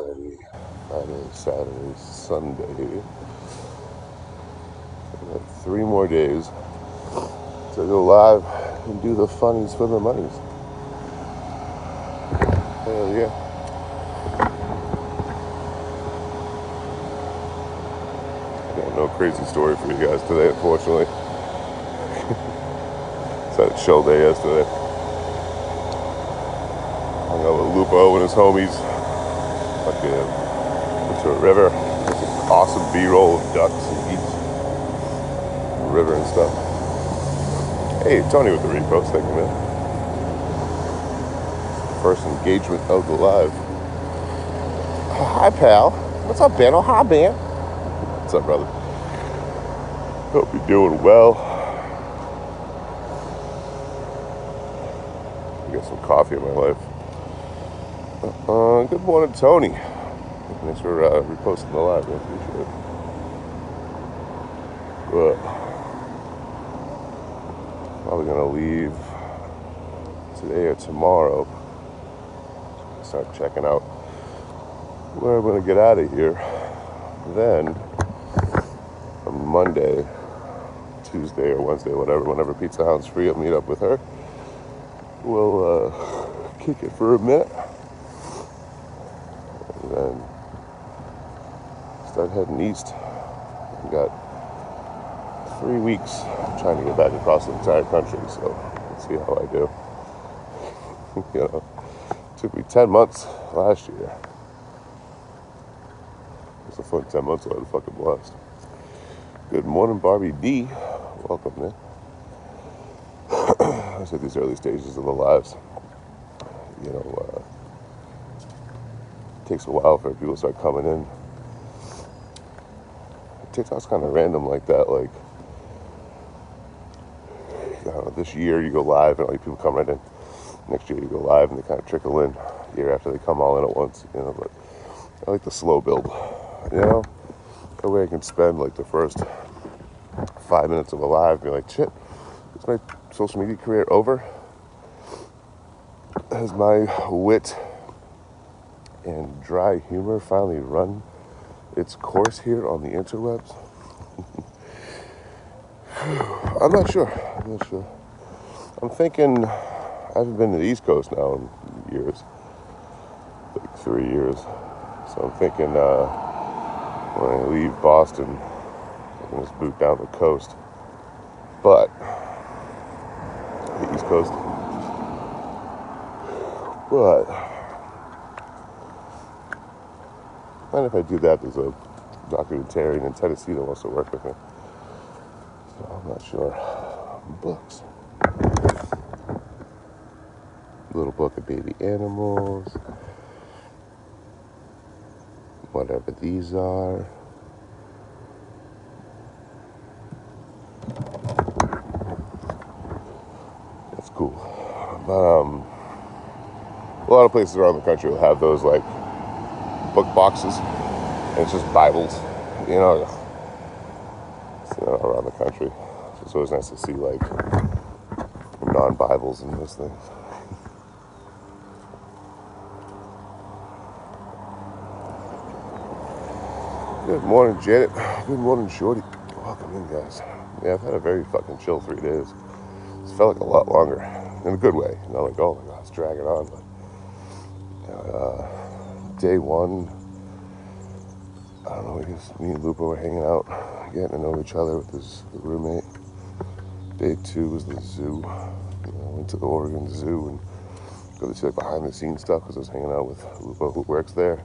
Friday, Saturday, Sunday. I have 3 more days to go live and do the funnies for the monies. Hell yeah. I got no crazy story for you guys today, unfortunately. It's had a chill day yesterday. Hung out with Lupo and his homies. Fucking went to a river. Took some awesome B-roll of ducks and geese. River and stuff. Hey, Tony with the repost. Thank you, man. First engagement of the live. Oh, hi, pal. What's up, Ben? Oh, hi, Ben. What's up, brother? Hope you're doing well. I got some coffee in my life. Good morning, Tony. Thanks for reposting the live, man. Appreciate it. But probably gonna leave today or tomorrow. Start checking out where I'm gonna get out of here. Then on Monday, Tuesday or Wednesday, whatever, whenever Pizza Hound's free, I'll meet up with her. We'll kick it for a minute. And then start heading east. We got 3 weeks trying to get back across the entire country, so let's see how I do. You know, it took me 10 months last year. It was a fun 10 months. I had a fucking blast. Good morning, Barbie D. Welcome, man. I said these early stages of the lives. You know, it takes a while for people to start coming in. TikTok's kind of random like that. Like, I don't know, this year you go live and like people come right in. Next year you go live and they kind of trickle in year after they come all in at once. You know, but I like the slow build. You know, that way I can spend like the first 5 minutes of a live and be like, shit, is my social media career over? Has my wit and dry humor finally run its course here on the interwebs? I'm not sure. I'm thinking, I haven't been to the East Coast now in years, like 3 years. So I'm thinking when I leave Boston, I can just boot down the coast. But the East Coast. But mind if I do that? There's a documentarian in Tennessee that wants to work with me. So I'm not sure. Books. Little book of baby animals. Whatever these are. That's cool. But a lot of places around the country will have those like book boxes, and it's just Bibles, you know, around the country. So it's always nice to see like non-Bibles and those things. Good morning, Janet. Good morning, Shorty. Welcome in, guys. Yeah, I've had a very fucking chill 3 days. It's felt like a lot longer, in a good way. Not like, oh my god, it's dragging on, but day one, I don't know, I guess me and Lupo were hanging out, getting to know each other with his roommate. Day 2 was the zoo. You know, went to the Oregon Zoo and go to see like behind the scenes stuff because I was hanging out with Lupo who works there.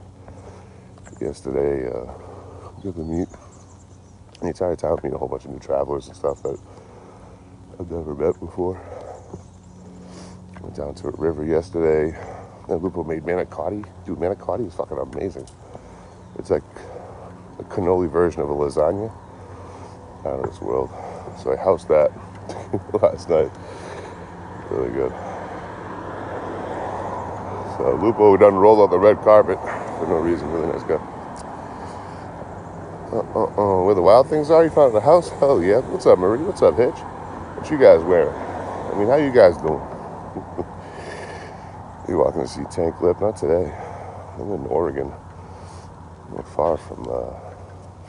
Yesterday, good to meet the entire town, meet a whole bunch of new travelers and stuff that I've never met before. Went down to a river yesterday. And Lupo made manicotti. Dude, manicotti is fucking amazing. It's like a cannoli version of a lasagna out of this world. So I housed that last night. Really good. So Lupo done rolled out the red carpet for no reason. Really nice guy. Where the wild things are? You found at the house? Hell yeah. What's up, Marie? What's up, Hitch? What you guys wearing? I mean, how you guys doing? You walking to see Tank Lip? Not today. I'm in Oregon. Not far from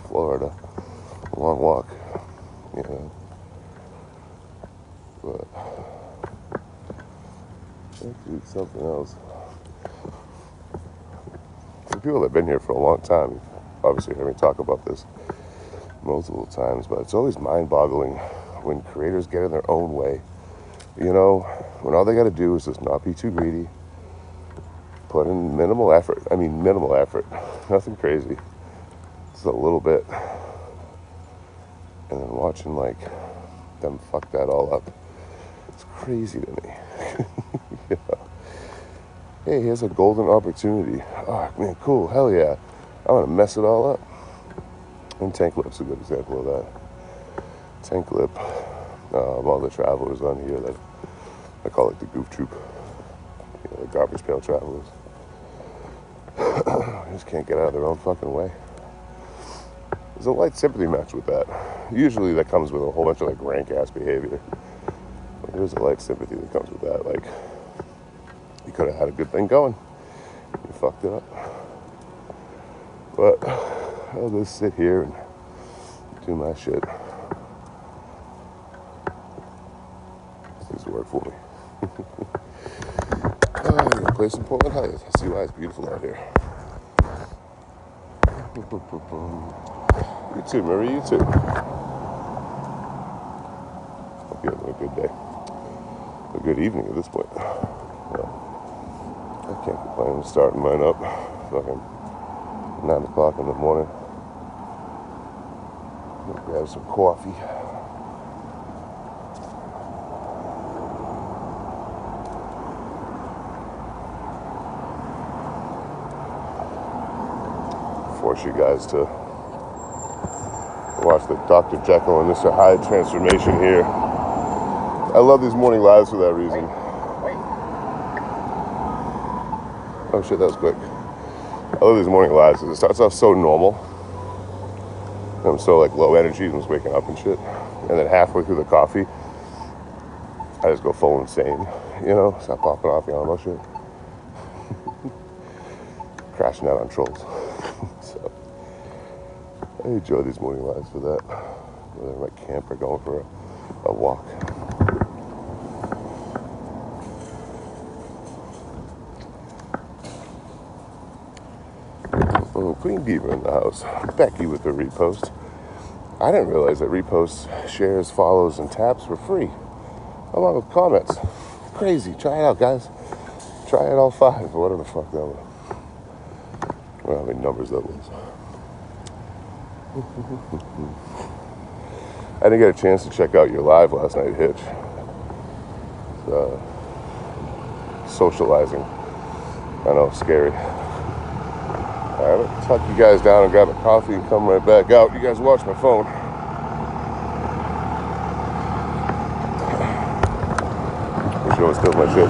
Florida. A long walk, you know. But dude, something else. For people that have been here for a long time, you've obviously heard me talk about this multiple times, but it's always mind-boggling when creators get in their own way. You know, when all they got to do is just not be too greedy, put in minimal effort. I mean, minimal effort. Nothing crazy. Just a little bit. And then watching, like, them fuck that all up. It's crazy to me. You know? Hey, here's a golden opportunity. Oh, man, cool. Hell yeah. I want to mess it all up. And Tank Lip's a good example of that. Tank Lip, of all the travelers on here that I call it the goof troop. You know, the garbage pail travelers. They just can't get out of their own fucking way. There's a light sympathy match with that. Usually that comes with a whole bunch of like rank ass behavior. But there's a light sympathy that comes with that. Like, you could have had a good thing going. You fucked it up. But I'll just sit here and do my shit. Things work for me. I'm gonna play some Portland Heights. I see why it's beautiful out here. You too, Marie, you too. Hope you're having a good day. A good evening at this point. Well, I can't complain. I'm starting mine up. Fucking 9 o'clock in the morning. I'm gonna grab some coffee. Force you guys to watch the Dr. Jekyll and Mr. Hyde transformation here. I love these morning lives for that reason. Oh shit, that was quick. I love these morning lives because it starts off so normal. I'm so like low energy and just waking up and shit. And then halfway through the coffee, I just go full insane. You know, start popping off, yelling about shit. Crashing out on trolls. So I enjoy these morning lives for that. Whether I'm at camp or going for a walk. Queen Beaver in the house. Becky with the repost. I didn't realize that reposts, shares, follows, and taps were free, along with comments. Crazy. Try it out, guys. Try it all 5, or whatever the fuck that was. I don't know how many numbers that was. I didn't get a chance to check out your live last night, Hitch. Socializing. I know, scary. Alright, let's tuck you guys down and grab a coffee and come right back out. You guys watch my phone. I'm sure it's still my shit.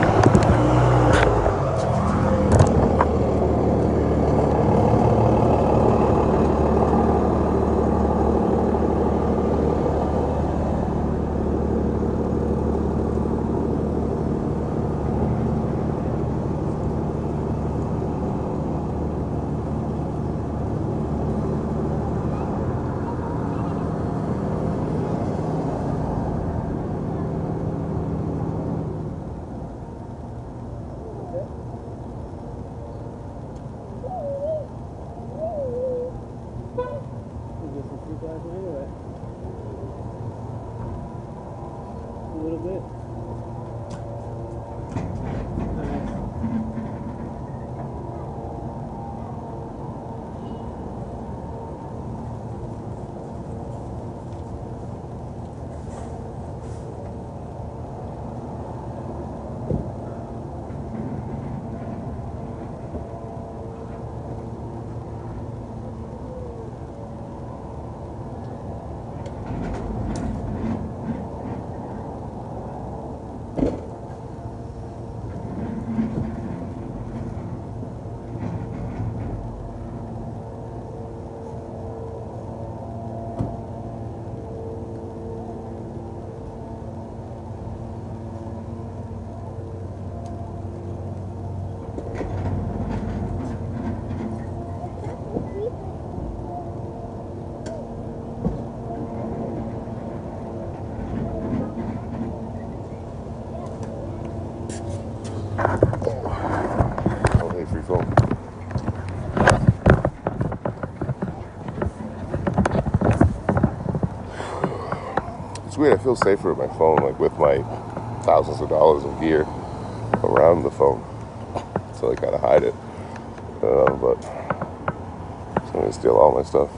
weird. I feel safer with my phone, like with my thousands of dollars of gear around the phone. So I gotta hide it. But somebody's steal all my stuff.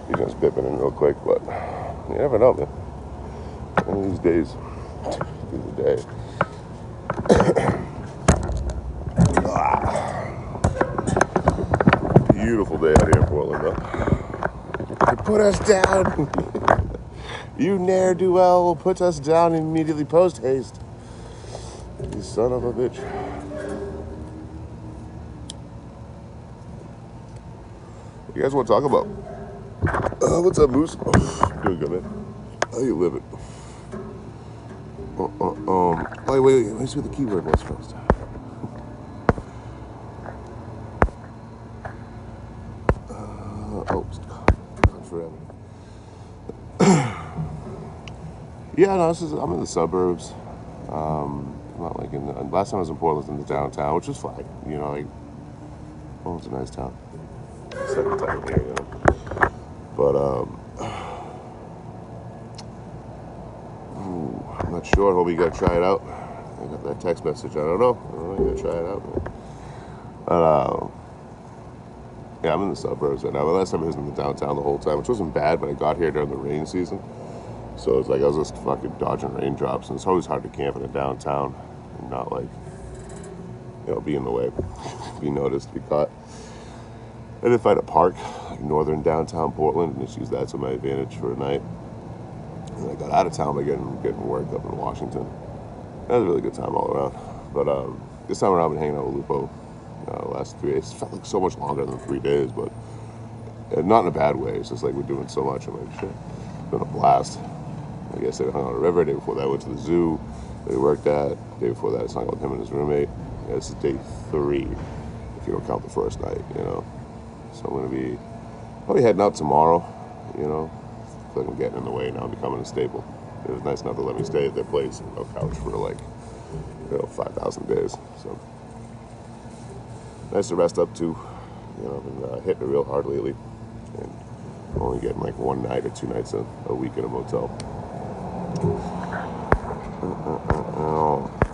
You can just dip it in real quick, but you never know, man. One of these days, through the day. Beautiful day out here in Portland, though. You put us down. You ne'er-do-well will put us down immediately post-haste. You son of a bitch. What you guys want to talk about? What's up, Moose? Doing good, man. How you living? Wait. Let me see what the keyword was first. Forever. Yeah, no, I'm in the suburbs. Not like last time I was in Portland, in the downtown, which was fine. You know, like, well, it's a nice town. Second time here, you know. But I'm not sure. Hope you gotta try it out. I got that text message. I don't know. You gotta try it out, man. But yeah, I'm in the suburbs right now. But last time I was in the downtown the whole time, which wasn't bad, but I got here during the rain season. So it's like I was just fucking dodging raindrops, and it's always hard to camp in a downtown and not, like, you know, be in the way, be noticed, be caught. I did find a park, like northern downtown Portland, and just used that to my advantage for a night. And I got out of town by getting work up in Washington. That was a really good time all around. But this time around I've been hanging out with Lupo the last 3 days. It felt like so much longer than 3 days, but not in a bad way. It's just like we're doing so much. I'm like, shit, it's been a blast. I guess I hung out on the river. The day before that, I went to the zoo that he worked at. The day before that, I hung out with him and his roommate. Yeah, this is day 3, if you don't count the first night, you know. So I'm going to be probably heading out tomorrow, you know. I feel like I'm getting in the way now, becoming a staple. It was nice enough to let me stay at their place and no couch for like, 5,000 days. So nice to rest up too. You know, I've been hitting it real hard lately. And only getting like 1 night or 2 nights a week in a motel.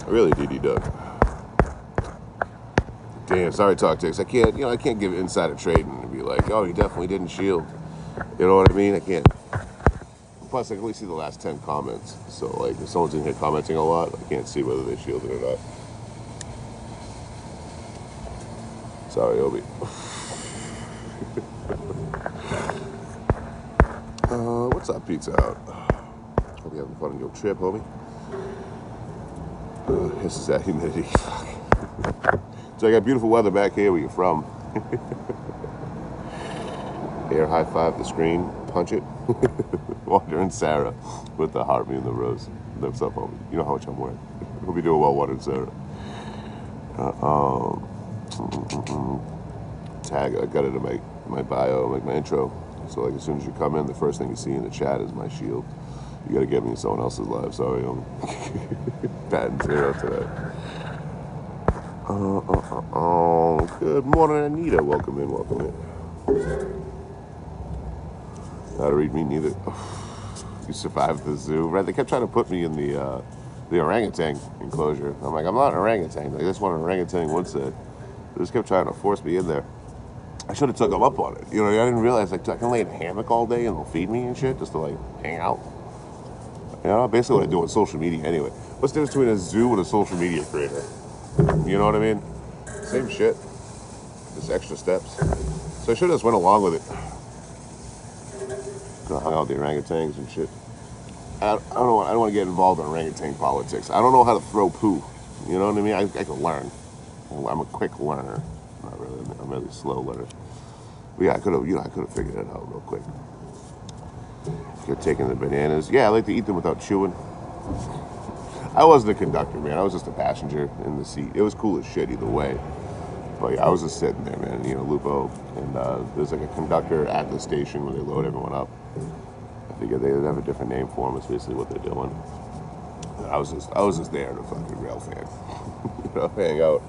Really, DD Doug. Damn, sorry, Talk-Tix. I can't give insider trading and be like, oh, he definitely didn't shield. You know what I mean? I can't. Plus, I can only see the last 10 comments. So, like, if someone's in here commenting a lot, I can't see whether they shielded or not. Sorry, Obi. What's up, Pizza Hut? Hope you're having fun on your trip, homie. This is that humidity. So I got beautiful weather back here where you're from. Air high five the screen, punch it. Water and Sarah with the heart, me and the rose. What's up, homie? You know how much I'm worth. Hope you're doing well, Water and Sarah. Tag, I got it in my bio, like my intro. So like as soon as you come in, the first thing you see in the chat is my shield. You gotta get me in someone else's live. Sorry, I'm batting 0 today. Good morning, Anita. Welcome in. How to read me neither. You survived the zoo, right? They kept trying to put me in the orangutan enclosure. I'm like, I'm not an orangutan. Like, this one orangutan once said. They just kept trying to force me in there. I should have took them up on it. You know, I didn't realize, like, I can lay in a hammock all day and they'll feed me and shit just to, like, hang out. You know, basically what I do on social media anyway. What's the difference between a zoo and a social media creator? You know what I mean? Same shit. Just extra steps. So I should have just went along with it. Hung out with the orangutans and shit. I don't want to get involved in orangutan politics. I don't know how to throw poo. You know what I mean? I can learn. I'm a quick learner. Not really. I'm really slow learner. But yeah, I could have figured it out real quick. You're taking the bananas. Yeah, I like to eat them without chewing. I wasn't a conductor, man. I was just a passenger in the seat. It was cool as shit either way. But yeah, I was just sitting there, man. You know, Lupo, and there's like a conductor at the station where they load everyone up. I figured they have a different name for them. It's basically what they're doing. And I was just there to fucking rail fan, you know, hang out.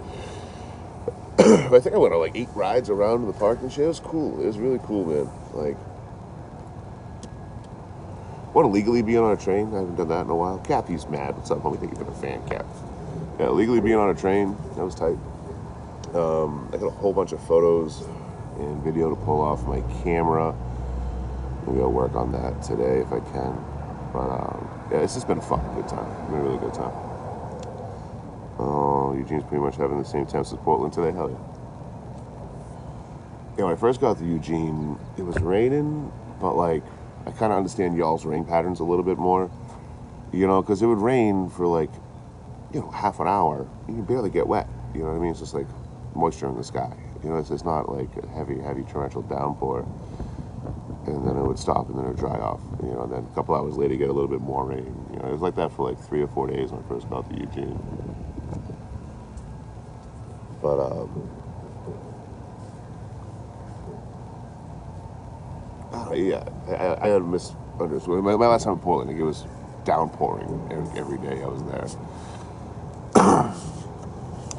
I think I went on like 8 rides around the park and shit. It was cool. It was really cool, man. Like, Want to legally be on a train? I haven't done that in a while. Kathy's mad. What's up, homie? Thank you for the fan, Cap. Yeah, legally being on a train, that was tight. I got a whole bunch of photos and video to pull off my camera. Maybe I'll work on that today if I can. But yeah, it's just been a fucking good time. It's been a really good time. Oh, Eugene's pretty much having the same temps as Portland today. Hell yeah. Yeah, when I first got to Eugene, it was raining, but like, I kind of understand y'all's rain patterns a little bit more, you know, because it would rain for like, you know, half an hour. You can barely get wet. You know what I mean? It's just like moisture in the sky. You know, it's not like a heavy torrential downpour. And then it would stop and then it would dry off. You know, and then a couple hours later, you get a little bit more rain. You know, it was like that for like 3 or 4 days when I first got to Eugene. But, yeah, I had misunderstood. My last time in Portland, like, it was downpouring every day I was there.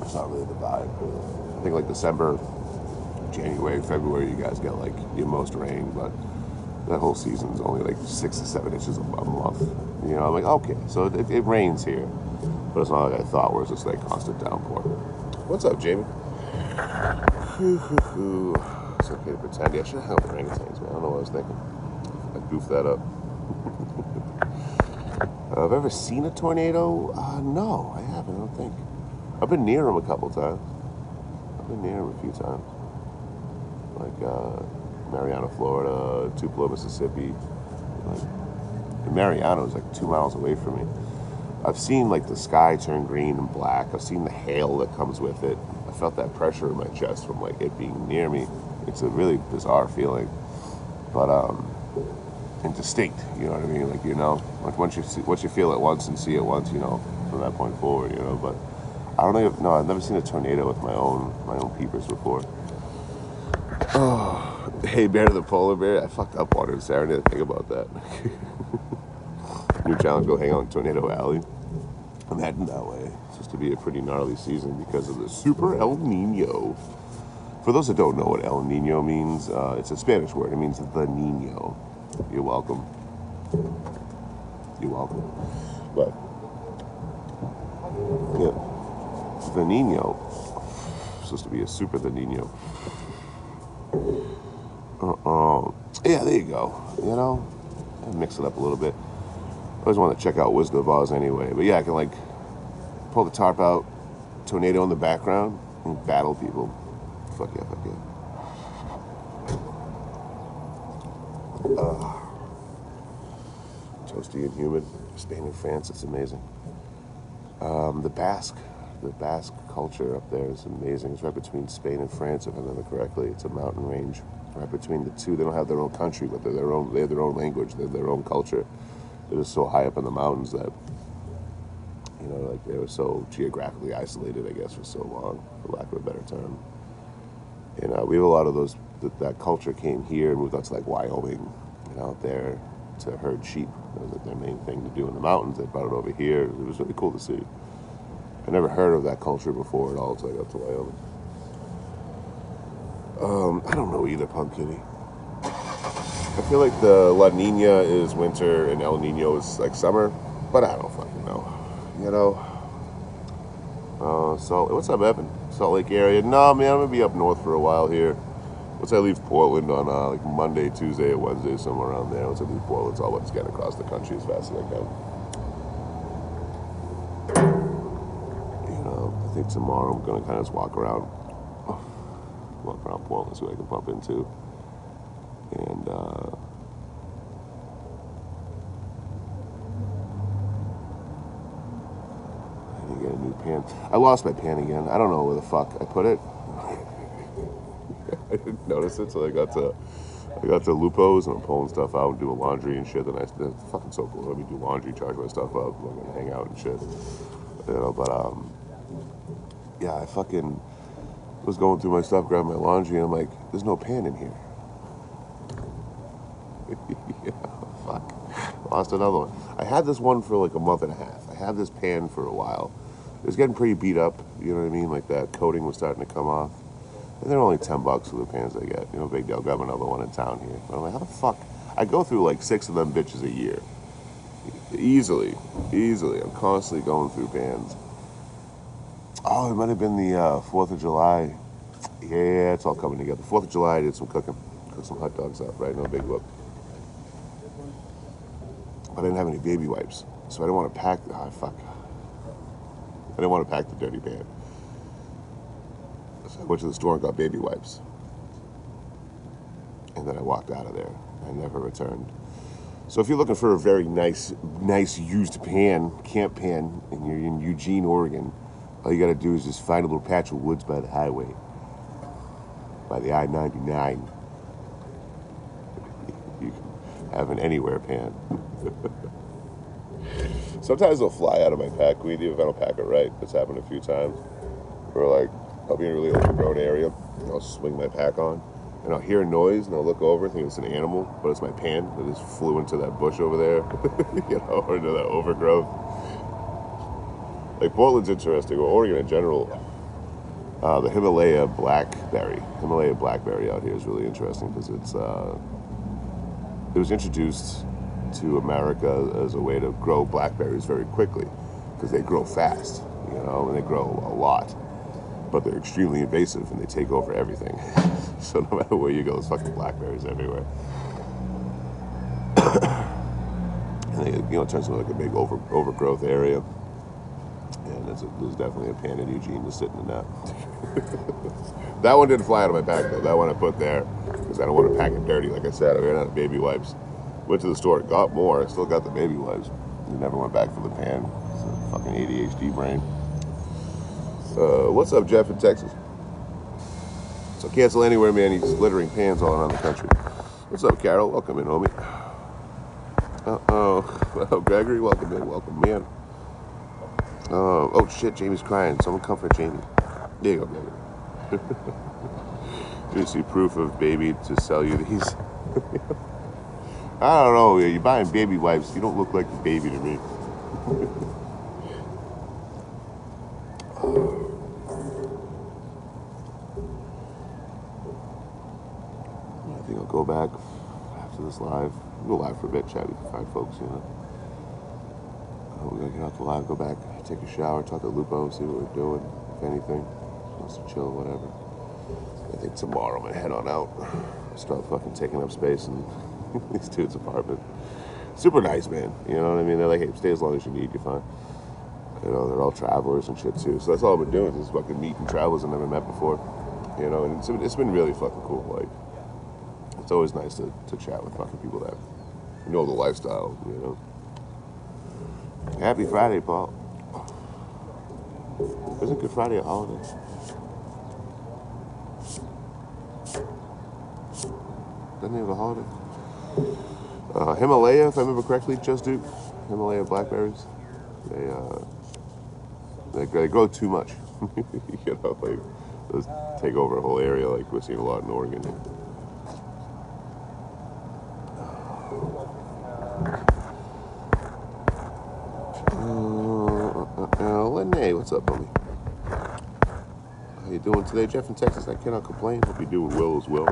It's not really the vibe. I think like December, January, February, you guys get like your most rain, but that whole season's only like 6 to 7 inches a month. You know, I'm like, okay, so it rains here, but it's not like I thought where it's just like constant downpour. What's up, Jamie? It's okay to pretend. Yeah, I should have hung out with orangutans, man. I don't know what I was thinking. I goofed that up. Have I ever seen a tornado? No, I haven't, I don't think. I've been near them a couple times. I've been near them a few times. Like, Mariana, Florida, Tupelo, Mississippi. Like, Mariana was like 2 miles away from me. I've seen like the sky turn green and black. I've seen the hail that comes with it. I felt that pressure in my chest from like it being near me. It's a really bizarre feeling, but and distinct. You know what I mean? Like, you know, once you feel it once and see it once, you know, from that point forward, you know. But I don't know. No, I've never seen a tornado with my own peepers before. Oh, hey, Bear to the Polar Bear. I fucked up on it Saturday. I didn't think about that. New challenge: go hang out in Tornado Alley. I'm heading that way. It's supposed to be a pretty gnarly season because of the Super El Nino. For those that don't know what El Nino means, it's a Spanish word. It means the Nino. You're welcome. You're welcome. But yeah, the Nino. Supposed to be a super the Nino. Yeah, there you go. You know, I mix it up a little bit. I always want to check out Wizard of Oz anyway. But yeah, I can like pull the tarp out, tornado in the background, and battle people. Fuck yeah, fuck yeah. Toasty and humid. Spain and France, it's amazing. The Basque culture up there is amazing. It's right between Spain and France, if I remember correctly. It's a mountain range right between the two. They don't have their own country, but they have their own language. They have their own culture. They're just so high up in the mountains that, you know, like they were so geographically isolated, I guess, for so long, for lack of a better term. And we have a lot of those. That culture came here and moved out to like Wyoming, and out there to herd sheep. That was like their main thing to do in the mountains. They brought it over here. It was really cool to see. I never heard of that culture before at all until I got to Wyoming. I don't know either, Pumpkinny. I feel like the La Nina is winter and El Nino is like summer, but I don't fucking know. You know. What's up, Evan? Salt Lake area? No, man, I'm gonna be up north for a while here. Once I leave Portland on like Monday, Tuesday, or Wednesday, somewhere around there. Once I leave Portland, it's all about just getting across the country as fast as I can. You know, I think tomorrow I'm gonna kind of just walk around Portland, see what I can bump into, and I need to get a new pan. I lost my pan again. I don't know where the fuck I put it. I didn't notice it, so I got to Lupo's and I'm pulling stuff out and doing laundry and shit. That's fucking so cool. Let me do laundry, charge my stuff up, I'm gonna hang out and shit. You know, but yeah, I fucking was going through my stuff, grabbing my laundry, and I'm like, there's no pan in here. Yeah, fuck. Lost another one. I had this one for like a month and a half. I had this pan for a while. It was getting pretty beat up, you know what I mean? Like that coating was starting to come off. And they're only $10 for the pans I get. You know, big deal. Grab another one in town here. But I'm like, how the fuck? I go through like 6 of them bitches a year. Easily. I'm constantly going through pans. Oh, it might have been the 4th of July. Yeah, it's all coming together. 4th of July, I did some cooking. Cooked some hot dogs up, right? No big whoop. But I didn't have any baby wipes. So I didn't want to pack. Oh, fuck. I didn't want to pack the dirty pan. So I went to the store and got baby wipes. And then I walked out of there. I never returned. So if you're looking for a very nice used pan, camp pan, and you're in Eugene, Oregon, all you got to do is just find a little patch of woods by the highway, by the I-99. You can have an anywhere pan. Sometimes they'll fly out of my pack, Queenie, if I don't pack it right. It's happened a few times. Where, like, I'll be in a really overgrown area, and I'll swing my pack on, and I'll hear a noise, and I'll look over, think it's an animal, but it's my pan that just flew into that bush over there, or into that overgrowth. Like, Portland's interesting, or Oregon in general. The Himalaya blackberry out here is really interesting because it was introduced to America as a way to grow blackberries very quickly because they grow fast, and they grow a lot. But they're extremely invasive and they take over everything. So no matter where you go, there's fucking blackberries everywhere. And it turns into like a big overgrowth area. And there's definitely a pan in Eugene just sitting in that. That one didn't fly out of my pack though. That one I put there because I don't want to pack it dirty. Like I said, I ran out of baby wipes. Went to the store, got more. I still got the baby wipes. And never went back for the pan. It's a fucking ADHD brain. What's up, Jeff in Texas? So cancel anywhere, man. He's littering pans all around the country. What's up, Carol? Welcome in, homie. Oh, Gregory, welcome in, man. Oh shit, Jamie's crying. Someone comfort Jamie. There you go, baby. Do you see proof of baby to sell you these? I don't know. You're buying baby wipes. You don't look like a baby to me. I think I'll go back after this live. We'll go live for a bit, chat with the fine folks, We're gonna get out the live, go back, take a shower, talk to Lupo, see what we're doing, if anything. Just to chill, whatever. I think tomorrow I'm gonna head on out. Start fucking taking up space in these dudes' apartment. Super nice, man. You know what I mean? They're like, hey, stay as long as you need, you're fine. They're all travelers and shit too. So that's all I've been doing is fucking meeting travelers I've never met before. And it's been really fucking cool. Like, it's always nice to chat with fucking people that know the lifestyle, Happy Friday, Paul. Isn't Good Friday a holiday? Doesn't he have a holiday? Himalaya, if I remember correctly, Just Duke. Himalaya blackberries. They grow too much. Like those take over a whole area. Like we're seeing a lot in Oregon. Lene, what's up, homie? How you doing today, Jeff in Texas? I cannot complain. Hope you're doing well as well.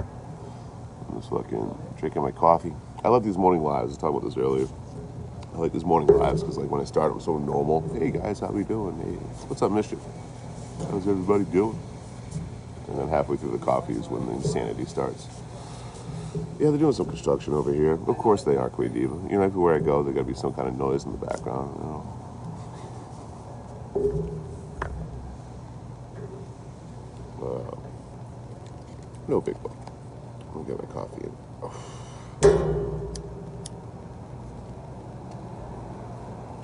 I'm just fucking drinking my coffee. I love these morning lives. I was talking about this earlier. I like these morning lives because, like, when I start, I'm so normal. Hey guys, how we doing? Hey, what's up, Mischief? How's everybody doing? And then halfway through the coffee is when the insanity starts. Yeah, they're doing some construction over here. Of course they are, Queen Diva. Everywhere I go, there's got to be some kind of noise in the background. No big deal. I'm gonna get my coffee in.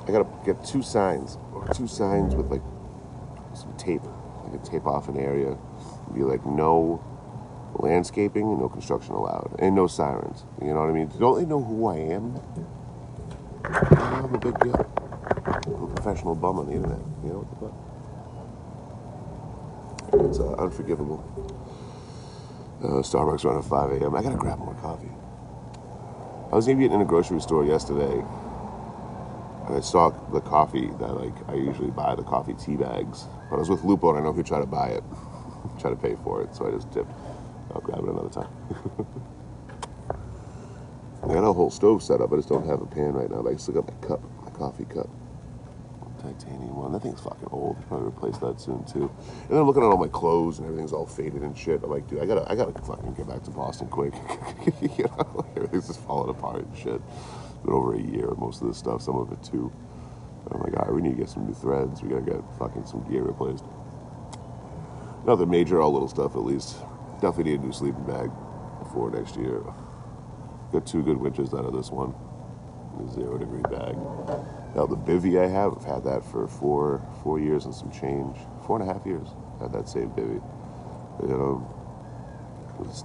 I gotta get two signs with like some tape. I can tape off an area and be like, no landscaping and no construction allowed, and no sirens. You know what I mean? Don't they know who I am? I'm a big deal. I'm a professional bum on the internet. You know what the fuck? It's unforgivable. Starbucks run at 5 a.m. I gotta grab more coffee. I was even in a grocery store yesterday, and I saw the coffee that I usually buy, the coffee tea bags. But I was with Lupo, and I know he'd try to buy it, try to pay for it, so I just tipped. I'll grab it another time. I got a whole stove set up. I just don't have a pan right now. But I still got my cup, my coffee cup. Titanium one. That thing's fucking old. I'll probably replace that soon too. And then I'm looking at all my clothes and everything's all faded and shit. I'm like, dude, I gotta fucking get back to Boston quick. You know, everything's just falling apart and shit. It's been over a year, most of this stuff, some of it too. And I'm like, all right, we need to get some new threads. We gotta get fucking some gear replaced. Nothing major, all little stuff at least. Definitely need a new sleeping bag for next year. Got 2 good winters out of this one. The 0 degree bag. Now the bivvy I have, I've had that for 4 years and some change. 4.5 years. Had that same bivvy. You know,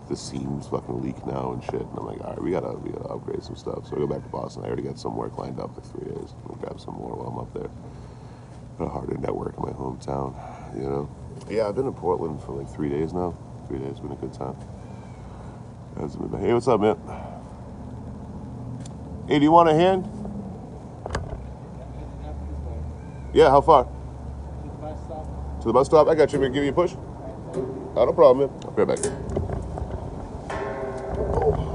the seams fucking leak now and shit. And I'm like, all right, we gotta upgrade some stuff. So I go back to Boston. I already got some work lined up for 3 days. I'm gonna grab some more while I'm up there. Got a harder network in my hometown. You know. Yeah, I've been in Portland for like 3 days now. 3 days, been a good time. Hey, what's up, man? Hey, do you want a hand? Yeah, how far? To the bus stop. To the bus stop? I got you. I'm gonna give you a push. Oh, no problem, man. I'll be right back. Oh.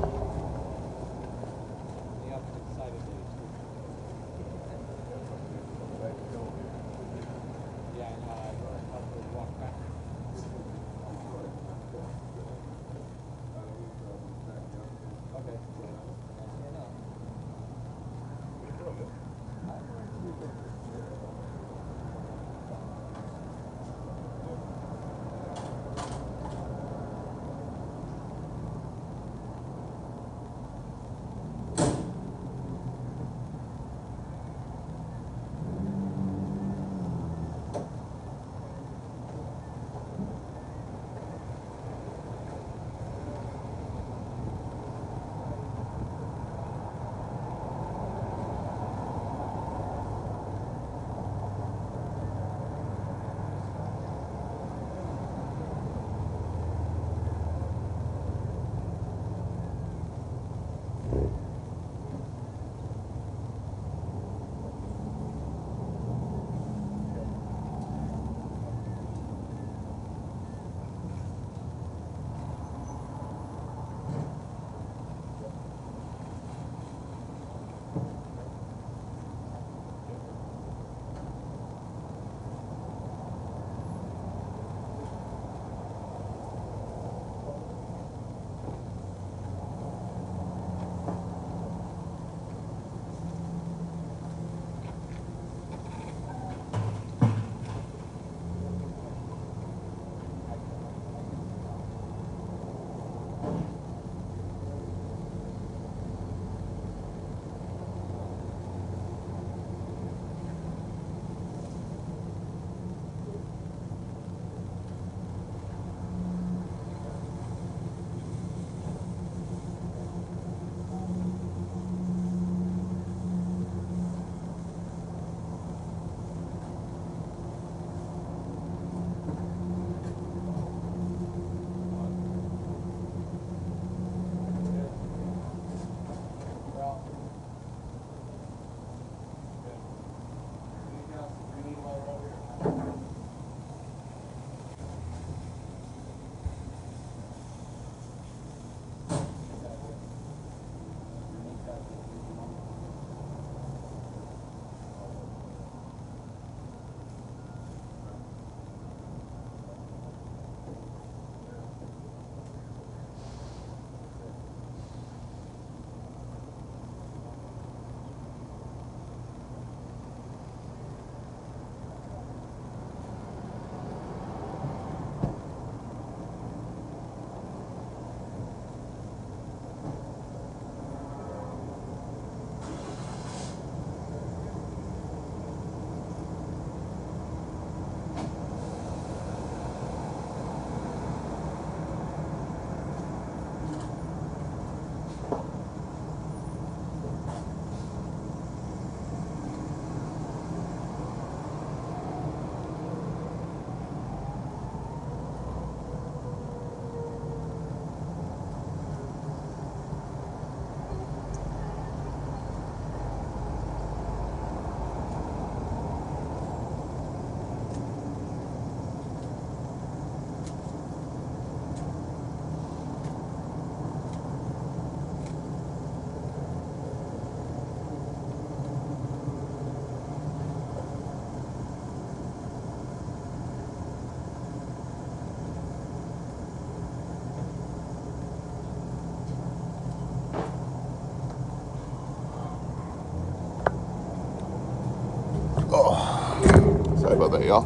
about that, y'all.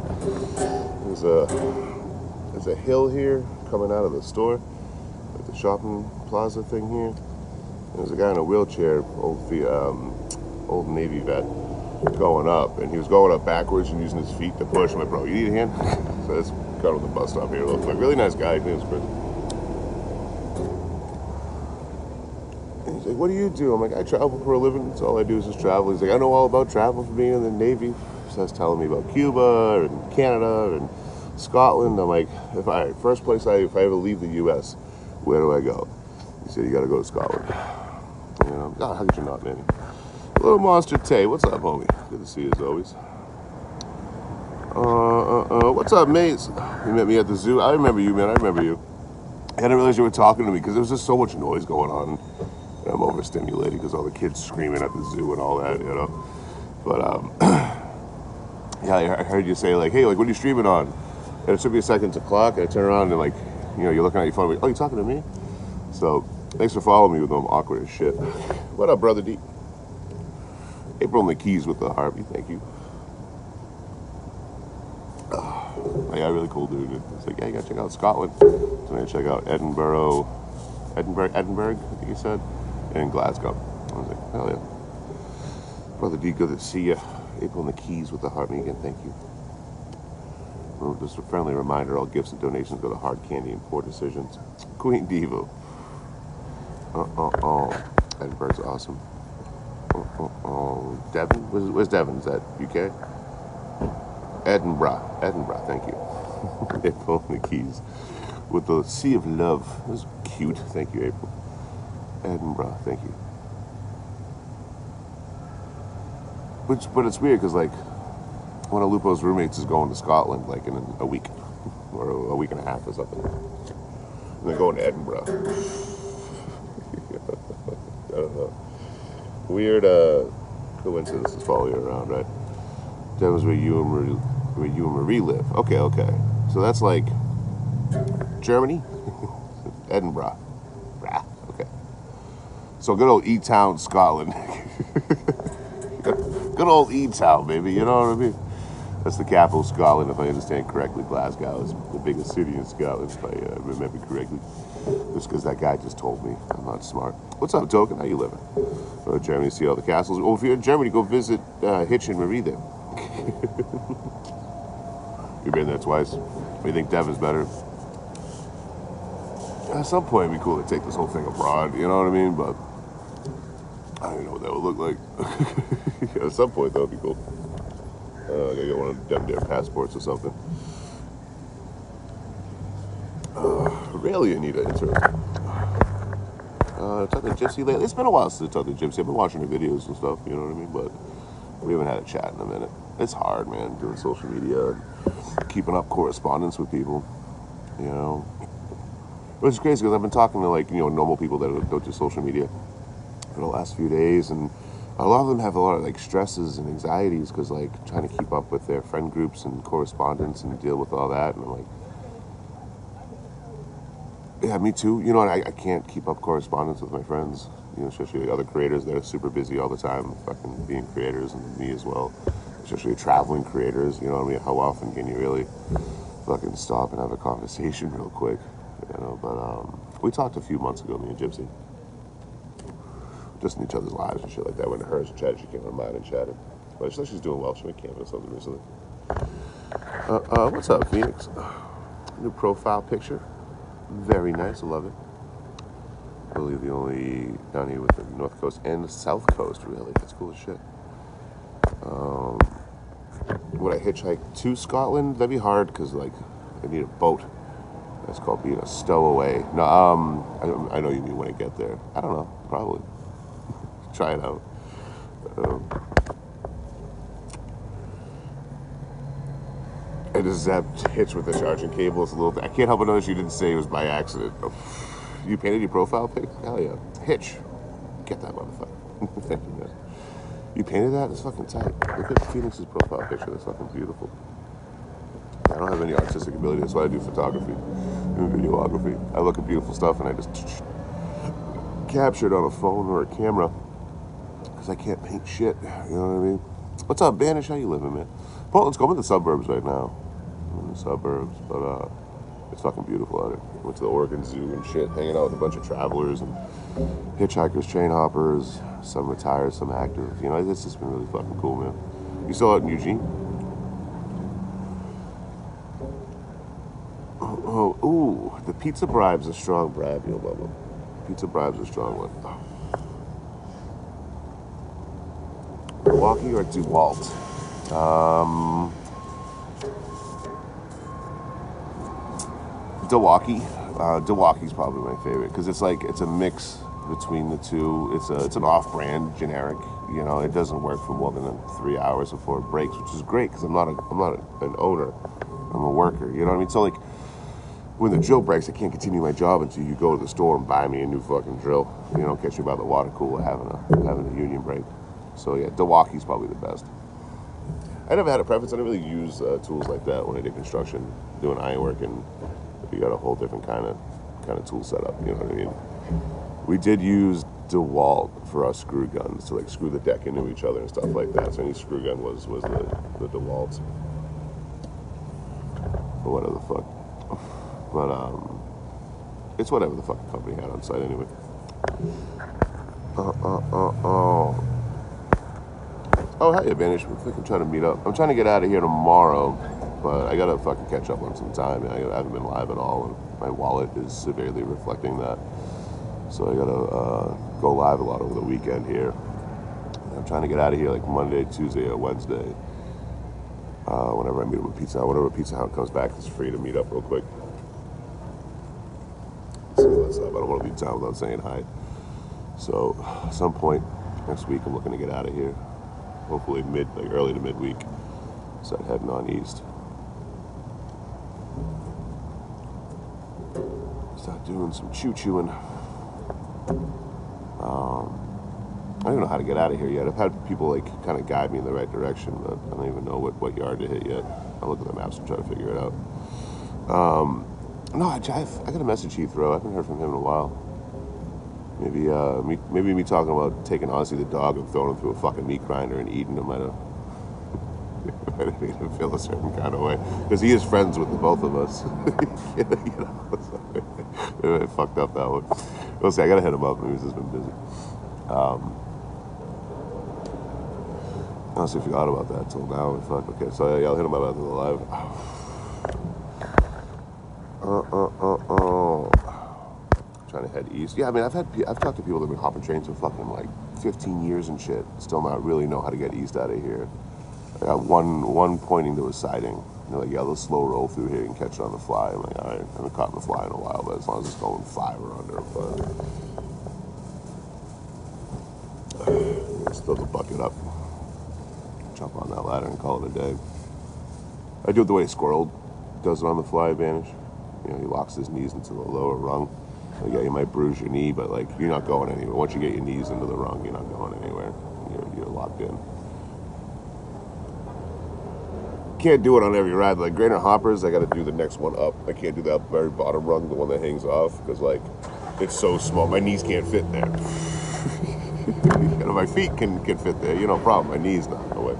There's a hill here coming out of the store, like the shopping plaza thing here. There's a guy in a wheelchair, old Navy vet, going up, and he was going up backwards and using his feet to push. I'm like, bro, you need a hand? So that's kind of the bus stop here. Look, like, really nice guy. His name was Chris. And he's like, what do you do? I'm like, I travel for a living. That's all I do is just travel. He's like, I know all about travel from being in the Navy. So that's telling me about Cuba and Canada and Scotland. I'm like, if I ever leave the U.S., where do I go? He said, you got to go to Scotland. You know, God, how could you not, man? Little Monster Tay, what's up, homie? Good to see you as always. What's up, mates? You met me at the zoo. I remember you, man. I remember you. I didn't realize you were talking to me because there was just so much noise going on. And I'm overstimulated because all the kids screaming at the zoo and all that, you know. But yeah, I heard you say like, hey, like, what are you streaming on? And it took me a second to clock, and I turn around and like, you know, you're looking at your phone. Like, oh, you talking to me? So thanks for following me with them awkward as shit. What up, brother D? April in the Keys with the Harvey, thank you. Yeah, really cool dude. It's like, yeah, you gotta check out Scotland. So I'm gonna check out Edinburgh, I think you said, and Glasgow. I was like, hell yeah. Brother D, good to see you. April in the Keys with the Harvey again, thank you. Just a friendly reminder, all gifts and donations go to Hard Candy and Poor Decisions. Queen Devo. Edinburgh's awesome. Devon? Where's Devon? Is that UK? Edinburgh, thank you. April in the Keys with the Sea of Love. This is cute. Thank you, April. Edinburgh, thank you. But it's weird because, like, one of Lupo's roommates is going to Scotland, like, in a week. Or a week and a half or something. And they're going to Edinburgh. I don't know. Weird coincidences follow you around, right? That was where you and Marie live. Okay. So that's like Germany, Edinburgh. Okay. So good old E-Town, Scotland. Good old E-Town, baby. You know what I mean? That's the capital of Scotland, if I understand correctly. Glasgow is the biggest city in Scotland, if I remember correctly. Just because that guy just told me. I'm not smart. What's up, Token? How you living? Go to Germany, see all the castles. Oh, if you're in Germany, go visit Hitch and Marie then. You've been there twice. You think Devon's better? At some point, it'd be cool to take this whole thing abroad. You know what I mean? But I don't even know what that would look like. At some point, that would be cool. I gotta get one of them their passports or something. Really, Anita, interesting. Talked to Gypsy lately. It's been a while since I talked to Gypsy. I've been watching her videos and stuff, you know what I mean? But we haven't had a chat in a minute. It's hard, man, doing social media and keeping up correspondence with people, you know. Which is crazy because I've been talking to, like, you know, normal people that don't do social media for the last few days, and a lot of them have a lot of, like, stresses and anxieties because, like, trying to keep up with their friend groups and correspondence and deal with all that. And I'm like, yeah, me too. You know, I can't keep up correspondence with my friends, you know, especially other creators that are super busy all the time, fucking being creators, and me as well, especially traveling creators, you know what I mean? How often can you really fucking stop and have a conversation real quick, you know? But we talked a few months ago, me and Gypsy, just in each other's lives and shit like that. When hers chatted, she came on mine and chatted. But she's doing well. She made Canvas something recently. What's up, Phoenix? New profile picture. Very nice, I love it. I believe the only down here with the North Coast and the South Coast, really. That's cool as shit. Would I hitchhike to Scotland? That'd be hard because, like, I need a boat. That's called being a stowaway. No, I know you mean when I get there. I don't know, probably. Try it out. I just zapped Hitch with the charging cable. It's a little bit. I can't help but notice you didn't say it was by accident. You painted your profile pic? Hell yeah. Hitch. Get that motherfucker. Thank you, man. You painted that? That's fucking tight. Look at Phoenix's profile picture. That's fucking beautiful. I don't have any artistic ability. That's why I do photography and videography. I look at beautiful stuff and I just capture it on a phone or a camera because I can't paint shit. You know what I mean? What's up, Banish? How you living, man? Portland's going in the suburbs right now. I'm in the suburbs, but it's fucking beautiful out here. Went to the Oregon Zoo and shit, hanging out with a bunch of travelers and hitchhikers, train hoppers, some retired, some active. You know, it's just been really fucking cool, man. You still out in Eugene? Oh, ooh, the pizza bribe's a strong bribe, yo, Bubba. Pizza bribe's a strong one. Milwaukee or DeWalt? Milwaukee's probably my favorite because it's a mix between the two. It's an off-brand generic. You know, it doesn't work for more than 3 hours before it breaks, which is great because I'm not an owner. I'm a worker. You know what I mean? So like, when the drill breaks, I can't continue my job until you go to the store and buy me a new fucking drill. You know, catch me by the water cooler having a union break. So yeah, Milwaukee's probably the best. I never had a preference. I didn't really use tools like that when I did construction, doing ironwork, and you got a whole different kind of tool setup. You know what I mean? We did use DeWalt for our screw guns to like screw the deck into each other and stuff like that. So any screw gun was the DeWalt. Or whatever the fuck. But it's whatever the fucking company had on site anyway. Oh, hey, Advantage. I'm trying to meet up. I'm trying to get out of here tomorrow, but I gotta fucking catch up on some time. I haven't been live at all, and my wallet is severely reflecting that. So I gotta go live a lot over the weekend here. I'm trying to get out of here like Monday, Tuesday, or Wednesday. Whenever I meet up with Pizza Hut, whenever Pizza Hut comes back, it's free to meet up real quick. See what's up. I don't want to leave town without saying hi. So, at some point next week, I'm looking to get out of here. Hopefully early to midweek. Start heading on east. Start doing some choo-chooing. I don't even know how to get out of here yet. I've had people like kind of guide me in the right direction, but I don't even know what yard to hit yet. I'll look at the maps and try to figure it out. No, I got a message Heathrow. I haven't heard from him in a while. Maybe me talking about taking Ozzy the dog and throwing him through a fucking meat grinder and eating him might have made him feel a certain kind of way. Because he is friends with the both of us. You know, it fucked up that one. We'll see. I gotta hit him up. Maybe he's just been busy. Honestly, forgot about that till now. Fuck. Okay, so yeah, I'll hit him up after the live. Trying to head east. Yeah, I mean, I've talked to people that have been hopping trains for fucking like 15 years and shit. Still not really know how to get east out of here. I got one pointing to a siding. They're like, yeah, let's slow roll through here and catch it on the fly. I'm like, all right, I haven't caught the fly in a while, but as long as it's going 5 or under, but still to buck it up. Jump on that ladder and call it a day. I do it the way Squirrel does it on the fly Advantage. You know, he locks his knees into the lower rung. Like, yeah, you might bruise your knee, but like you're not going anywhere. Once you get your knees into the rung, you're not going anywhere. You're locked in. Can't do it on every ride. Like Grainer Hoppers, I got to do the next one up. I can't do that very bottom rung, the one that hangs off, because like it's so small. My knees can't fit there. You know, my feet can fit there. You know, problem. My knees not. No way.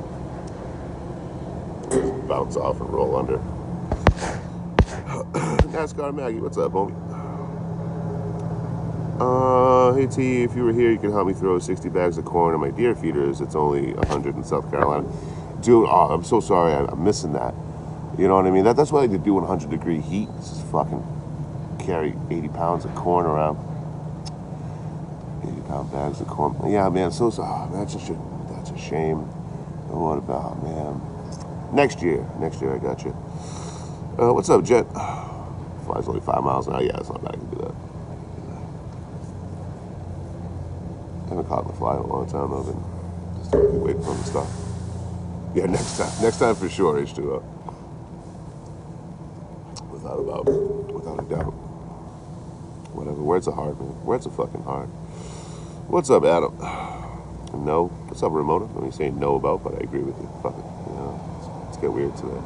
Just bounce off and roll under. NASCAR Maggie, what's up, homie? Hey T, if you were here, you could help me throw 60 bags of corn on my deer feeders. It's only 100 in South Carolina. Dude, I'm so sorry. I'm missing that. You know what I mean? That's what I did do in 100-degree heat. Just fucking carry 80 pounds of corn around. 80-pound bags of corn. Yeah, man. Man, that's a shame. What about, man? Next year I got you. What's up, Jet? Flies only 5 miles an hour. Yeah, it's not bad to do that. I haven't caught the fly in a long time, though. I've been just waiting for him to stop. Yeah, next time for sure, H2O. Without a doubt. Whatever. Words are hard, man. Words are fucking hard. What's up, Adam? No. What's up, Ramona? Let me say no about, but I agree with you. Fuck it. You know, let's get weird today.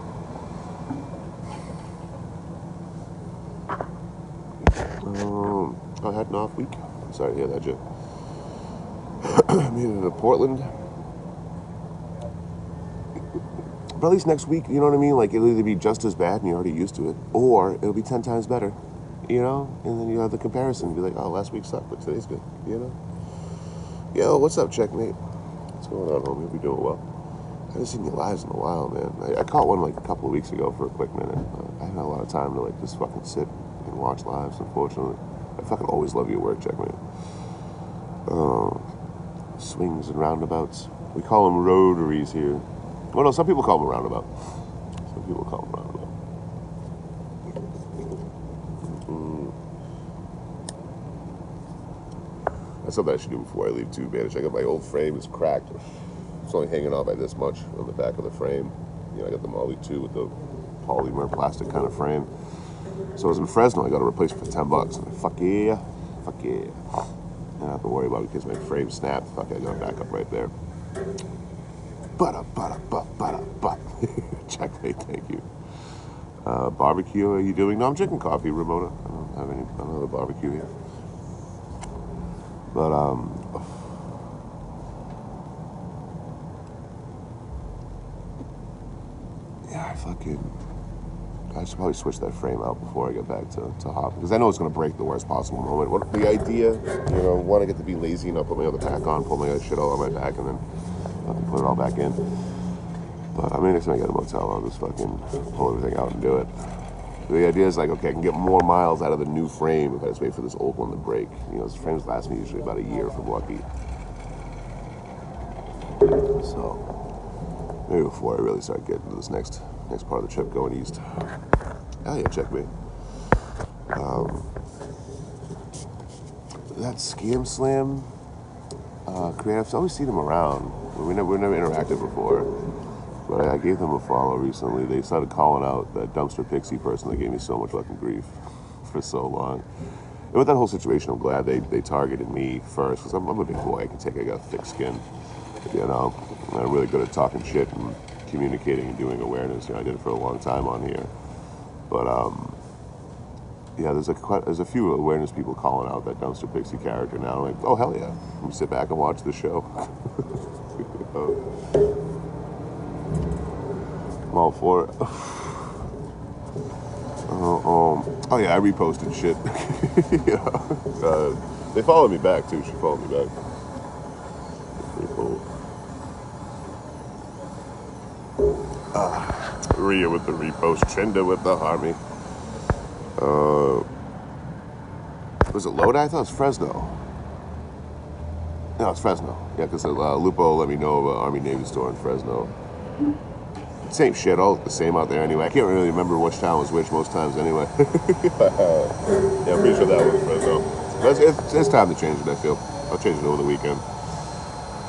I had an off week. I'm sorry to hear that, Jim. I made it to Portland. But at least next week, you know what I mean? Like, it'll either be just as bad and you're already used to it, or it'll be 10 times better, you know? And then you have the comparison. Be like, oh, last week sucked, but today's good, you know? Yo, what's up, Checkmate? What's going on, homie? Hope you're doing well. I haven't seen you live in a while, man. I caught one like a couple of weeks ago for a quick minute. I haven't had a lot of time to like just fucking sit and watch lives, unfortunately. I fucking always love your work, Checkmate. Swings and roundabouts. We call them rotaries here. Well, no, some people call them a roundabout. Some people call them roundabout. That's something I should do before I leave too, man. I got my old frame, it's cracked. It's only hanging out by this much on the back of the frame. You know, I got the Molly 2 with the polymer plastic kind of frame. So I was in Fresno, I got a replacement for $10. And fuck yeah. I don't have to worry about it because my frame snapped. Fuck, I got it back up right there. Checkmate, thank you. Barbecue, are you doing? No, I'm drinking coffee, Ramona. I don't have a barbecue here. But, yeah, I should probably switch that frame out before I get back to hopping, because I know it's going to break the worst possible moment. What the idea, you know, want to get to be lazy and I'll put my other pack on, pull my other shit all on my back, and then put it all back in. But I mean, next time I get a motel, I'll just fucking pull everything out and do it. The idea is like, okay, I can get more miles out of the new frame if I just wait for this old one to break. You know, this frames last me usually about a year if I'm lucky. So maybe before I really start getting to this next part of the trip going east. Oh yeah, Checkmate. That Scam Slam creator, I've always seen them around. We never interacted before, but I gave them a follow recently. They started calling out that Dumpster Pixie person that gave me so much fucking grief for so long. And with that whole situation, I'm glad they targeted me first, because I'm a big boy. I got thick skin, you know. And I'm really good at talking shit and communicating and doing awareness. You know, I did it for a long time on here. But yeah, there's a few awareness people calling out that Dumpster Pixie character now. I'm like, oh hell yeah, we sit back and watch the show. I'm all for it. Oh yeah, I reposted shit. Yeah. They followed me back too. She followed me back. Pretty cool. Rhea with the repost, Chinda with the Harmy. Was it Lodi? I thought it was Fresno. No, it's Fresno. Yeah, because Lupo let me know of an Army-Navy store in Fresno. Same shit, all the same out there anyway. I can't really remember which town was which most times anyway. Yeah, I'm pretty sure that was Fresno. It's time to change it, I feel. I'll change it over the weekend.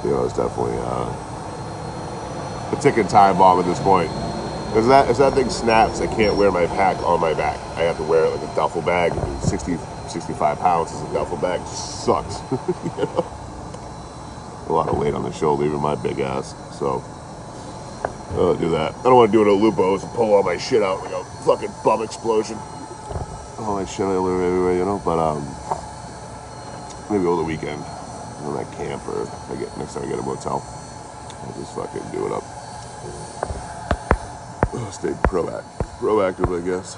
You know, it's definitely a ticking time bomb at this point. If that thing snaps, I can't wear my pack on my back. I have to wear it like a duffel bag. 65 pounds is a duffel bag. Sucks. You know? A lot of weight on the shoulder, even my big ass. So, I'll do that. I don't want to do it at Lupo's and pull all my shit out like a fucking bum explosion. All my shit everywhere, you know? But, maybe over the weekend, when I camp or next time I get a motel, I'll just fucking do it up. Stay proactive, I guess. I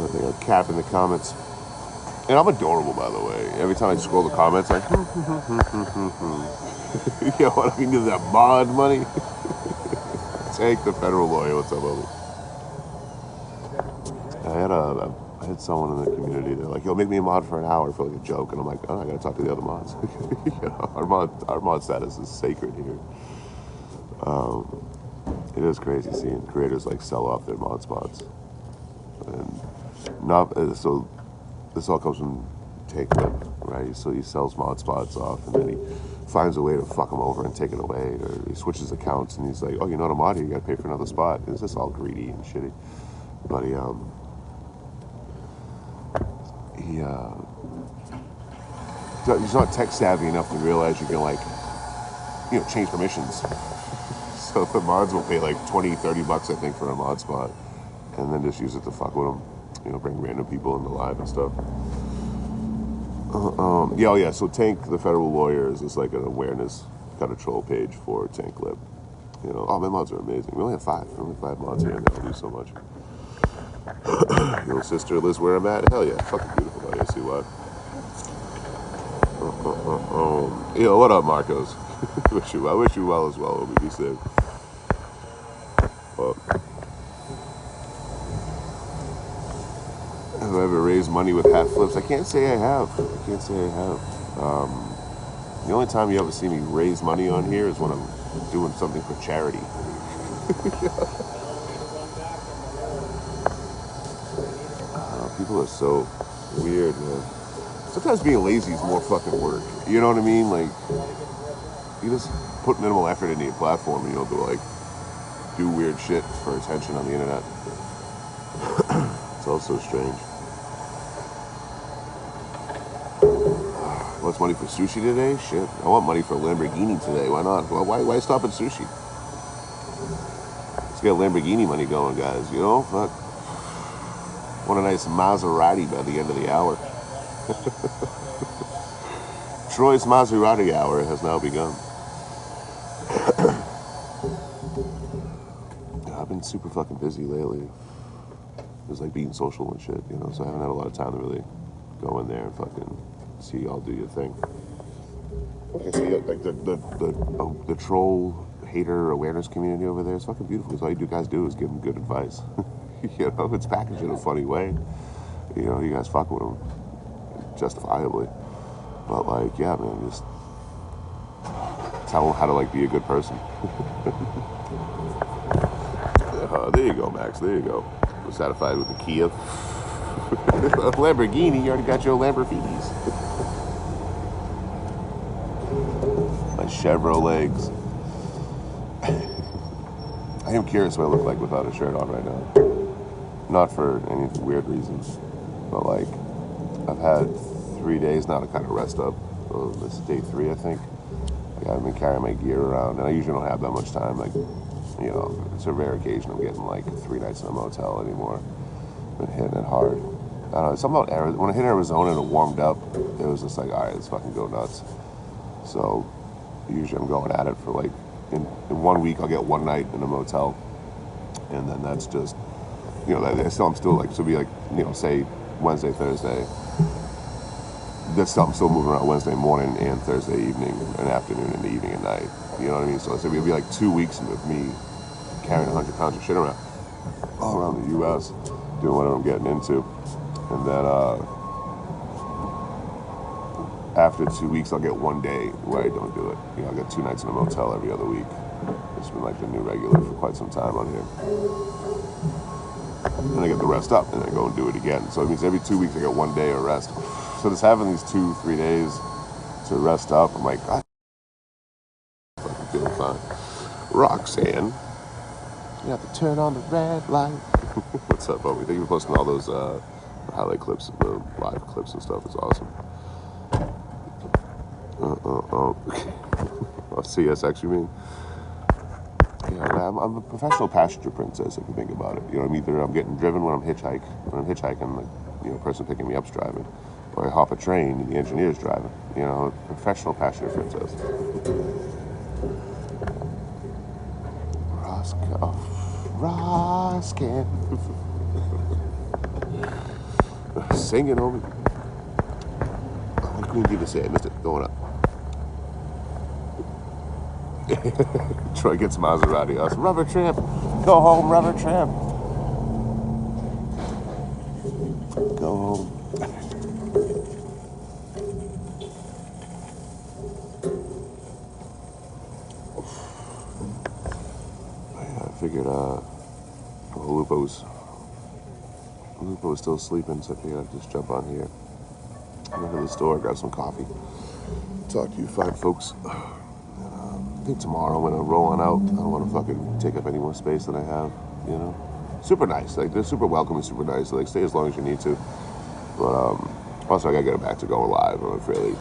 think I'm capping the comments. And I'm adorable, by the way. Every time I scroll the comments, like, you know what I mean? Give that mod money. Take the federal lawyer. What's up, buddy? I had someone in the community. They're like, "Yo, make me a mod for an hour for like a joke," and I'm like, "Oh, I gotta talk to the other mods." You know, our mod status is sacred here. It is crazy seeing creators like sell off their mod spots, and so this all comes from Take-Lip, right? So he sells mod spots off, and then he finds a way to fuck them over and take it away, or he switches accounts and he's like, "Oh, you're not a mod here, you gotta pay for another spot." It's just all greedy and shitty. But he's not tech savvy enough to realize you can, like, you know, change permissions. So the mods will pay like $20-30 I think for a mod spot, and then just use it to fuck with them, you know, bring random people into live and stuff. Yeah. So Tank, the federal lawyer, is just like an awareness kind of troll page for Tank Lib. My mods are amazing. We only have 5. Only 5 mods here, and they all do so much. Little sister lives where I'm at. Hell yeah, fucking beautiful. Buddy. I see why. What up, Marcos? I wish you well as well. Hope you be safe. Have I ever raised money with hat flips? I can't say I have. The only time you ever see me raise money on here is when I'm doing something for charity. People are so weird, man. Sometimes being lazy is more fucking work. You know what I mean? Like, you just put minimal effort into your platform and you don't do weird shit for attention on the internet. It's all so strange. What's money for sushi today? Shit. I want money for a Lamborghini today. Why not? Well, why stop at sushi? Let's get Lamborghini money going, guys. Fuck. Want a nice Maserati by the end of the hour. Troy's Maserati hour has now begun. I've been super fucking busy lately. It's like being social and shit, so I haven't had a lot of time to really go in there and fucking see y'all do your thing. Like the troll hater awareness community over there is fucking beautiful. Because all you guys do is give them good advice. It's packaged in a funny way. You guys fuck with them justifiably. But yeah, man, just tell them how to be a good person. There you go, Max. There you go. We're satisfied with the Kia. Lamborghini, you already got your Lamborghinis. My Chevrolets. I am curious what I look like without a shirt on right now. Not for any weird reasons, but I've had 3 days now to kind of rest up. This is day 3, I think. I've been carrying my gear around, and I usually don't have that much time. It's a rare occasion I'm getting 3 nights in a motel anymore. Been hitting it hard. I don't know, something about Arizona. When I hit Arizona and it warmed up, it was just all right, let's fucking go nuts. So usually I'm going at it for in 1 week I'll get 1 night in a motel, and then that's just I'm still so be say Wednesday, Thursday. I'm still moving around Wednesday morning and Thursday evening and afternoon and the evening and night. You know what I mean? So it'll be 2 weeks of me carrying 100 pounds of shit around all around the U.S. doing whatever I'm getting into, and then after 2 weeks I'll get 1 day where I don't do it. I'll get 2 nights in a motel every other week. It's been the new regular for quite some time on here. And I get the rest up and then I go and do it again. So it means every 2 weeks I get 1 day of rest. So just having these 2-3 days to rest up, I'm like, God, I'm fucking feeling fine. Roxanne, you have to turn on the red light. What's up, Bobby? Thank you for posting all those highlight clips, the live clips and stuff. It's awesome. CSX, you mean? Yeah, I'm a professional passenger princess, if you think about it. I'm getting driven when I'm hitchhiking, a person picking me up's driving. Or I hop a train and the engineer's driving. Professional passenger princess. Roskin. Singing over. What Queen Diva say? I missed it. Going up. Troy gets Maserati. Us rubber tramp. Go home, rubber tramp. Go home. I figured Lupo's still sleeping, so I figured I'd just jump on here. Go to the store, grab some coffee. Talk to you fine folks. I think tomorrow I'm going to roll on out. I don't want to fucking take up any more space than I have, Super nice. They're super welcoming, super nice. Stay as long as you need to. But also I got to get back to going live on a fairly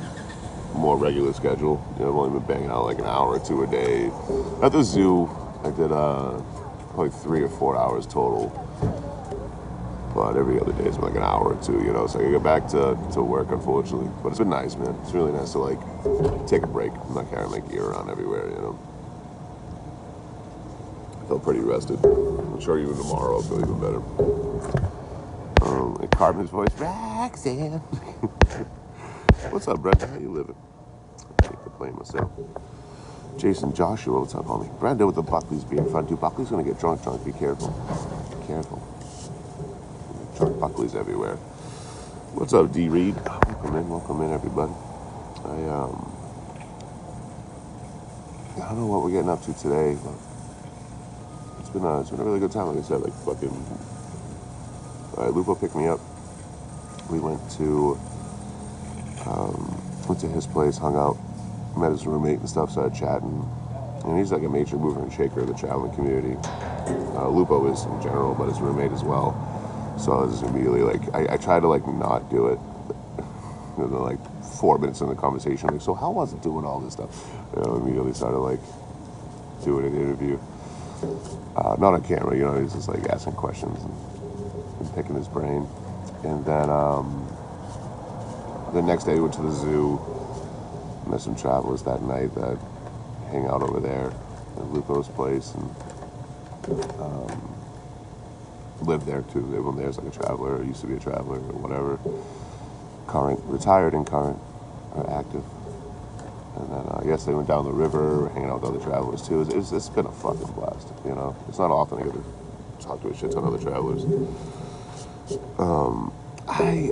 more regular schedule. I've only been banging out an hour or 2 a day. At the zoo, I did probably 3 or 4 hours total. But every other day it's been like an hour or two, you know. So I can get back to work, unfortunately. But it's been nice, man. It's really nice to like take a break. I'm not carrying my gear around everywhere, you know. I felt pretty rested. I'm sure even tomorrow I'll feel even better. And Carmen's voice, Roxanne. What's up, Brenda? How you living? I can't complain myself. Jason Joshua, what's up, homie? Brenda with the Buckley's beer in front too. Buckley's gonna get drunk. Be careful. Be careful. Drunk Buckley's everywhere. What's up, D Reed? Welcome in, everybody. I don't know what we're getting up to today, but it's been a really good time. Like I said, like fucking. Lupo picked me up. We went to his place, hung out, met his roommate and stuff, started chatting. And he's like a major mover and shaker of the traveling community. Lupo is in general, but his roommate as well. So I was immediately like, I tried to like not do it. And then like 4 minutes in the conversation, like, so how was it doing all this stuff? You know, immediately started like doing an interview. Not on camera, you know, he's just like asking questions and picking his brain. And then the next day we went to the zoo. Met some travelers that night that hang out over there at Lupo's place and lived there too. Everyone there is like a traveler, or used to be a traveler, or whatever. Current, retired and current, or active. And then I guess they went down the river, hanging out with other travelers too. It's been a fucking blast, you know. It's not often I get to talk to a shit ton of other travelers.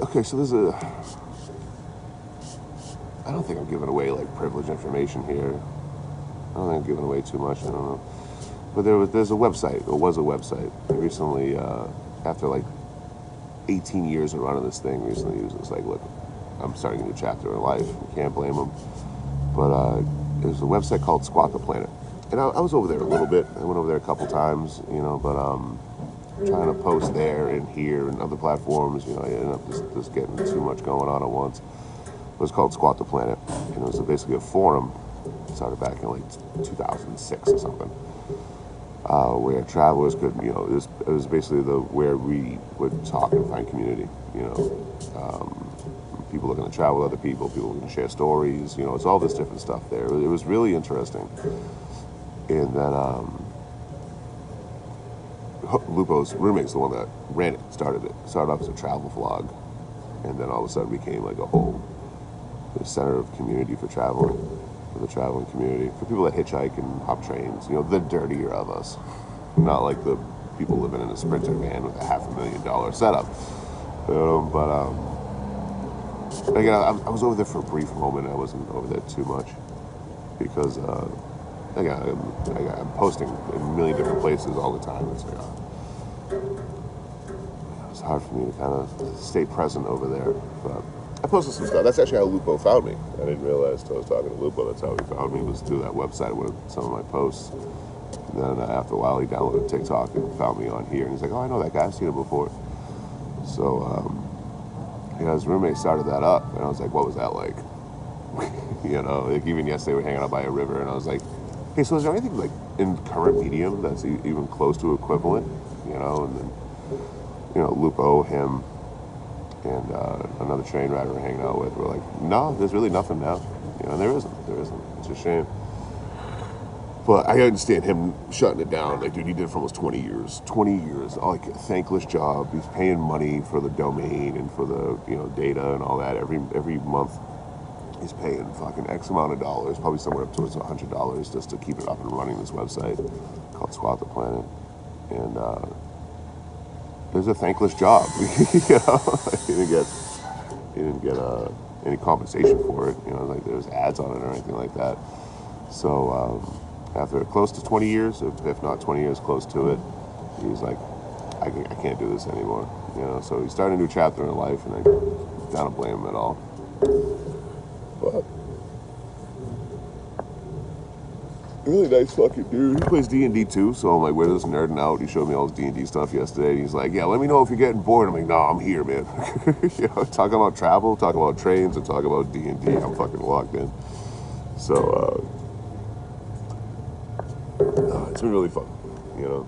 Okay, so there's a. I don't think I'm giving away like privileged information here. I don't think I'm giving away too much. I don't know. But there's a website, or was a website. Recently, after like 18 years of running this thing, recently he was just like, look, I'm starting a new chapter in life. You can't blame him. But there's a website called Squat the Planet. And I was over there a little bit. I went over there a couple times, you know, but trying to post there and here and other platforms, you know, I ended up just getting too much going on at once. It was called Squat the Planet, and it was basically a forum. It started back in like 2006 or something, where travelers could, you know, it was basically where we would talk and find community. You know, people looking to travel with other people looking to share stories. You know, it's all this different stuff there. It was really interesting. And then Lupo's roommate's the one that ran it, started off as a travel vlog, and then all of a sudden became like a whole center of community for traveling, for the traveling community, for people that hitchhike and hop trains, you know, the dirtier of us, not like the people living in a Sprinter van with a $500,000 setup, you know. But again, I was over there for a brief moment. I wasn't over there too much because again, I'm posting in a million different places all the time. It's like it's hard for me to kind of stay present over there, but I posted some stuff. That's actually how Lupo found me. I didn't realize until I was talking to Lupo that's how he found me, was through that website with some of my posts. And then after a while, he downloaded TikTok and found me on here. And he's like, oh, I know that guy. I've seen him before. So, yeah, his roommate started that up. And I was like, what was that like? You know, like even yesterday we were hanging out by a river. And I was like, hey, so is there anything like in current medium that's even close to equivalent? You know, and then, you know, Lupo, him, and another train rider we're hanging out with, we're like, no, there's really nothing now. You know, and there isn't. It's a shame. But I understand him shutting it down. Like, dude, he did it for almost 20 years. 20 years. Like, a thankless job. He's paying money for the domain and for the, you know, data and all that. Every month, he's paying fucking X amount of dollars, probably somewhere up towards $100 just to keep it up and running, this website called Squat the Planet. And, it was a thankless job, you know. He didn't get any compensation for it, you know. Like there was ads on it or anything like that. So after close to 20 years, if not 20 years, close to it, he was like, I can't do this anymore, you know. So he started a new chapter in life, and I don't blame him at all. But really nice fucking dude. He plays D&D too, so I'm like, we're just nerding out. He showed me all his D&D stuff yesterday, and he's like, yeah, let me know if you're getting bored. I'm like, no, I'm here, man. You know, talking about travel, talking about trains, and talking about D&D. I'm fucking locked in. So, it's been really fun, you know.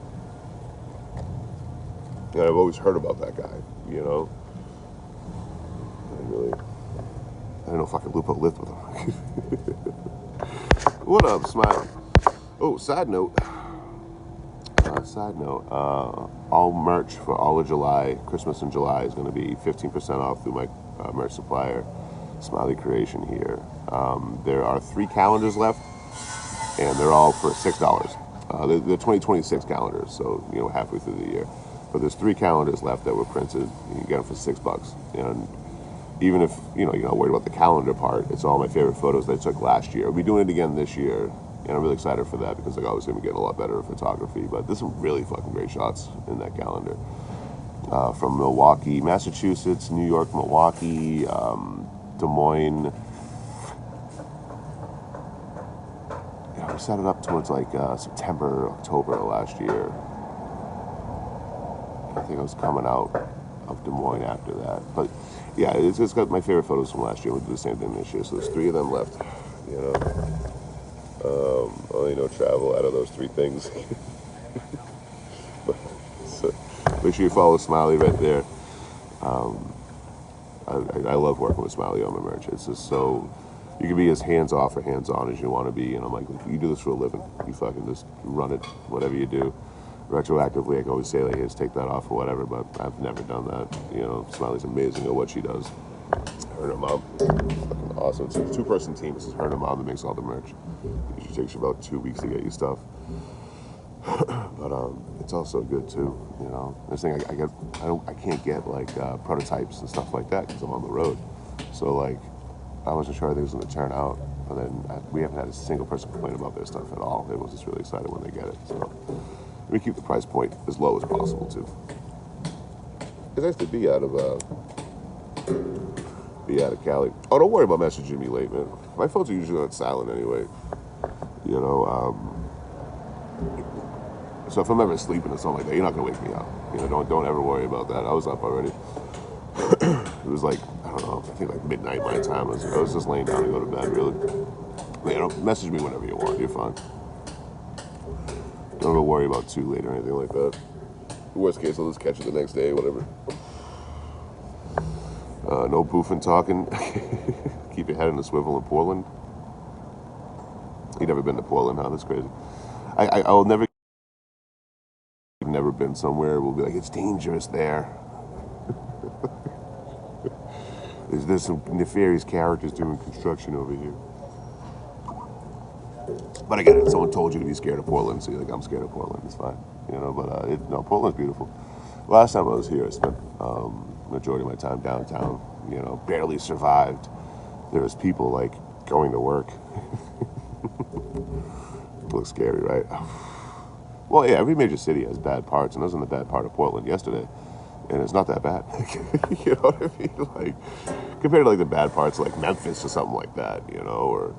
And I've always heard about that guy, you know. I didn't know fucking Lupo lived with him. What up, Smiley? Oh, side note. All merch for all of July, Christmas in July, is going to be 15% off through my merch supplier, Smiley Creation here. There are 3 calendars left, and they're all for $6. They're 2026 calendars, so, you know, halfway through the year. But there's 3 calendars left that were printed. You can get them for $6. And even if, you know, you're not worried about the calendar part, it's all my favorite photos that I took last year. We'll be doing it again this year. And I'm really excited for that because, like, obviously, I'm getting a lot better at photography. But there's some really fucking great shots in that calendar. From Milwaukee, Massachusetts, New York, Milwaukee, Des Moines. Yeah, we set it up towards, like, September, October of last year. I think I was coming out of Des Moines after that. But, yeah, it's got my favorite photos from last year. We'll do the same thing this year. So there's 3 of them left, you know. Only no travel out of those 3 things. So make sure you follow Smiley right there. I love working with Smiley on my merch. It's just so, you can be as hands-off or hands-on as you want to be. And I'm like, you do this for a living. You fucking just run it, whatever you do. Retroactively, I can always say, like, hey, let's take that off or whatever, but I've never done that. You know, Smiley's amazing at what she does. Her and her mom, fucking awesome. It's a 2-person team. This is her and her mom that makes all the merch. It usually takes you about 2 weeks to get you stuff. But it's also good too, you know. This thing I can't get like prototypes and stuff like that because I'm on the road. So like, I wasn't sure how it was going to turn out, but then we haven't had a single person complain about their stuff at all. They was just really excited when they get it. So we keep the price point as low as possible too. It's nice to be out of Cali. Oh, don't worry about messaging me late, man. My phones are usually on silent anyway. You know, so if I'm ever sleeping or something like that, you're not gonna wake me up. You know, don't ever worry about that. I was up already. It was like, I don't know, I think like midnight my time. I was just laying down to go to bed, really. You know, message me whenever you want. You're fine. Don't ever worry about too late or anything like that. Worst case, I'll just catch it the next day, whatever. No boofing talking. Keep your head in the swivel in Portland. You've never been to Portland, huh? That's crazy. I'll never been somewhere. We'll be like, it's dangerous there. There's some nefarious characters doing construction over here. But I get it. Someone told you to be scared of Portland, so you're like, I'm scared of Portland. It's fine, you know. But no, Portland's beautiful. Last time I was here, I spent majority of my time downtown. You know, barely survived. There was people like going to work. It looks scary, right? Well, yeah, every major city has bad parts, and I was in the bad part of Portland yesterday, and it's not that bad. You know what I mean? Like, compared to like the bad parts like Memphis or something like that, you know, or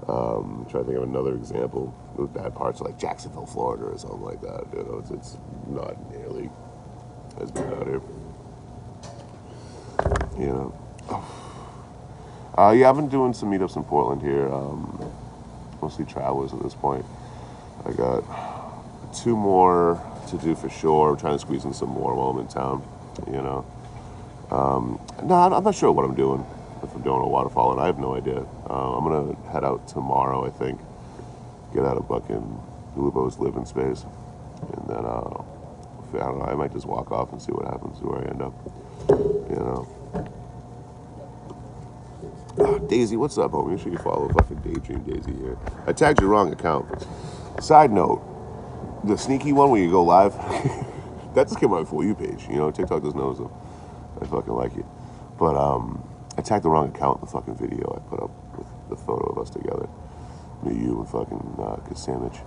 I'm trying to think of another example. Those bad parts like Jacksonville, Florida, or something like that. You know, it's not nearly as bad out here. You know. Yeah, I've been doing some meetups in Portland here. Mostly travelers at this point. I got 2 more to do for sure. I'm trying to squeeze in some more while I'm in town. You know. No, I'm not sure what I'm doing. If I'm doing a waterfall, and I have no idea. I'm gonna head out tomorrow, I think. Get out of fucking Lupo's living space, and then I don't know. I might just walk off and see what happens, see where I end up. You know. Daisy, what's up, homie? Make sure you follow fucking Daydream Daisy here. I tagged your wrong account. Side note, the sneaky one where you go live, that just came on my For You page. You know, TikTok doesn't know them. I fucking like it. But I tagged the wrong account in the fucking video I put up with the photo of us together. Me, you, and fucking Kassamich.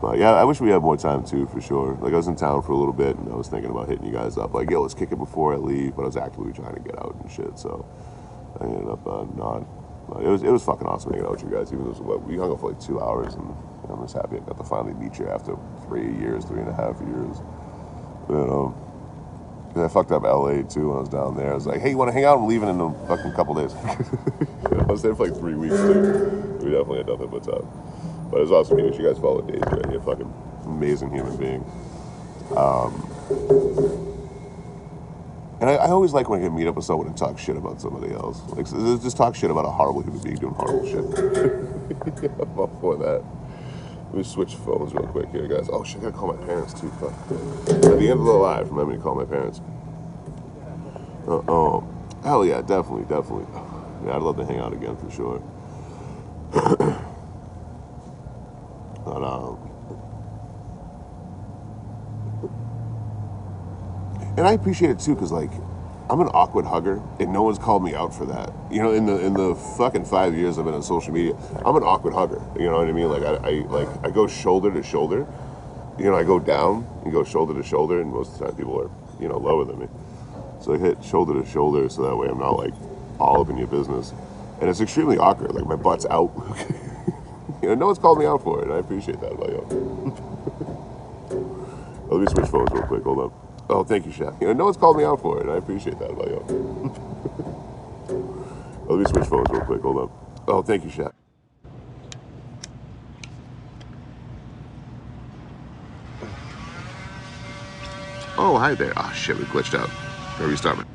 But yeah, I wish we had more time too, for sure. Like, I was in town for a little bit, and I was thinking about hitting you guys up. Like, yo, let's kick it before I leave. But I was actively trying to get out and shit, so I ended up not. But it was fucking awesome hanging out with you guys. Even though we hung out for like 2 hours, and I'm just happy I got to finally meet you after 3.5 years. You know. I fucked up LA too when I was down there. I was like, hey, you want to hang out? I'm leaving in a fucking couple days. You know, I was there for like 3 weeks too. We definitely had nothing but time. But it was awesome meeting you guys. Follow Daisy right here. Fucking amazing human being. Um, and I always like when I can meet up with someone and talk shit about somebody else. Like, just talk shit about a horrible human being doing horrible shit. I'm all for that. Let me switch phones real quick here, guys. Oh shit, I gotta call my parents too. Fuck. At the end of the live, remember me to call my parents. Hell yeah, definitely. Yeah, I'd love to hang out again for sure. But and I appreciate it too, because like I'm an awkward hugger, and no one's called me out for that. You know, in the fucking 5 years I've been on social media, I'm an awkward hugger. You know what I mean? Like I go shoulder to shoulder. You know, I go down and go shoulder to shoulder, and most of the time people are lower than me. So I hit shoulder to shoulder, so that way I'm not like all up in your business. And it's extremely awkward. Like my butt's out. No one's called me out for it, and I appreciate that about you. Let me switch phones real quick. Hold on. Oh, thank you, Shaq. No one's called me out for it, and I appreciate that about you. Let me switch phones real quick. Hold on. Oh, thank you, Shaq. Oh, hi there. Oh, shit, we glitched out. Gotta restart it.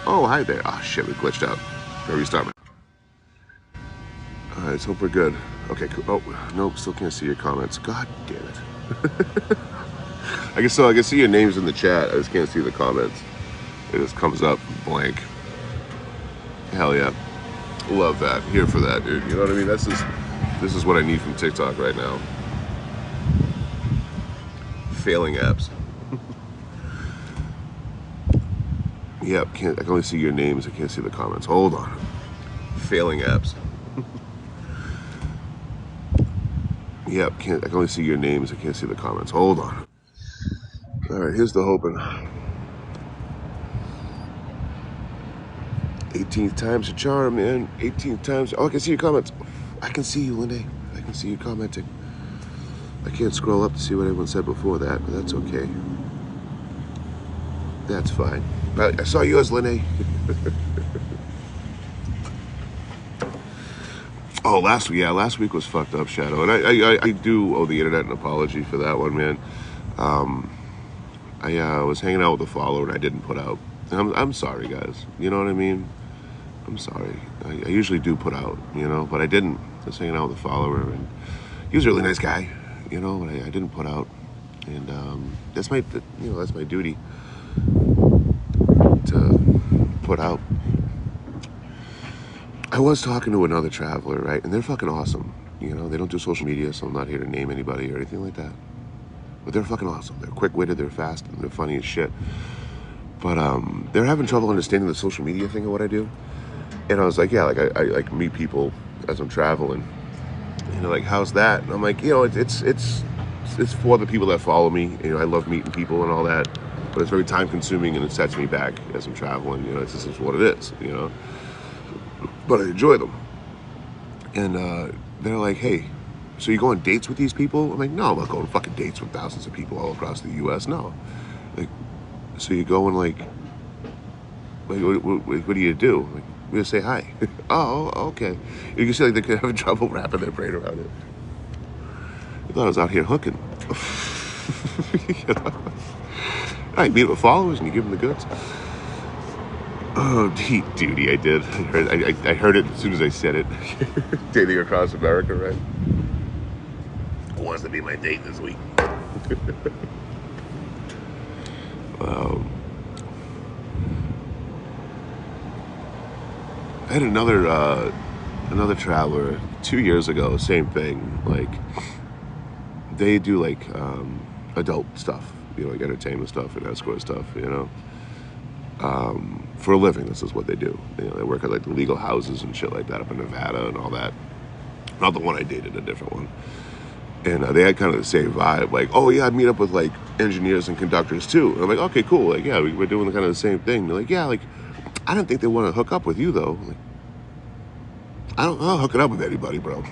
Oh, hi there. Oh, shit, we glitched out. Gotta restart it. All right, let's hope we're good. Okay, cool. Oh, nope, still can't see your comments. God damn it. I can see your names in the chat. I just can't see the comments. It just comes up blank. Hell yeah. Love that. Here for that, dude. You know what I mean? This is what I need from TikTok right now. Failing apps. Yep, I can only see your names. I can't see the comments. Hold on. Failing apps. Yep, I can only see your names. I can't see the comments. Hold on. All right, here's the hoping. 18th time's a charm, man. 18th time's. Oh, I can see your comments. I can see you, Linda. I can see you commenting. I can't scroll up to see what everyone said before that, but that's okay. That's fine. I saw yours, Linda. Oh, last week was fucked up, Shadow, and I do owe the internet an apology for that one, man. I was hanging out with a follower and I didn't put out. I'm sorry, guys. You know what I mean? I'm sorry. I usually do put out, but I didn't. I was hanging out with a follower, and he was a really nice guy, but I didn't put out, and that's my duty to put out. I was talking to another traveler, right? And they're fucking awesome. They don't do social media, so I'm not here to name anybody or anything like that. But they're fucking awesome. They're quick-witted, they're fast, and they're funny as shit. But they're having trouble understanding the social media thing of what I do. And I was like, yeah, like I like meet people as I'm traveling. Like, how's that? And I'm like, it's for the people that follow me. I love meeting people and all that. But it's very time-consuming, and it sets me back as I'm traveling. It's just what it is, But I enjoy them. And they're like, hey, so you go on dates with these people? I'm like, no, I'm not going on fucking dates with thousands of people all across the U.S. No. Like, so you go and like what do you do? Like, we just say hi. Oh, okay. You can see like they're having trouble wrapping their brain around it. I thought I was out here hooking. I meet with followers and you give them the goods. Oh, duty, I did. I heard it as soon as I said it. Dating across America, right? Who wants to be my date this week? I had another traveler 2 years ago, same thing. Like, they do like adult stuff, like entertainment stuff and escort stuff, for a living. This is what they do. They work at like the legal houses and shit like that up in Nevada and all that. Not the one I dated, a different one. And they had kind of the same vibe, like, oh yeah, I'd meet up with like engineers and conductors too. And I'm like, okay, cool, like, yeah, we're doing kind of the same thing. They're like, yeah, like, I don't think they want to hook up with you though. Like, I'll hook it up with anybody, bro.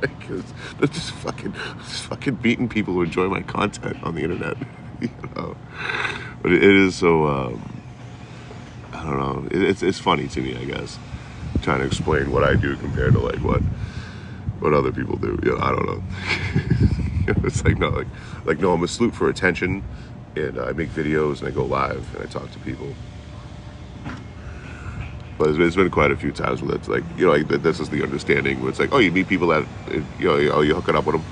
Like, they're just fucking beating people who enjoy my content on the internet. But it is so, I don't know, it's funny to me, I guess, trying to explain what I do compared to like what what other people do. You know, I don't know. You know, it's like no, no, I'm a salute for attention, and I make videos and I go live and I talk to people. But it's been quite a few times where it's like, you know, like this is the understanding where it's like, oh, you meet people that, you know, you hook it up with them.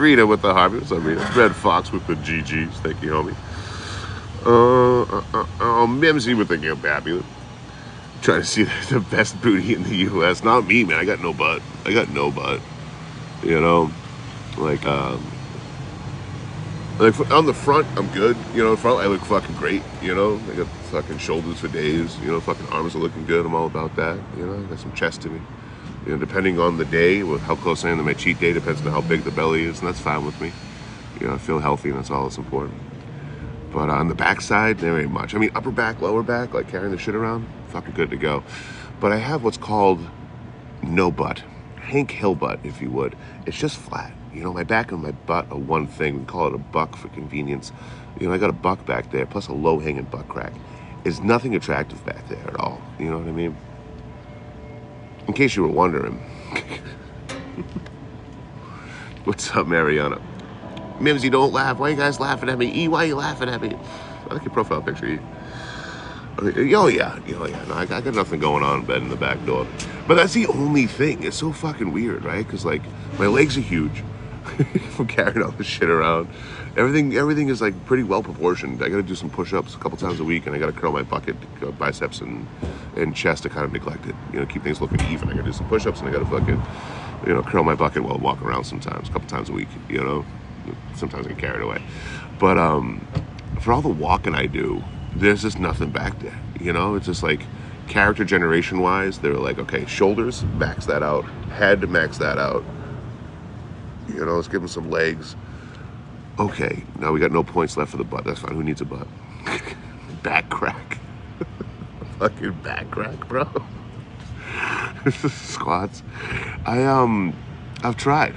Rita with the Harvey. What's up, Rita? Red Fox with the GGs. Thank you, homie. Mimsy with the Gambabula. Trying to see the best booty in the U.S. Not me, man. I got no butt. You know, like on the front, I'm good. You know, in front, I look fucking great. You know, I got fucking shoulders for days. You know, fucking arms are looking good. I'm all about that. You know, I got some chest to me. You know, depending on the day, with how close I am to my cheat day, depends on how big the belly is, and that's fine with me. You know, I feel healthy, and that's all that's important. But on the backside, there ain't much. I mean, upper back, lower back, like carrying the shit around, fucking good to go. But I have what's called no butt. Hank Hill butt, if you would. It's just flat. You know, my back and my butt are one thing. We call it a buck for convenience. You know, I got a buck back there, plus a low-hanging butt crack. There's nothing attractive back there at all. You know what I mean? In case you were wondering. What's up, Mariana? Mimsy, don't laugh. Why are you guys laughing at me? E, why are you laughing at me? I like your profile picture, E. Oh yeah. No, I got nothing going on in bed in the back door. But that's the only thing. It's so fucking weird, right? Because like my legs are huge from carrying all this shit around. Everything is like pretty well proportioned. I got to do some push-ups a couple times a week, and I got to curl my bucket, biceps, and chest to kind of neglect it. You know, keep things looking even. I got to do some push-ups, and I got to fucking, you know, curl my bucket while I walk around sometimes, a couple times a week. You know, sometimes I get carried away. But for all the walking I do, there's just nothing back there. You know, it's just like character generation wise, they're like, okay, shoulders, max that out, head, max that out. You know, let's give them some legs. Okay, now we got no points left for the butt. That's fine. Who needs a butt? Back crack. Fucking back crack, bro. Squats. I've tried.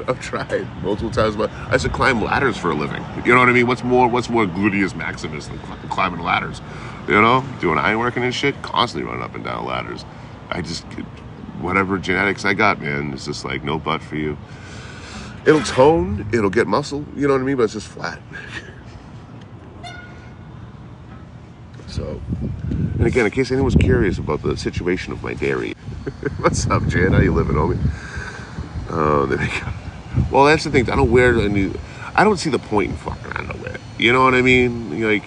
I've tried multiple times, but I used to climb ladders for a living. You know what I mean? What's more gluteus maximus than fucking climbing ladders? You know, doing ironworking and shit, constantly running up and down ladders. I just, whatever genetics I got, man, it's just like no butt for you. It'll tone, it'll get muscle, you know what I mean? But it's just flat. So, and again, in case anyone's curious about the situation of my dairy, what's up, Jan? How you living, homie? Oh, there we go. Well, that's the thing. I don't see the point in fucking underwear. You know what I mean? Like,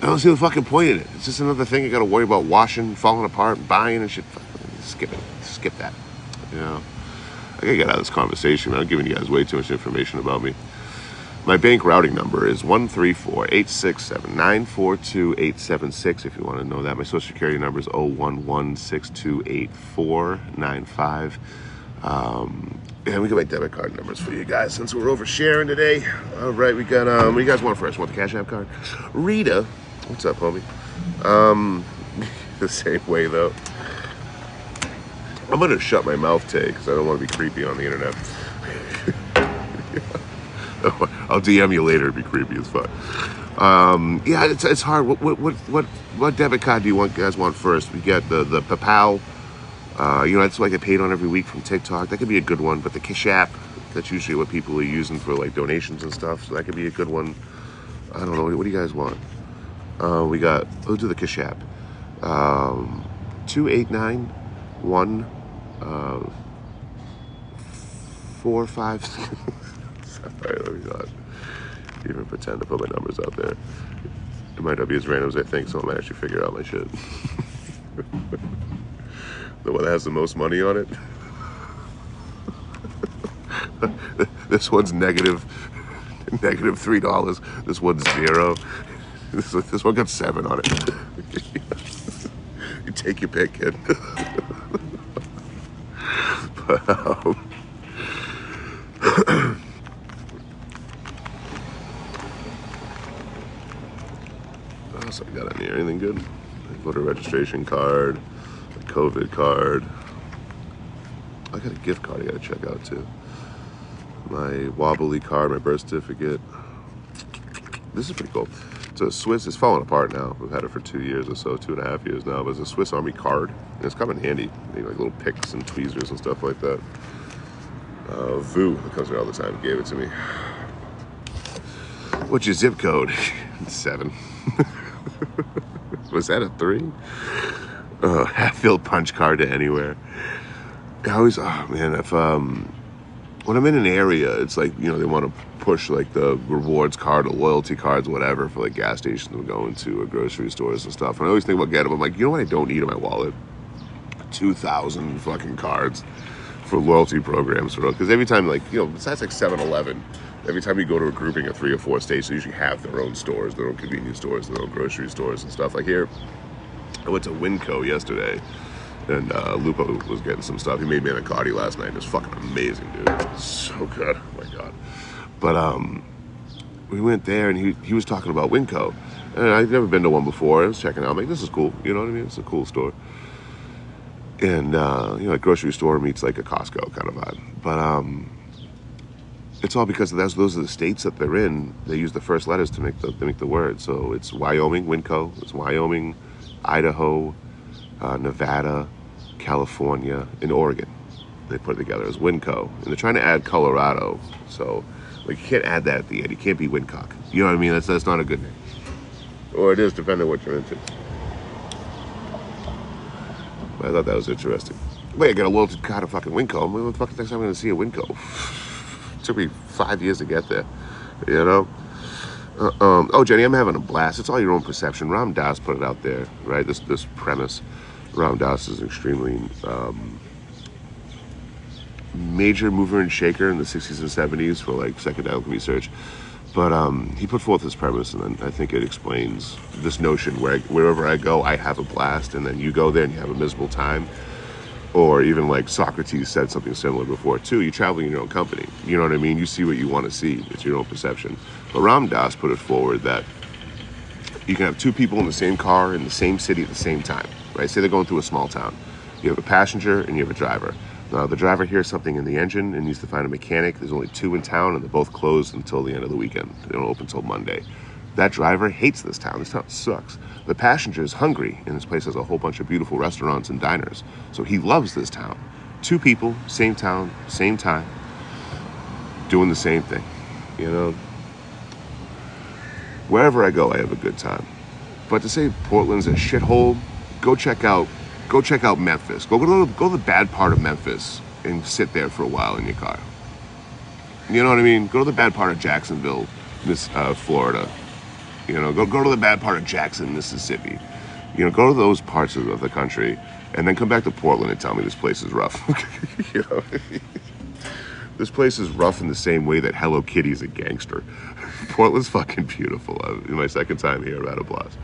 I don't see the fucking point in it. It's just another thing I got to worry about washing, falling apart, buying and shit. Skip it. Skip that. You know, I gotta get out of this conversation. I'm giving you guys way too much information about me. My bank routing number is 134-867-942-876 if you want to know that. My social security number is 011-628-495. And we got my debit card numbers for you guys since we're oversharing today. All right, we got, what do you guys want first? Want the Cash App card? Rita, what's up, homie? The same way, though. I'm going to shut my mouth today because I don't want to be creepy on the internet. I'll DM you later. It'd be creepy as fuck. Yeah, it's hard. What debit card do you guys want first? We get the PayPal. You know, that's what I get paid on every week from TikTok. That could be a good one. But the Cash App, that's usually what people are using for like donations and stuff. So that could be a good one. I don't know. What do you guys want? We'll do the Cash App. 2891 45. Sorry, let me not even pretend to put my numbers out there. It might not be as random as I think, so I might actually figure out my shit. The one that has the most money on it. This one's negative $3. This one's $0. This one got 7 on it. You take your pick, kid. But, what else I got in here? Anything good? Voter registration card, a COVID card. I got a gift card I gotta check out too. My wobbly card, my birth certificate. This is pretty cool. It's a Swiss. It's falling apart now. We've had it for 2 years or so, 2.5 years now. But it's a Swiss Army card, and it's come in handy. You know, like little picks and tweezers and stuff like that. Vu, that comes here all the time, gave it to me. What's your zip code? 7. Was that a 3? Half-filled punch card to anywhere. I always, oh man, if when I'm in an area, it's like, you know, they want to push like the rewards card or loyalty cards or whatever for like gas stations we're going to or grocery stores and stuff. And I always think about getting them. I'm like, you know what I don't need in my wallet? 2,000 fucking cards for loyalty programs. Because every time, like, you know, besides like 7-Eleven, every time you go to a grouping of 3 or 4 states, they usually have their own stores, their own convenience stores, their own grocery stores and stuff. Like here, I went to Winco yesterday. And Lupo was getting some stuff. He made manicotti last night. It was fucking amazing, dude. It was so good. Oh my God. But we went there, and he was talking about Winco. And I'd never been to one before. I was checking out. I'm like, this is cool. You know what I mean? It's a cool store. And, you know, like grocery store meets like a Costco kind of vibe. But it's all because those are the states that they're in. They use the first letters to make the word. So it's Wyoming, Winco. It's Wyoming, Idaho, Nevada, California, and Oregon. They put it together as Winco. And they're trying to add Colorado. So, like, you can't add that at the end. You can't be Wincock. You know what I mean? That's not a good name. Or it is, depending on what you're into. But I thought that was interesting. Wait, I got a loyalty card of fucking Winco. When the fuck next time I'm going to see a Winco? It took me 5 years to get there. You know? Oh, Jenny, I'm having a blast. It's all your own perception. Ram Dass put it out there, right? This premise. Ram Dass is an extremely major mover and shaker in the 60s and 70s for like psychedelic research. But he put forth this premise, and then I think it explains this notion where wherever I go, I have a blast, and then you go there and you have a miserable time. Or even like Socrates said something similar before too. You travel in your own company. You know what I mean? You see what you want to see. It's your own perception. But Ram Dass put it forward that you can have 2 people in the same car in the same city at the same time. Right? Say they're going through a small town. You have a passenger and you have a driver. Now the driver hears something in the engine and needs to find a mechanic. There's only 2 in town, and they're both closed until the end of the weekend. They don't open until Monday. That driver hates this town. This town sucks. The passenger is hungry, and this place has a whole bunch of beautiful restaurants and diners. So he loves this town. 2 people, same town, same time, doing the same thing. You know? Wherever I go, I have a good time. But to say Portland's a shithole, go check out Memphis. Go to the bad part of Memphis and sit there for a while in your car. You know what I mean? Go to the bad part of Jacksonville, Florida. You know, go to the bad part of Jackson, Mississippi. You know, go to those parts of the country, and then come back to Portland and tell me this place is rough. You know, this place is rough in the same way that Hello Kitty's a gangster. Portland's fucking beautiful. In my second time here, I had a blast.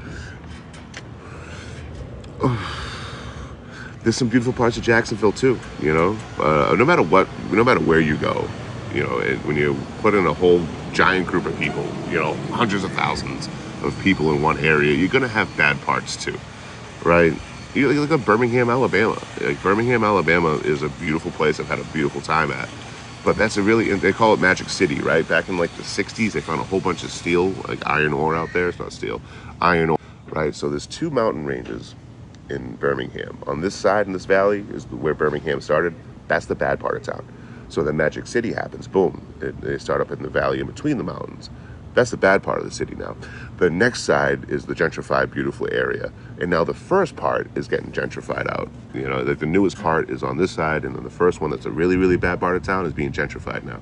There's some beautiful parts of Jacksonville too. You know, no matter where you go. You know, when you put in a whole giant group of people, you know, hundreds of thousands of people in one area, you're going to have bad parts too, right? You look at Birmingham, Alabama. Like, Birmingham, Alabama is a beautiful place I've had a beautiful time at. But that's they call it Magic City, right? Back in like the 60s, they found a whole bunch of steel, like iron ore out there. It's not steel, iron ore, right? So there's 2 mountain ranges in Birmingham. On this side in this valley is where Birmingham started. That's the bad part of town. So then Magic City happens, boom. They start up in the valley in between the mountains. That's the bad part of the city now. The next side is the gentrified, beautiful area. And now the first part is getting gentrified out. You know, like the newest part is on this side, and then the first one that's a really, really bad part of town is being gentrified now.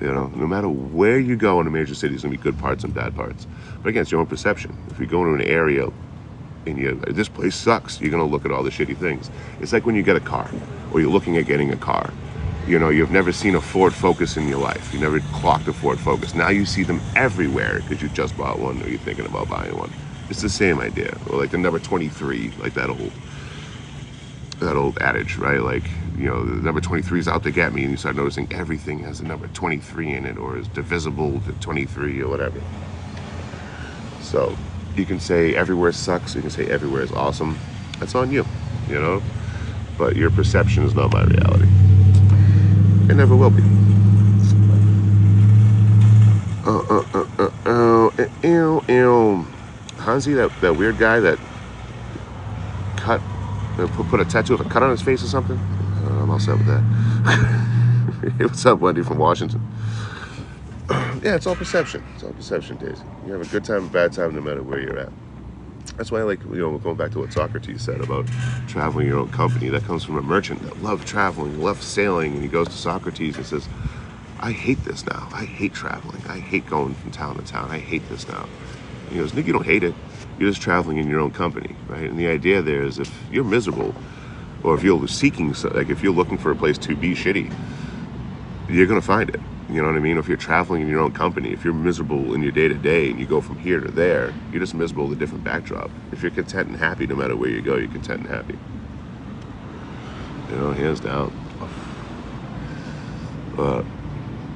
You know, no matter where you go in a major city, there's gonna be good parts and bad parts. But again, it's your own perception. If you go into an area and this place sucks, you're gonna look at all the shitty things. It's like when you get a car, or you're looking at getting a car. You know, you've never seen a Ford Focus in your life. You never clocked a Ford Focus. Now you see them everywhere because you just bought one or you're thinking about buying one. It's the same idea. Or like the number 23, like that old adage, right? Like, you know, the number 23 is out to get me, and you start noticing everything has a number 23 in it, or is divisible to 23 or whatever. So you can say everywhere sucks. You can say everywhere is awesome. That's on you, you know? But your perception is not my reality. It never will be. Hansi, that weird guy that put a tattoo of a cut on his face or something. I'm all set with that. Hey, what's up, Wendy from Washington? Yeah, it's all perception. It's all perception, Daisy. You have a good time, a bad time, no matter where you're at. That's why I like, going back to what Socrates said about traveling your own company. That comes from a merchant that loved traveling, loved sailing, and he goes to Socrates and says, I hate this now. I hate traveling. I hate going from town to town. I hate this now. And he goes, Nick, you don't hate it. You're just traveling in your own company, right? And the idea there is if you're miserable, or if you're seeking, like if you're looking for a place to be shitty, you're going to find it. You know what I mean? If you're traveling in your own company, if you're miserable in your day-to-day and you go from here to there, you're just miserable with a different backdrop. If you're content and happy, no matter where you go, you're content and happy. Hands down.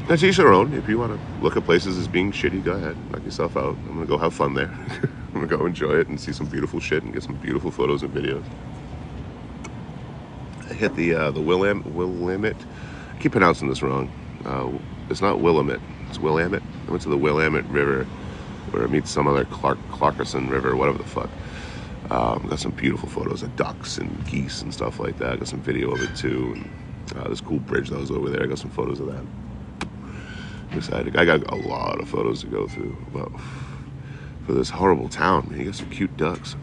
That's each their own. If you want to look at places as being shitty, go ahead. Knock yourself out. I'm going to go have fun there. I'm going to go enjoy it and see some beautiful shit and get some beautiful photos and videos. I hit the Willamette. I keep pronouncing this wrong. It's not Willamette, it's Willamette. I went to the Willamette River where it meets some other Clarkson River, whatever the fuck. Got some beautiful photos of ducks and geese and stuff like that. Got some video of it too. And, this cool bridge that was over there, I got some photos of that. I'm excited. I got a lot of photos to go through for this horrible town. Man, you got some cute ducks.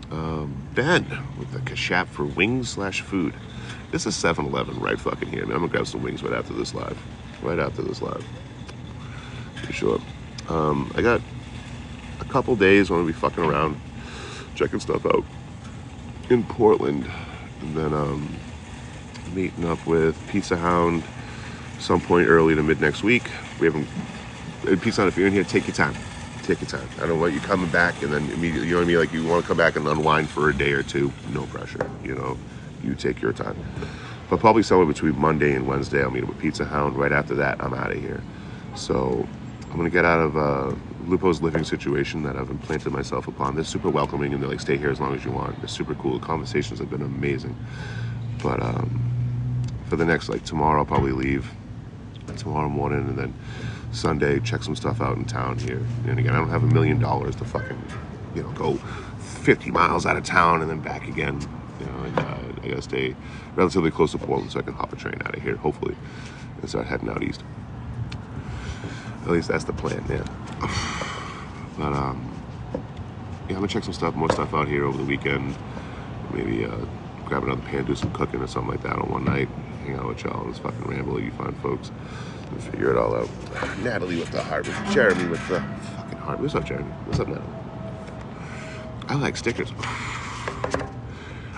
Ben with the Kashap for wings/food. This is 7-Eleven right fucking here, man. I'm gonna grab some wings right after this live. For sure. I got a couple days when I'll be fucking around, checking stuff out in Portland, and then meeting up with Pizza Hound some point early to mid next week. We haven't. Pizza Hound, if you're in here, take your time. Take your time. I don't want you coming back and then immediately, you know what I mean? Like you want to come back and unwind for a day or two. No pressure, You take your time. But probably somewhere between Monday and Wednesday, I'll meet up with Pizza Hound. Right after that, I'm out of here. So I'm going to get out of Lupo's living situation that I've implanted myself upon. They're super welcoming, and they're like, stay here as long as you want. They're super cool. The conversations have been amazing. But for the next, tomorrow, I'll probably leave tomorrow morning, and then Sunday, check some stuff out in town here. And again, I don't have $1 million to fucking, go 50 miles out of town and then back again. I gotta stay relatively close to Portland so I can hop a train out of here, hopefully, and start heading out east. At least that's the plan, yeah. But I'm gonna check more stuff out here over the weekend. Maybe grab another pan, do some cooking or something like that on one night. Hang out with y'all and just fucking ramble, you fine folks, and figure it all out. Natalie with the heart, with Jeremy with the fucking heart. What's up, Jeremy? What's up, Natalie? I like stickers.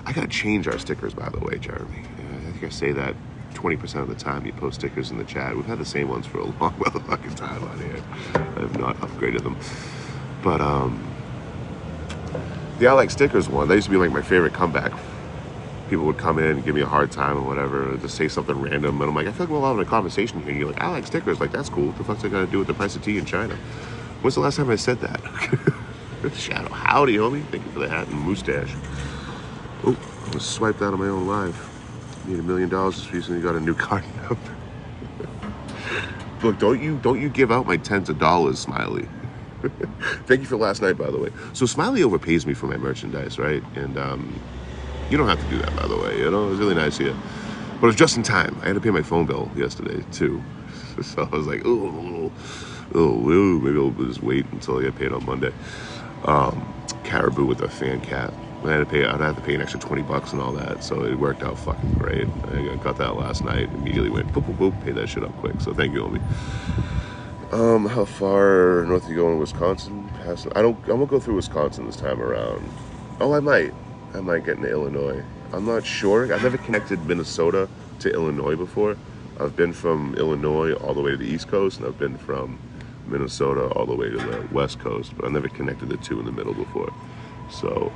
I gotta change our stickers, by the way, Jeremy. I think I say that 20% of the time you post stickers in the chat. We've had the same ones for a long motherfucking time on here. I have not upgraded them. But the I like stickers one, that used to be like my favorite comeback. People would come in and give me a hard time or whatever, or just say something random, and I'm like, I feel like we're having a conversation here. And you're like, I like stickers. Like, that's cool. What the fuck's that got to do with the price of tea in China? When's the last time I said that? Shadow, howdy, homie. Thank you for the hat and mustache. Oh, I was swiped out of my own live. Need $1 million. Just recently got a new card number. Look, don't you give out my tens of dollars, Smiley. Thank you for last night, by the way. So Smiley overpays me for my merchandise, right? And you don't have to do that, by the way. It was really nice of you. But it was just in time. I had to pay my phone bill yesterday, too. So I was like, maybe I'll just wait until I get paid on Monday. Caribou with a fan cat. I'd have to pay an extra $20 and all that, so it worked out fucking great. I got that last night, immediately went boop, boop, boop, paid that shit up quick, so thank you, homie. How far north you go in Wisconsin? I won't go through Wisconsin this time around. Oh, I might get into Illinois. I'm not sure. I've never connected Minnesota to Illinois before. I've been from Illinois all the way to the East Coast, and I've been from Minnesota all the way to the West Coast, but I've never connected the two in the middle before. So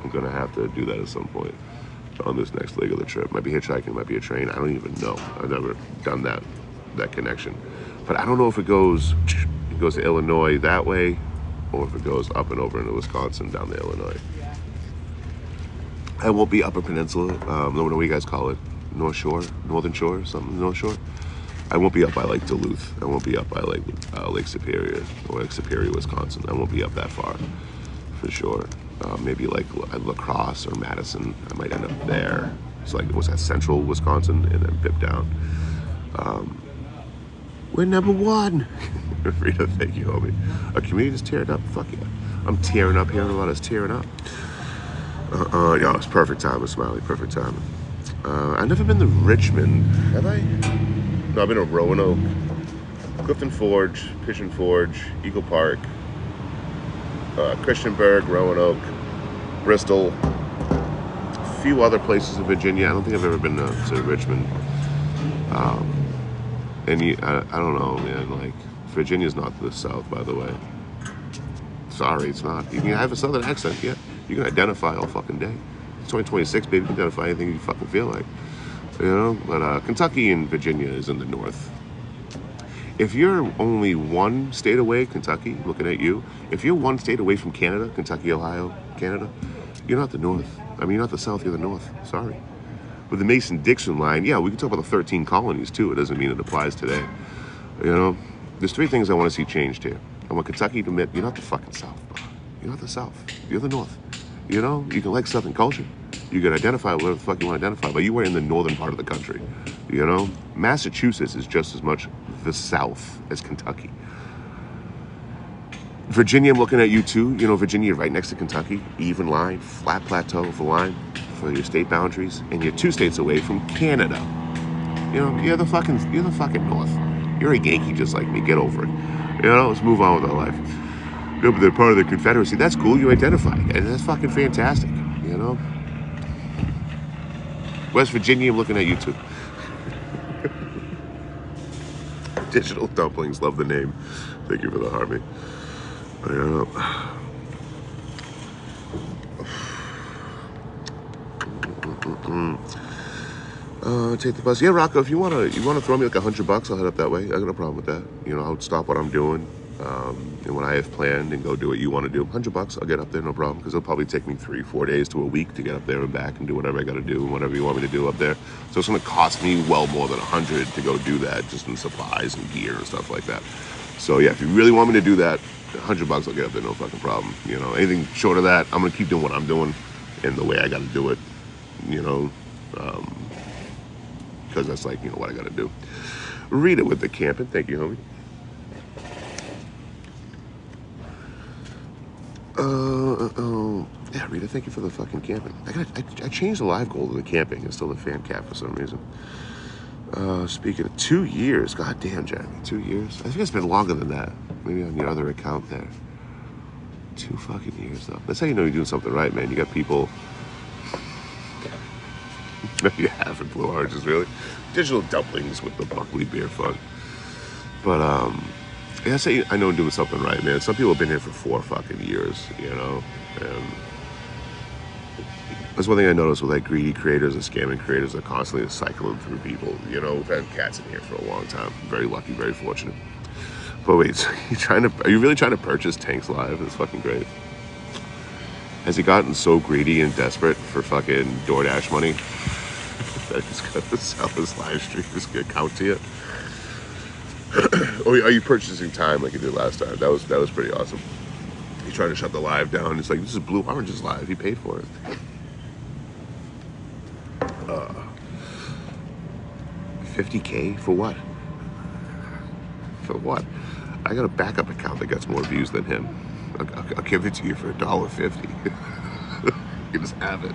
I'm gonna have to do that at some point on this next leg of the trip. Might be hitchhiking, might be a train. I don't even know. I've never done that connection. But I don't know if it goes to Illinois that way, or if it goes up and over into Wisconsin down to Illinois. I won't be Upper Peninsula. I don't know what you guys call it. North Shore, Northern Shore, something, North Shore. I won't be up by like Duluth. I won't be up by like Lake Superior or Lake Superior, Wisconsin. I won't be up that far. for sure. Maybe like La Crosse or Madison. I might end up there. So like, was that central Wisconsin and then pip down. We're number one. Rita, thank you, homie. A community is tearing up. Fuck yeah. I'm tearing up, hearing about us tearing up. Yo, it's perfect time, Smiley. Perfect time. I've never been to Richmond. Have I? No, I've been to Roanoke, Clifton Forge, Pigeon Forge, Eagle Park, Christiansburg, Roanoke, Bristol, a few other places in Virginia. I don't think I've ever been to Richmond. And I don't know, man. Like, Virginia's not the South, by the way. Sorry, it's not. You can have a Southern accent, yeah. You can identify all fucking day. It's 2026, baby. You can identify anything you fucking feel like. You know? But Kentucky and Virginia is in the North. If you're only one state away, Kentucky, looking at you, if you're one state away from Canada, Kentucky, Ohio, Canada, you're not the North. I mean, you're not the South, you're the North. Sorry. With the Mason-Dixon line, yeah, we can talk about the 13 colonies, too. It doesn't mean it applies today. You know? There's three things I want to see changed here. I want Kentucky to admit, you're not the fucking South, bro. You're not the South. You're the North. You know? You can like Southern culture. You can identify whatever the fuck you want to identify, but you were in the northern part of the country. You know? Massachusetts is just as much the South as Kentucky. Virginia, I'm looking at you too. You know, Virginia, right next to Kentucky, even line, flat plateau for line for your state boundaries, and you're 2 states away from Canada. You know, you're the fucking North. You're a Yankee just like me. Get over it. You know, let's move on with our life. You know, but they're part of the Confederacy. That's cool. You identify, and that's fucking fantastic. You know, West Virginia, I'm looking at you too. Digital Dumplings, love the name. Thank you for the Harvey. I don't know. Take the bus. Yeah, Rocco, if you wanna throw me like $100, I'll head up that way. I got no problem with that. You know, I'll stop what I'm doing, and what I have planned and go do what you want to do. $100, I'll get up there, no problem, because it'll probably take me 3-4 days to a week to get up there and back and do whatever I got to do and whatever you want me to do up there. So it's gonna cost me well more than $100 to go do that, just in supplies and gear and stuff like that. So yeah, if you really want me to do that, $100, I'll get up there, no fucking problem. You know, anything short of that, I'm gonna keep doing what I'm doing and the way I got to do it. You know. Because that's like, you know, what I gotta do. Read it with the camping. Thank you, homie. Yeah, Rita, thank you for the fucking camping. I changed the live goal to the camping. It's still the fan cap for some reason. Speaking of 2 years, god damn, Jeremy, 2 years. I think it's been longer than that. Maybe on your other account there. 2 fucking years though. That's how you know you're doing something right, man. You got people. No, you haven't, Blue Oranges, really. Digital Dumplings with the Buckley Beer Fund. But, yeah, I know I'm doing something right, man. Some people have been here for 4 fucking years, you know? And that's one thing I noticed with, like, greedy creators and scamming creators. They're constantly cycling through people, you know? We've had cats in here for a long time. Very lucky, very fortunate. But wait, so are you really trying to purchase Tanks Live? That's fucking great. Has he gotten so greedy and desperate for fucking DoorDash money that he's gonna sell his live stream, his account to you? Or are you purchasing time like you did last time? That was pretty awesome. He's trying to shut the live down. It's like, this is Blue Orange's live. He paid for it. $50K for what? For what? I got a backup account that gets more views than him. I'll give it to you for $1.50. You just have it.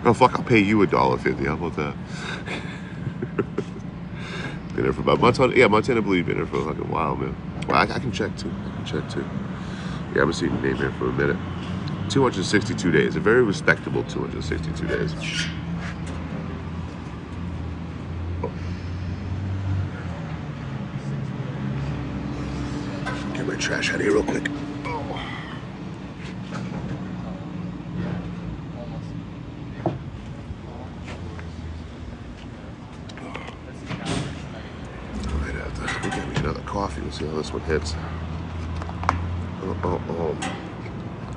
Oh fuck, I'll pay you $1.50. How about that? Been here for about Montana. Yeah, Montana Blue, you've been here for a fucking while, man. Well, I can check too. Yeah, I haven't seen your name here for a minute. 262 days. A very respectable 262 days. Get my trash out of here real quick. Coffee. Let's see how this one hits.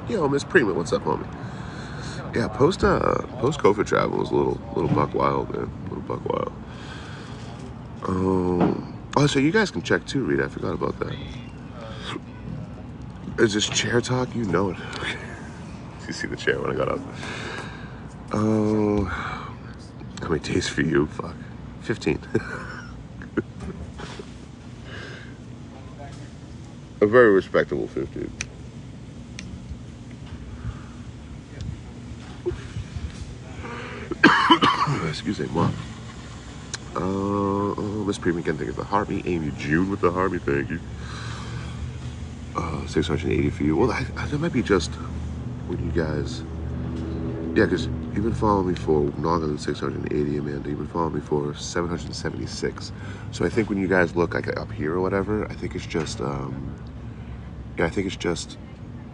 Yo, Miss Prima, what's up, homie? Yeah, post COVID travel was a little buck wild, man. A little buck wild. Oh, so you guys can check too, Rita. I forgot about that. Is this chair talk? You know it. You see the chair when I got up. Oh, how many days for you? Fuck. 15. A very respectable 15. Excuse me, what? Miss Premium again, thank you for the heart me. Amy June with the heart me, thank you. 680 for you. Well, that might be just when you guys. Yeah, because you've been following me for longer than 680, Amanda. You've been following me for 776. So I think when you guys look like up here or whatever, I think it's just, I think it's just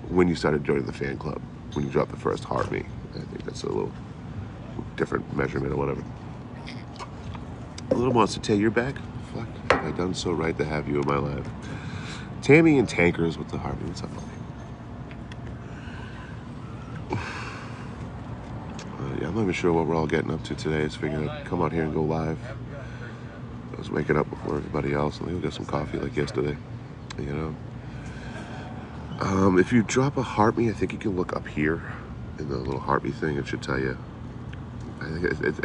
when you started joining the fan club, when you dropped the first heart me. I think that's a little different measurement or whatever. A little wants to tell you're back. Fuck, have I done so right to have you in my life? Tammy and Tankers with the heart me. What's up, buddy? Yeah, I'm not even sure what we're all getting up to today. I just figured I'd come out here and go live. I was waking up before everybody else, and we'll get some coffee like yesterday, you know. If you drop a heart me, I think you can look up here in the little heart me thing. It should tell you. I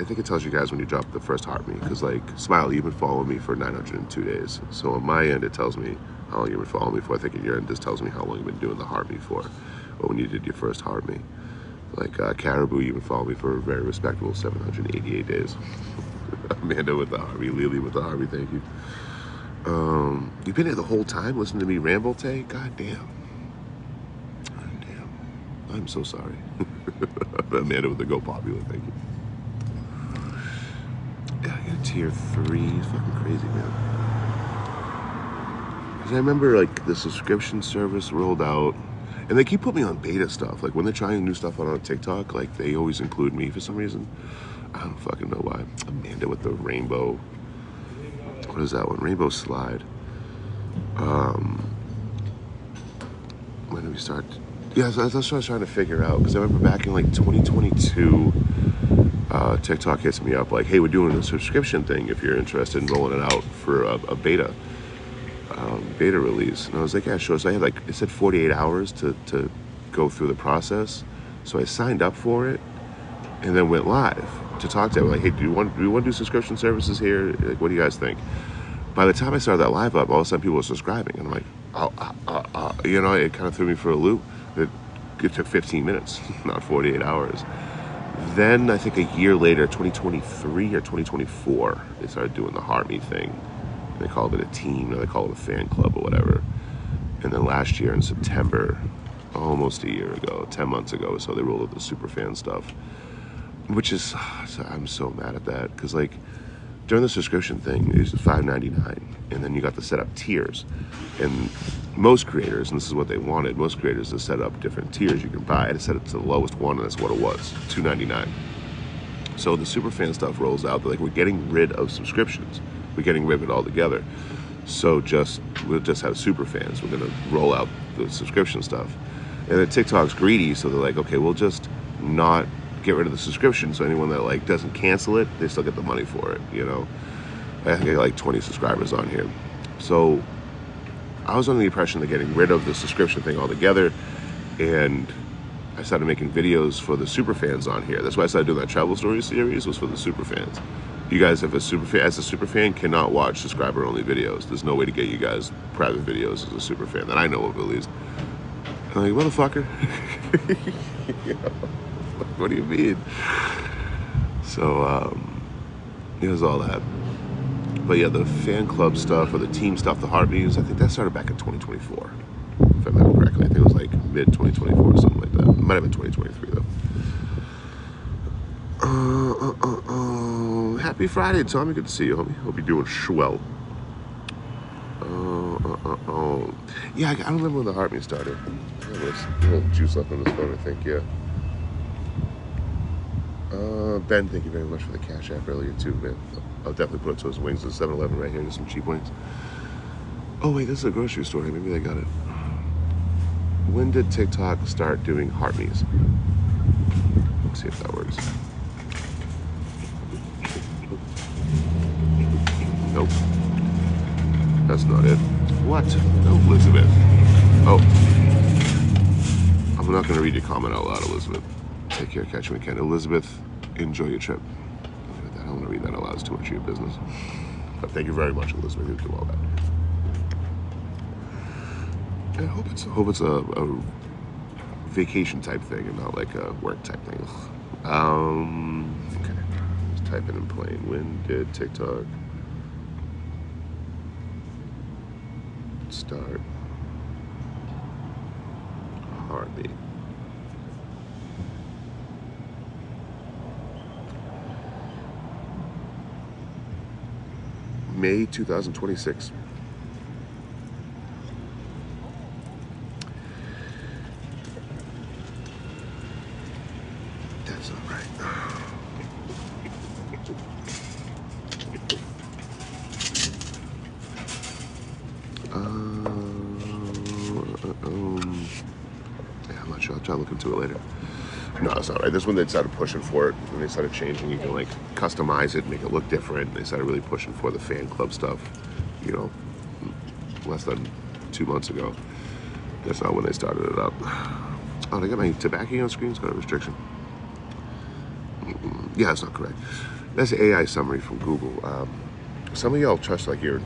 think it tells you guys when you drop the first heart me, because like Smiley, you've been following me for 902 days. So on my end, it tells me how long you've been following me for. I think at your end, this tells me how long you've been doing the heart me for, or when you did your first heart me. Like Caribou, you've been following me for a very respectable 788 days. Amanda with the Harvey, Lily with the Harvey, thank you. You've been here the whole time listening to me ramble, Tay? God damn. God damn. I'm so sorry. Amanda with the Go Popular, thank you. Yeah, I got tier 3. It's fucking crazy, man. Because I remember like the subscription service rolled out. And they keep putting me on beta stuff. Like when they're trying new stuff on TikTok, like they always include me for some reason. I don't fucking know why. Amanda with the rainbow. What is that one? Rainbow slide. When did we start? Yeah, that's what I was trying to figure out. Because I remember back in like 2022, TikTok hits me up like, hey, we're doing a subscription thing if you're interested in rolling it out for a beta. Beta release, and I was like, yeah, sure. So I had like, it said 48 hours to go through the process. So I signed up for it and then went live to talk to them. Like, hey, do you want to do subscription services here? Like, what do you guys think? By the time I started that live up, all of a sudden people were subscribing, and I'm like, you know, it kind of threw me for a loop. It took 15 minutes, not 48 hours. Then I think a year later, 2023 or 2024, they started doing the heart me thing. They called it a team, or they call it a fan club or whatever. And then last year in September, almost a year ago, 10 months ago, so they rolled out the super fan stuff, which is, I'm so mad at that. Because like during the subscription thing, it was $5.99, and then you got to set up tiers. And most creators, and this is what they wanted, most creators to set up different tiers you can buy. I had to set it to the lowest one, and that's what it was, $2.99. So the super fan stuff rolls out. They're like, we're getting rid of subscriptions. We're getting rid of it altogether. So we'll just have super fans. We're gonna roll out the subscription stuff. And then TikTok's greedy, so they're like, okay, we'll just not get rid of the subscription. So anyone that like doesn't cancel it, they still get the money for it, you know? I think I got like 20 subscribers on here. So I was under the impression they're getting rid of the subscription thing altogether, and I started making videos for the super fans on here. That's why I started doing that travel story series, was for the super fans. You guys, as a super fan, cannot watch subscriber-only videos. There's no way to get you guys private videos as a super fan that I know of, at least. I'm like, motherfucker. You know, what do you mean? So, it was all that. But yeah, the fan club stuff, or the team stuff, the heart meetings, I think that started back in 2024. If I remember correctly. I think it was like mid-2024 or something like that. It might have been 2023, though. Happy Friday, Tommy. Good to see you, homie. Hope you're doing swell. Yeah, I don't remember when the heart me started. There's a little juice left on this phone, I think, yeah. Ben, thank you very much for the Cash App earlier, too, man. I'll definitely put it to his wings at 7-Eleven right here. Get some cheap wings. Oh, wait, this is a grocery store. Maybe they got it. When did TikTok start doing heart me's? Let's see if that works. Nope. That's not it. What? No, Elizabeth. Oh. I'm not going to read your comment out loud, Elizabeth. Take care, catch you when you can. Elizabeth, enjoy your trip. I don't want to read that out loud. It's too much of your business. But thank you very much, Elizabeth. You'll do all that. I hope it's a vacation type thing and not like a work type thing. Okay. Just type it in plain. When did TikTok start? Heartbeat. May 2026. That's not right. Yeah, I'm not sure. I'll try to look into it later. No, it's not right. This one they started pushing for it, and they started changing. You can like customize it, make it look different. They started really pushing for the fan club stuff. You know, less than 2 months ago. That's not when they started it up. Oh, they got my tobacco on screen. It's got a restriction. Yeah, that's not correct. That's the AI summary from Google. Some of y'all trust like your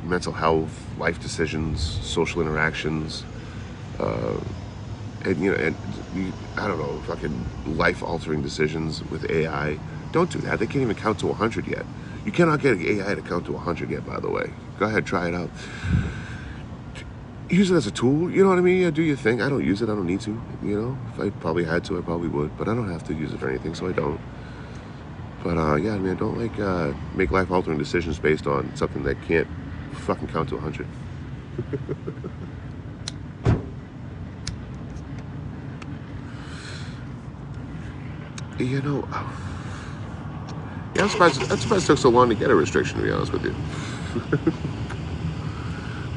mental health, life decisions, social interactions, and I don't know, fucking life-altering decisions with AI. Don't do that. They can't even count to 100 yet. You cannot get AI to count to 100 yet, by the way. Go ahead, try it out. Use it as a tool, you know what I mean? Yeah, do your thing. I don't use it. I don't need to, you know? If I probably had to, I probably would. But I don't have to use it for anything, so I don't. But yeah, man, don't make life-altering decisions based on something that can't fucking count to 100. You know, yeah, I'm surprised it took so long to get a restriction, to be honest with you.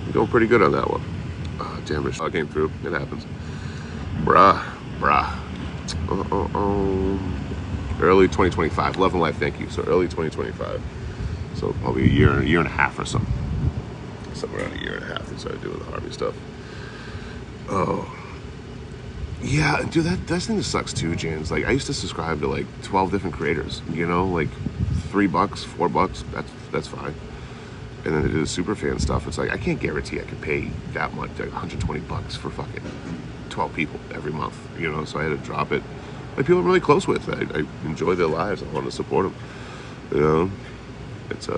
You're doing pretty good on that one. Oh, damn it, came through. It happens. Bruh. Early 2025. Love and life, thank you. So early 2025. So probably a year and a half or so. Somewhere around a year and a half they started doing the Harvey stuff. Oh. Yeah, dude, that thing that sucks too, Jans. Like, I used to subscribe to like 12 different creators, you know, like $3, $4, that's fine. And then they do the super fan stuff. It's like, I can't guarantee I can pay that much, like $120 for fucking 12 people every month, you know, so I had to drop it. Like, people I'm really close with. I enjoy their lives. I want to support them, you know. It's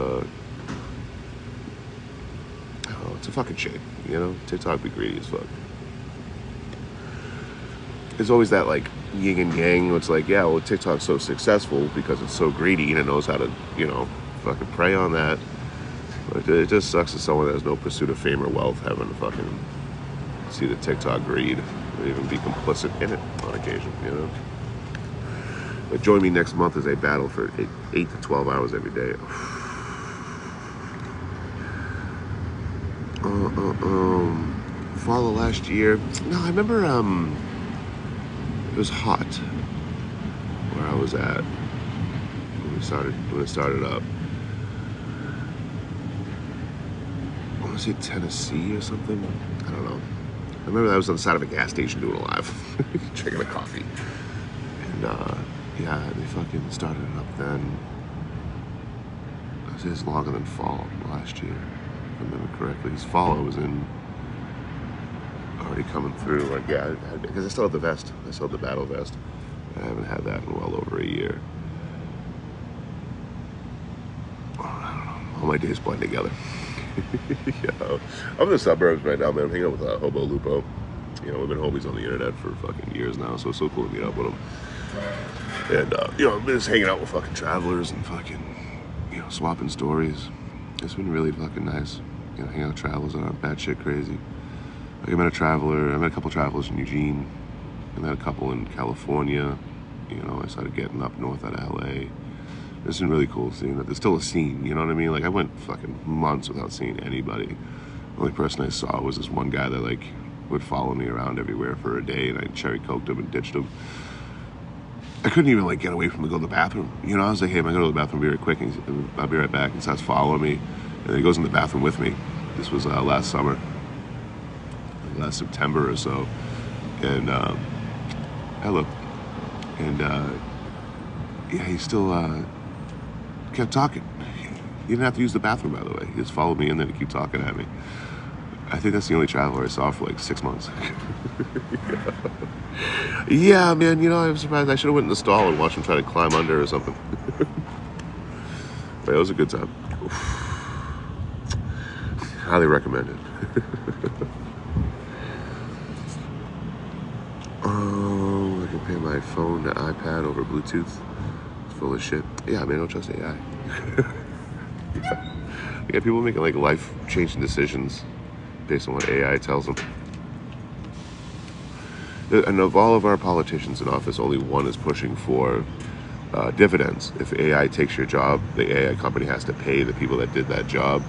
it's a fucking shame, you know. TikTok be greedy as fuck. There's always that like yin and yang. It's like, yeah, well, TikTok's so successful because it's so greedy and it knows how to, you know, fucking prey on that. But it just sucks as someone that has no pursuit of fame or wealth having to fucking see the TikTok greed or even be complicit in it on occasion, you know. But join me next month as I battle for 8 to 12 hours every day. Fall of last year. No, I remember it was hot where I was at when it started up. I want to say Tennessee or something. I don't know. I remember I was on the side of a gas station doing a live, drinking a coffee. And yeah, they fucking started it up then. It was longer than fall last year, if I remember correctly. Because fall I was in already coming through. Like, yeah, because I still have the vest. I still have the battle vest. I haven't had that in well over a year. Oh, I don't know. All my days blend together. Yeah, I'm in the suburbs right now, man. I'm hanging out with Hobo Lupo. You know, we've been homies on the internet for fucking years now, so it's so cool to meet up with him. And, you know, I've been just hanging out with fucking travelers and fucking, you know, swapping stories. It's been really fucking nice. You know, hanging out with travelers that aren't batshit crazy. Like, I met a couple travelers in Eugene. I met a couple in California. You know, I started getting up north out of LA. It's been really cool seeing that there's still a scene, you know what I mean? Like, I went fucking months without seeing anybody. The only person I saw was this one guy that, like, would follow me around everywhere for a day, and I cherry-coked him and ditched him. I couldn't even, like, get away from him to go to the bathroom. You know, I was like, hey, I'm gonna go to the bathroom very quick, and I'll be right back. And he starts following me, and then he goes in the bathroom with me. This was last summer, last September or so. And hello. And yeah, he still kept talking. He didn't have to use the bathroom, by the way. He just followed me in there to keep talking at me. I think that's the only traveler I saw for like 6 months. Yeah, man, you know, I was surprised. I should have went in the stall and watched him try to climb under or something. But it was a good time. Highly recommend it. Oh, I can pair my phone to iPad over Bluetooth. It's full of shit. Yeah, man, don't trust AI. Yeah, people making like life-changing decisions based on what AI tells them. And of all of our politicians in office, only one is pushing for dividends. If AI takes your job, the AI company has to pay the people that did that job.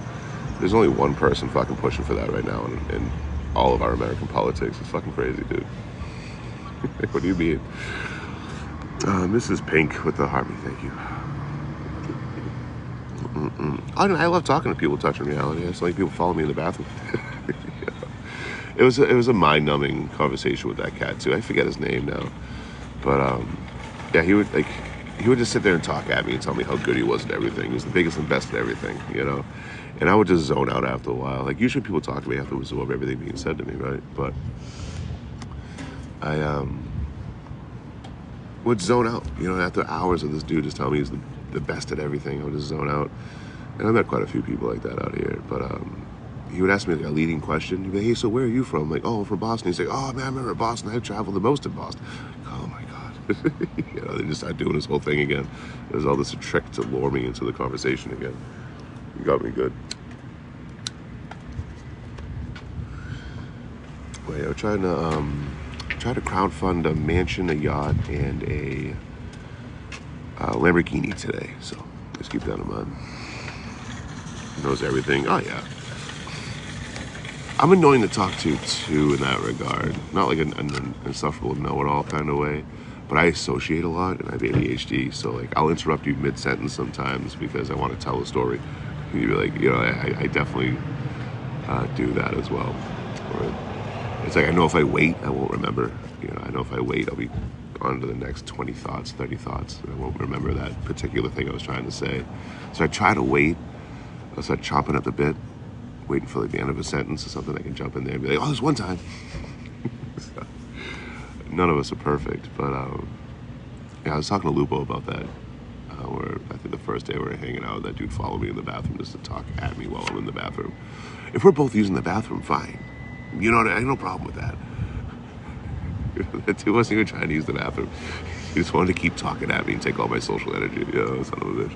There's only one person fucking pushing for that right now in all of our American politics. It's fucking crazy, dude. What do you mean? Mrs. Pink with the Harmony, thank you. I love talking to people touching reality. I just like people follow me in the bathroom. It was a mind-numbing conversation with that cat too. I forget his name now, but yeah, he would just sit there and talk at me and tell me how good he was at everything. He was the biggest and best at everything, you know. And I would just zone out after a while. Like usually people talk to me after absorb everything being said to me, right? But I would zone out, you know. After hours of this dude just telling me he's the best at everything, I would just zone out. And I met quite a few people like that out here, but he would ask me like a leading question. He'd be like, hey, so where are you from? I'm like, oh, I'm from Boston. He's like, oh man, I remember Boston. I traveled the most in Boston. Oh my God. You know, they just started doing this whole thing again. It was all this a trick to lure me into the conversation again. You got me good. Wait, I'm trying to crowdfund a mansion, a yacht, and a Lamborghini today. So let's keep that in mind. Knows everything. Oh yeah. I'm annoying to talk to too in that regard. Not like an insufferable know-it-all kind of way, but I associate a lot and I have ADHD. So like I'll interrupt you mid-sentence sometimes because I want to tell a story. And you'd be like, you know, I definitely do that as well. Or it's like I know if I wait, I won't remember. You know, I know if I wait, I'll be on to the next 20 thoughts, 30 thoughts, and I won't remember that particular thing I was trying to say. So I try to wait. I'll start chomping at the bit, waiting for like the end of a sentence or something. I can jump in there and be like, oh, this one time. So, none of us are perfect, but yeah, I was talking to Lupo about that. Where I think the first day we were hanging out, that dude followed me in the bathroom just to talk at me while I'm in the bathroom. If we're both using the bathroom, fine. You know, I have no problem with that. That dude wasn't even trying to use the bathroom. He just wanted to keep talking at me and take all my social energy. You know, son of a bitch.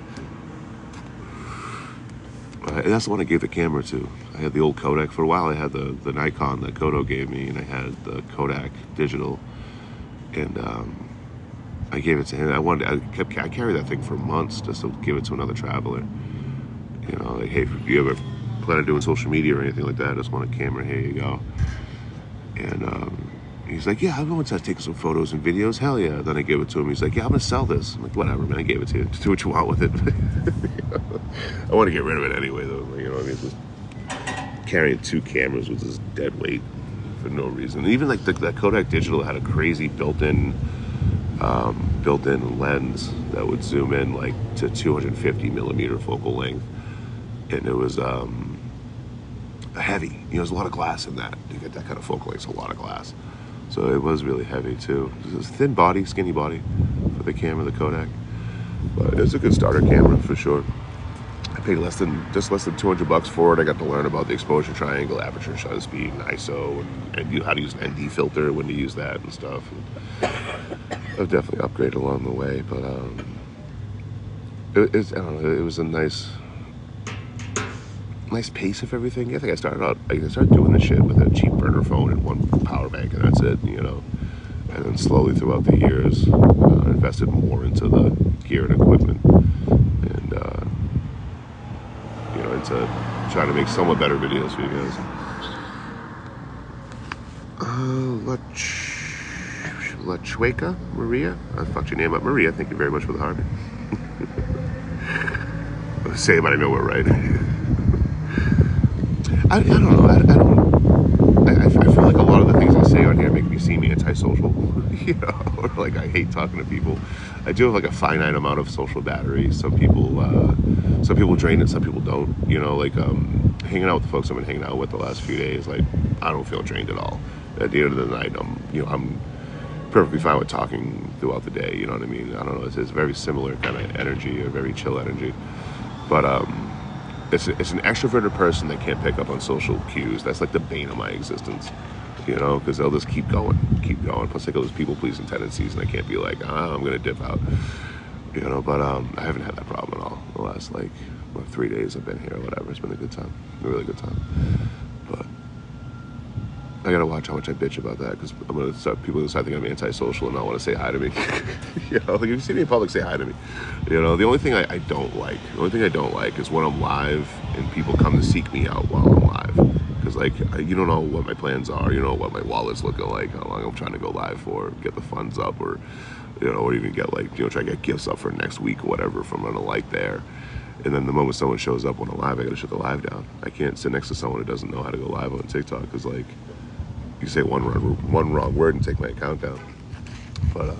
And that's the one I gave the camera to. I had the old Kodak. For a while I had the Nikon that Kodo gave me, and I had the Kodak digital. And I gave it to him. I carried that thing for months just to give it to another traveler. You know, like, hey, if you ever plan on doing social media or anything like that, I just want a camera, here you go. And he's like, yeah, I want to take some photos and videos. Hell yeah. Then I gave it to him. He's like, yeah, I'm going to sell this. I'm like, whatever, man. I gave it to you. Do what you want with it. I want to get rid of it anyway, though. You know what I mean? Just carrying 2 cameras with this dead weight for no reason. And even like that Kodak digital had a crazy built-in lens that would zoom in like to 250 millimeter focal length. And it was heavy. You know, there's a lot of glass in that. To get that kind of focal length, it's a lot of glass. So it was really heavy too. It was a thin body, skinny body for the camera, the Kodak. But it's a good starter camera for sure. I paid just less than $200 for it. I got to learn about the exposure triangle, aperture, shutter speed, and ISO, and how to use an ND filter, when to use that and stuff. And I've definitely upgraded along the way, but I don't know, it was a nice pace of everything. I think I started doing this shit with a cheap burner phone and one power bank, and that's it, you know. And then slowly throughout the years, invested more into the gear and equipment, and you know, into trying to make somewhat better videos for you guys. La Chueca Maria, I fucked your name up, Maria. Thank you very much for the heart. Say it, but I know we're right. I don't know. I feel like a lot of the things I say on here make me seem antisocial. you know, or like I hate talking to people. I do have like a finite amount of social battery. Some people drain it, some people don't. You know, like hanging out with the folks I've been hanging out with the last few days, like I don't feel drained at all. At the end of the night, I'm perfectly fine with talking throughout the day. You know what I mean? I don't know. It's very similar kind of energy, a very chill energy, but it's an extroverted person that can't pick up on social cues. That's like the bane of my existence, you know, because they'll just keep going, keep going. Plus, they got those people-pleasing tendencies, and I can't be like, I'm gonna dip out, you know. But I haven't had that problem at all the last like 3 days I've been here or whatever. It's been a good time, a really good time. But I gotta watch how much I bitch about that, because I'm gonna start, people gonna start thinking I'm antisocial and not want to say hi to me. You know, like if you see me in public, say hi to me. You know, the only thing I don't like, is when I'm live and people come to seek me out while I'm live. Because like you don't know what my plans are, you know what my wallet's looking like, how long I'm trying to go live for, get the funds up, or you know, or even get like, you know, try to get gifts up for next week or whatever if I'm running light there. And then the moment someone shows up on a live, I gotta shut the live down. I can't sit next to someone who doesn't know how to go live on TikTok, because like you say one wrong word and take my account down. But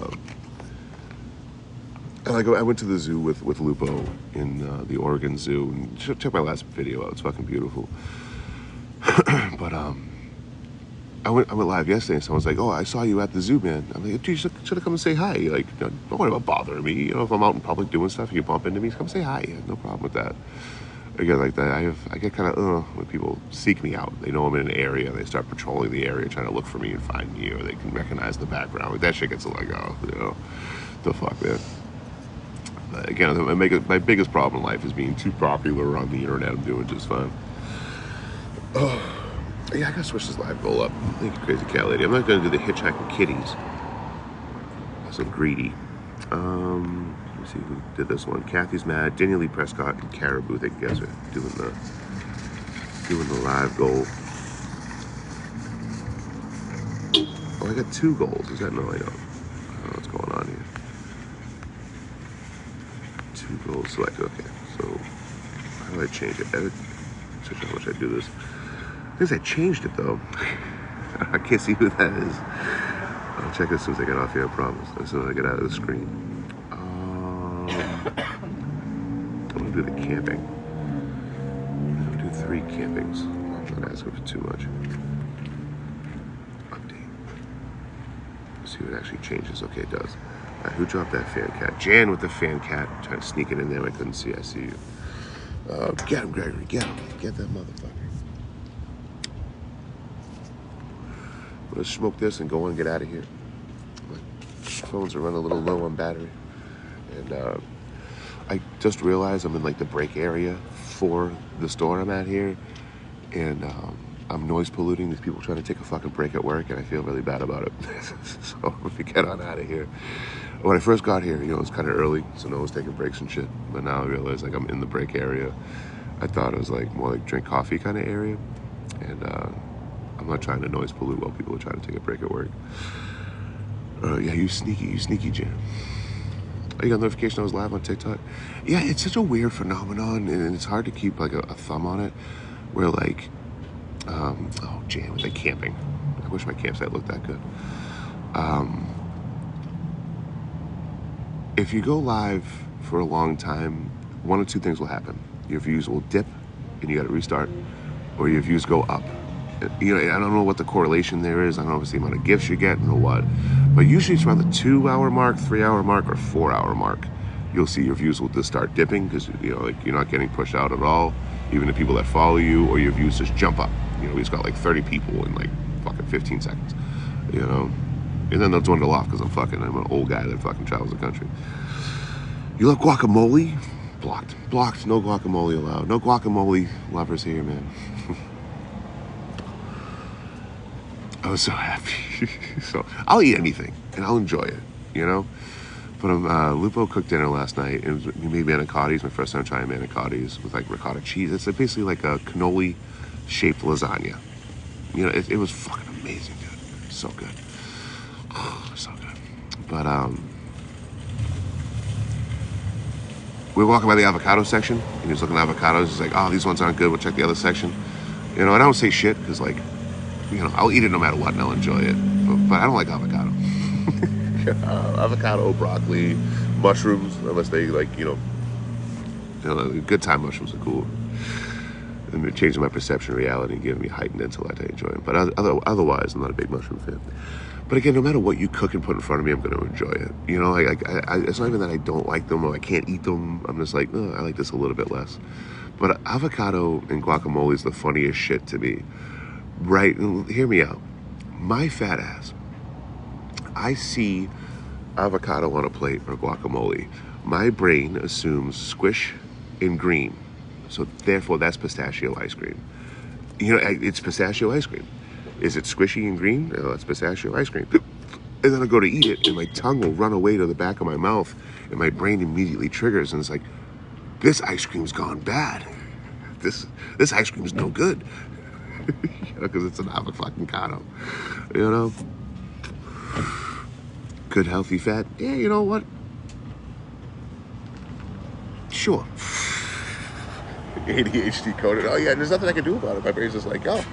and like I went to the zoo with Lupo in the Oregon Zoo, and check my last video out. It's fucking beautiful. But I went live yesterday, and someone's like, "Oh, I saw you at the zoo, man." I'm like, "Dude, you should have come and say hi. Like, don't worry about bothering me. You know, if I'm out in public doing stuff, and you bump into me, come say hi. Yeah, no problem with that." Again, like that, I get kind of when people seek me out. They know I'm in an area, and they start patrolling the area, trying to look for me and find me, or they can recognize the background. Like that shit gets like, oh, you know, the fuck, man. But again, my biggest problem in life is being too popular on the internet. I'm doing just fine. Oh, yeah, I gotta switch this live goal up. Thank you, Crazy Cat Lady. I'm not gonna do the hitchhiking kitties. That's so greedy. Let me see who did this one. Kathy's mad. Daniel Lee Prescott and Caribou. Thank you guys are doing the live goal. Oh, I got 2 goals. Is that no? I don't know what's going on here. 2 goals selected. Okay, so how do I change it? Edit. Search how much I do this. I think I changed it though. I can't see who that is. I'll check as soon as I get off here, I promise. As soon as I get out of the screen. I'm gonna do the camping. I'm gonna do 3 campings. I'm not asking for too much. Update. Let's see if it actually changes. Okay, it does. Who dropped that fan cat? Jan with the fan cat. Trying to sneak it in there. I couldn't see. I see you. Get him, Gregory. Get him. Get that motherfucker. I'm gonna smoke this and go and get out of here. My phones are running a little low on battery. And I just realized I'm in like the break area for the store I'm at here. And I'm noise polluting these people trying to take a fucking break at work, and I feel really bad about it. So I'm gonna get on out of here. When I first got here, you know, it was kind of early, so no one's taking breaks and shit. But now I realize like I'm in the break area. I thought it was like more like drink coffee kind of area. And I'm not trying to noise pollute while people are trying to take a break at work. Yeah, you sneaky Jam. Oh, you got a notification I was live on TikTok? Yeah, it's such a weird phenomenon, and it's hard to keep like a thumb on it. Where like, oh, Jam with the camping. I wish my campsite looked that good. If you go live for a long time, 1 of 2 things will happen. Your views will dip, and you got to restart, or your views go up. You know, I don't know what the correlation there is. I don't know if it's the amount of gifts you're getting or what. But usually it's around the 2-hour mark, 3-hour mark, or 4-hour mark. You'll see your views will just start dipping, because you know, like you're not getting pushed out at all. Even the people that follow you, or your views just jump up. You know, we just got like 30 people in like fucking 15 seconds. You know, and then they'll dwindle off because I'm an old guy that fucking travels the country. You love guacamole? Blocked. No guacamole allowed. No guacamole lovers here, man. I was so happy. So I'll eat anything and I'll enjoy it, you know. But Lupo cooked dinner last night. He made manicottis. My first time trying manicottis with like ricotta cheese. It's like basically like a cannoli-shaped lasagna. You know, it was fucking amazing, dude. So good. So good. But we were walking by the avocado section, and he was looking at avocados. He's like, "Oh, these ones aren't good. We'll check the other section." You know, and I don't say shit because, like, you know, I'll eat it no matter what, and I'll enjoy it. But I don't like avocado. Avocado, broccoli, mushrooms, unless they like, good time mushrooms are cool. And they're changing my perception of reality and giving me heightened intellect. I enjoy them. But otherwise, I'm not a big mushroom fan. But again, no matter what you cook and put in front of me, I'm going to enjoy it. It's not even that I don't like them or I can't eat them. I'm just like, I like this a little bit less. But avocado and guacamole is the funniest shit to me. Right? Hear me out. My fat ass. I see avocado on a plate or guacamole. My brain assumes squish and green. So therefore, that's pistachio ice cream. It's pistachio ice cream. Is it squishy and green? Oh, it's pistachio ice cream. And then I go to eat it, and my tongue will run away to the back of my mouth, and my brain immediately triggers, and it's like, this ice cream's gone bad. This ice cream's no good. Because it's an avocado. Good healthy fat. Yeah, you know what? Sure. ADHD coded. Oh yeah, there's nothing I can do about it. My brain's just like, oh,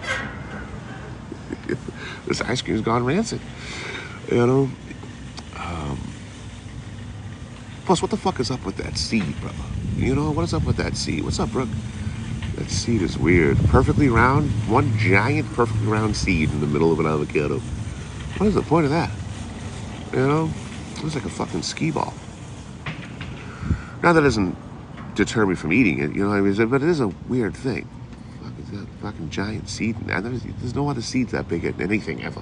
this ice cream's gone rancid. Plus, what the fuck is up with that seed, brother? What is up with that seed? What's up, Brooke? That seed is weird. Perfectly round, one giant perfectly round seed in the middle of an avocado. What is the point of that? It looks like a fucking skee ball. Now that doesn't deter me from eating it, but it is a weird thing. It's a fucking giant seed. There's no other seeds that big in anything ever.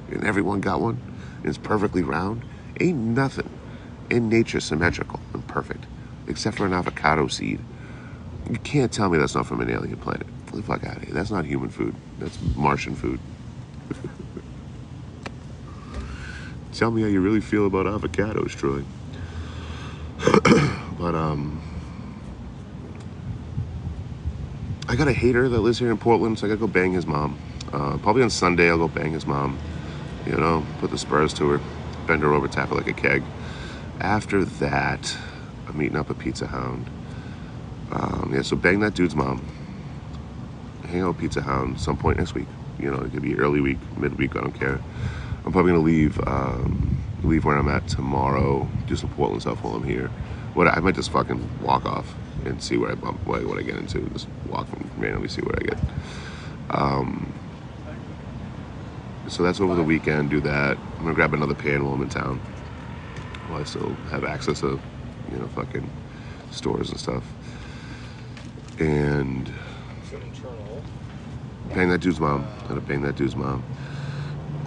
And everyone got one. And it's perfectly round. Ain't nothing in nature symmetrical and perfect, except for an avocado seed. You can't tell me that's not from an alien planet. Get the fuck out of here. That's not human food. That's Martian food. Tell me how you really feel about avocados, Troy. But I got a hater that lives here in Portland, so I gotta go bang his mom. Probably on Sunday I'll go bang his mom. Put the spurs to her, bend her over, tap her like a keg. After that, I'm eating up a Pizza Hound. So bang that dude's mom. Hang out with Pizza Hound some point next week. It could be early week, midweek, I don't care. I'm probably gonna leave where I'm at tomorrow, do some Portland stuff while I'm here. I might just fucking walk off and see where what I get into. Just walk from randomly, see where I get. So that's over the weekend. Do that. I'm gonna grab another pan while I'm in town. While I still have access to, fucking stores and stuff. And bang that dude's mom. Gotta bang that dude's mom.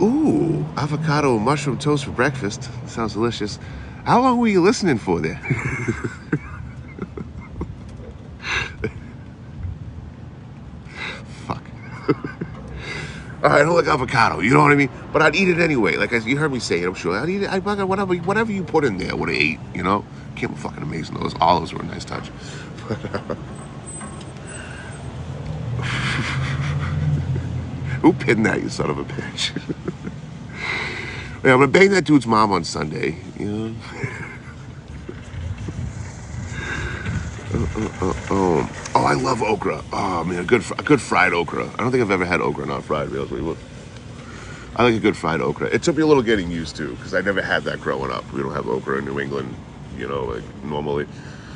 Ooh, avocado and mushroom toast for breakfast. Sounds delicious. How long were you listening for there? Fuck. I don't like avocado, you know what I mean? But I'd eat it anyway. Like you heard me say it, I'm sure. I'd eat it. Whatever you put in there, I would have ate, Came fucking amazing. Those olives were a nice touch. Who pinned that, you son of a bitch? Yeah, I'm gonna bang that dude's mom on Sunday, Oh, I love okra. Oh man, a good fried okra. I don't think I've ever had okra not fried. Really, I like a good fried okra. It took me a little getting used to because I never had that growing up. We don't have okra in New England, like normally.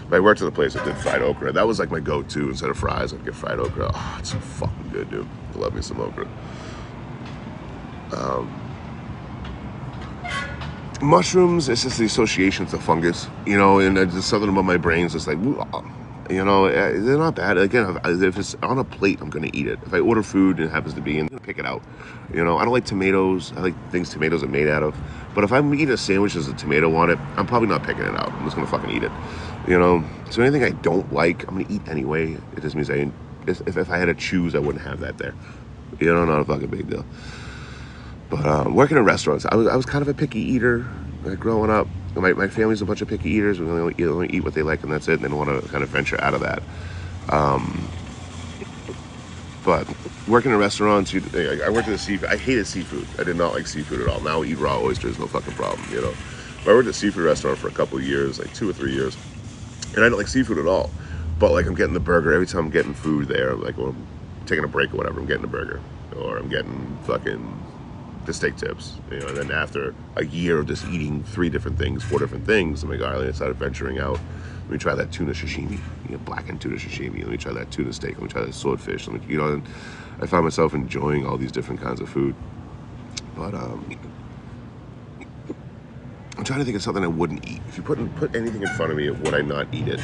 But I worked at a place that did fried okra. That was like my go-to instead of fries. I'd get fried okra. Oh, it's so fucking good, dude. I love me some okra. Mushrooms, it's just the associations of fungus, and just something about my brain's just like, they're not bad. Again, if it's on a plate, I'm going to eat it. If I order food and it happens to be, I'm going to pick it out. I don't like tomatoes. I like things tomatoes are made out of. But if I'm eating a sandwich with a tomato on it, I'm probably not picking it out. I'm just going to fucking eat it. So anything I don't like, I'm going to eat anyway. It just means if I had to choose, I wouldn't have that there. Not a fucking big deal. But working in restaurants, I was kind of a picky eater growing up. My family's a bunch of picky eaters. We only eat what they like and that's it. And they don't want to kind of venture out of that. But working in restaurants, I worked at a seafood. I hated seafood. I did not like seafood at all. Now I eat raw oysters, no fucking problem, But I worked at a seafood restaurant for a couple of years, like 2 or 3 years. And I don't like seafood at all. But I'm getting the burger. Every time I'm getting food there, when I'm taking a break or whatever, I'm getting a burger. Or I'm getting fucking the steak tips, you know. And then after a year of just eating 3 different things, 4 different things, I'm like, all right, I started venturing out. Let me try that tuna sashimi, you know, blackened tuna sashimi. Let me try that tuna steak. Let me try that swordfish. Let me, you know, and I found myself enjoying all these different kinds of food. But I'm trying to think of something I wouldn't eat. If you put anything in front of me, would I not eat it?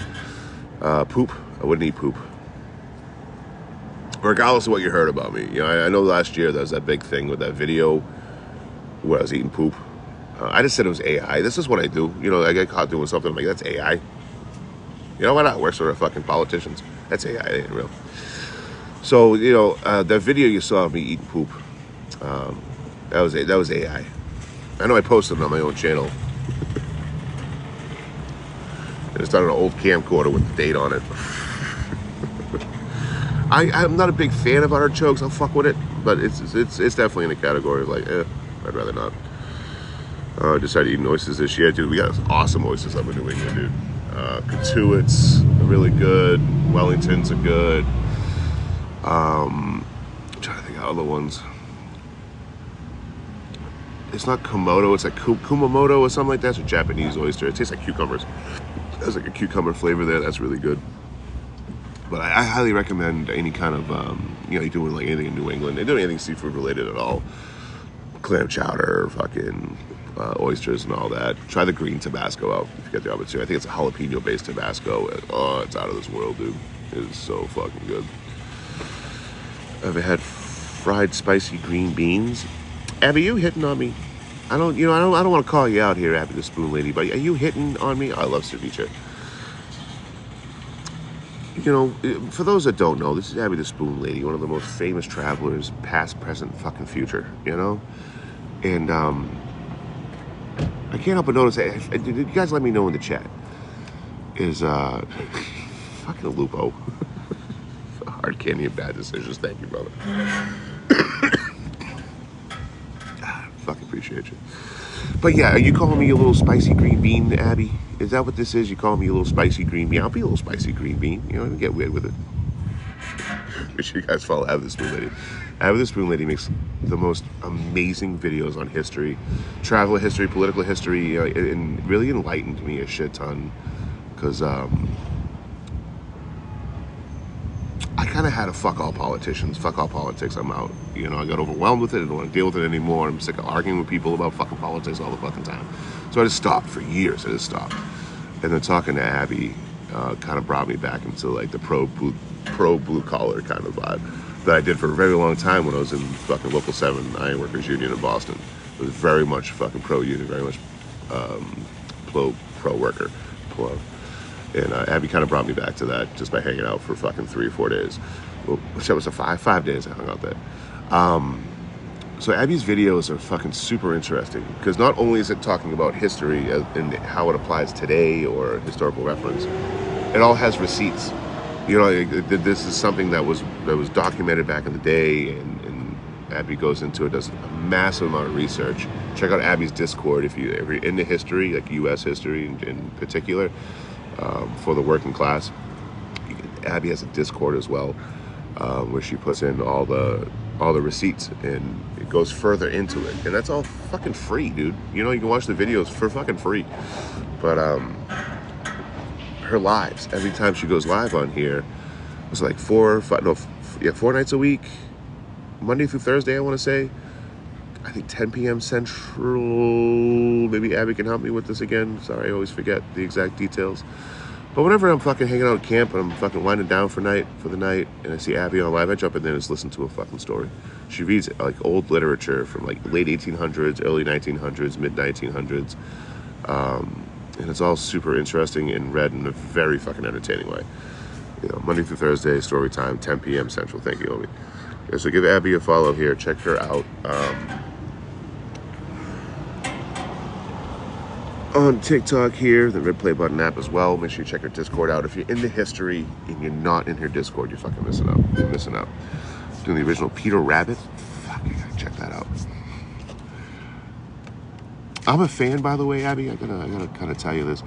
Poop. I wouldn't eat poop. Regardless of what you heard about me. You know, I know last year there was that big thing with that video where I was eating poop. I just said it was AI. This is what I do. You know, I get caught doing something. I'm like, that's AI. You know why not? Works for the fucking politicians. That's AI. It ain't real. So, you know, that video you saw of me eating poop, that was AI. I know I posted it on my own channel. And it's done on an old camcorder with the date on it. I'm not a big fan of artichokes. I'll fuck with it, but it's definitely in the category of like, I'd rather not. I decided eating oysters this year, dude. We got awesome oysters up in New England, dude. Cotuit's are really good. Wellingtons are good. I'm trying to think of other ones. It's not Komodo. It's like Kumamoto or something like that. It's a Japanese oyster. It tastes like cucumbers. There's like a cucumber flavor there. That's really good. But I highly recommend any kind of, you know, you're doing like anything in New England. They're doing anything seafood related at all. Clam chowder, fucking oysters and all that. Try the green Tabasco out if you get the opportunity. I think it's a jalapeno-based Tabasco. Oh, it's out of this world, dude. It is so fucking good. Ever had fried spicy green beans? Abby, you hitting on me? I don't want to call you out here, Abby the Spoon Lady, but are you hitting on me? I love ceviche. You know, for those that don't know, this is Abby the Spoon Lady, one of the most famous travelers, past, present, fucking future, you know? And I can't help but notice, you guys let me know in the chat, is fucking Lupo. Hard candy and bad decisions, thank you, brother. Fucking appreciate you. But yeah, are you calling me a little spicy green bean, Abby? Is that what this is? You calling me a little spicy green bean? I'll be a little spicy green bean. You know, don't get weird with it. Make sure you guys follow Abby the Spoon Lady. Abby the Spoon Lady makes the most amazing videos on history, travel history, political history, and really enlightened me a shit ton. Because I kind of had to fuck all politicians, fuck all politics, I'm out. You know, I got overwhelmed with it, I don't want to deal with it anymore. I'm sick of arguing with people about fucking politics all the fucking time. So I just stopped for years, I just stopped. And then talking to Abby kind of brought me back into like the pro blue collar kind of vibe that I did for a very long time when I was in fucking Local 7 Ironworkers Union in Boston. It was very much fucking pro union, very much pro worker. And Abby kind of brought me back to that just by hanging out for fucking 3 or 4 days. Well, which was a 5 days I hung out there. So Abby's videos are fucking super interesting because not only is it talking about history and how it applies today or historical reference, it all has receipts. You know, this is something that was documented back in the day, and Abby goes into it, does a massive amount of research. Check out Abby's Discord if you're into history, like U.S. history in particular. For the working class, Abby has a Discord as well, where she puts in all the receipts, and it goes further into it, and that's all fucking free, dude. You know, you can watch the videos for fucking free. But her lives, every time she goes live on here, it's like 4 nights a week, Monday through Thursday, I want to say. I think 10 p.m. Central. Maybe Abby can help me with this again. Sorry, I always forget the exact details. But whenever I'm fucking hanging out at camp and I'm fucking winding down for the night, and I see Abby on live, I jump in there and just listen to a fucking story. She reads like old literature from like late 1800s, early 1900s, mid 1900s, and it's all super interesting and read in a very fucking entertaining way. You know, Monday through Thursday, story time, 10 p.m. Central. Thank you, Omi. Yeah, so give Abby a follow here. Check her out. On TikTok here, the red play button app as well. Make sure you check her Discord out. If you're into history and you're not in her Discord, you're fucking missing out. You're missing out. Doing the original Peter Rabbit. Fuck, you gotta check that out. I'm a fan, by the way, Abby. I gotta kind of tell you this.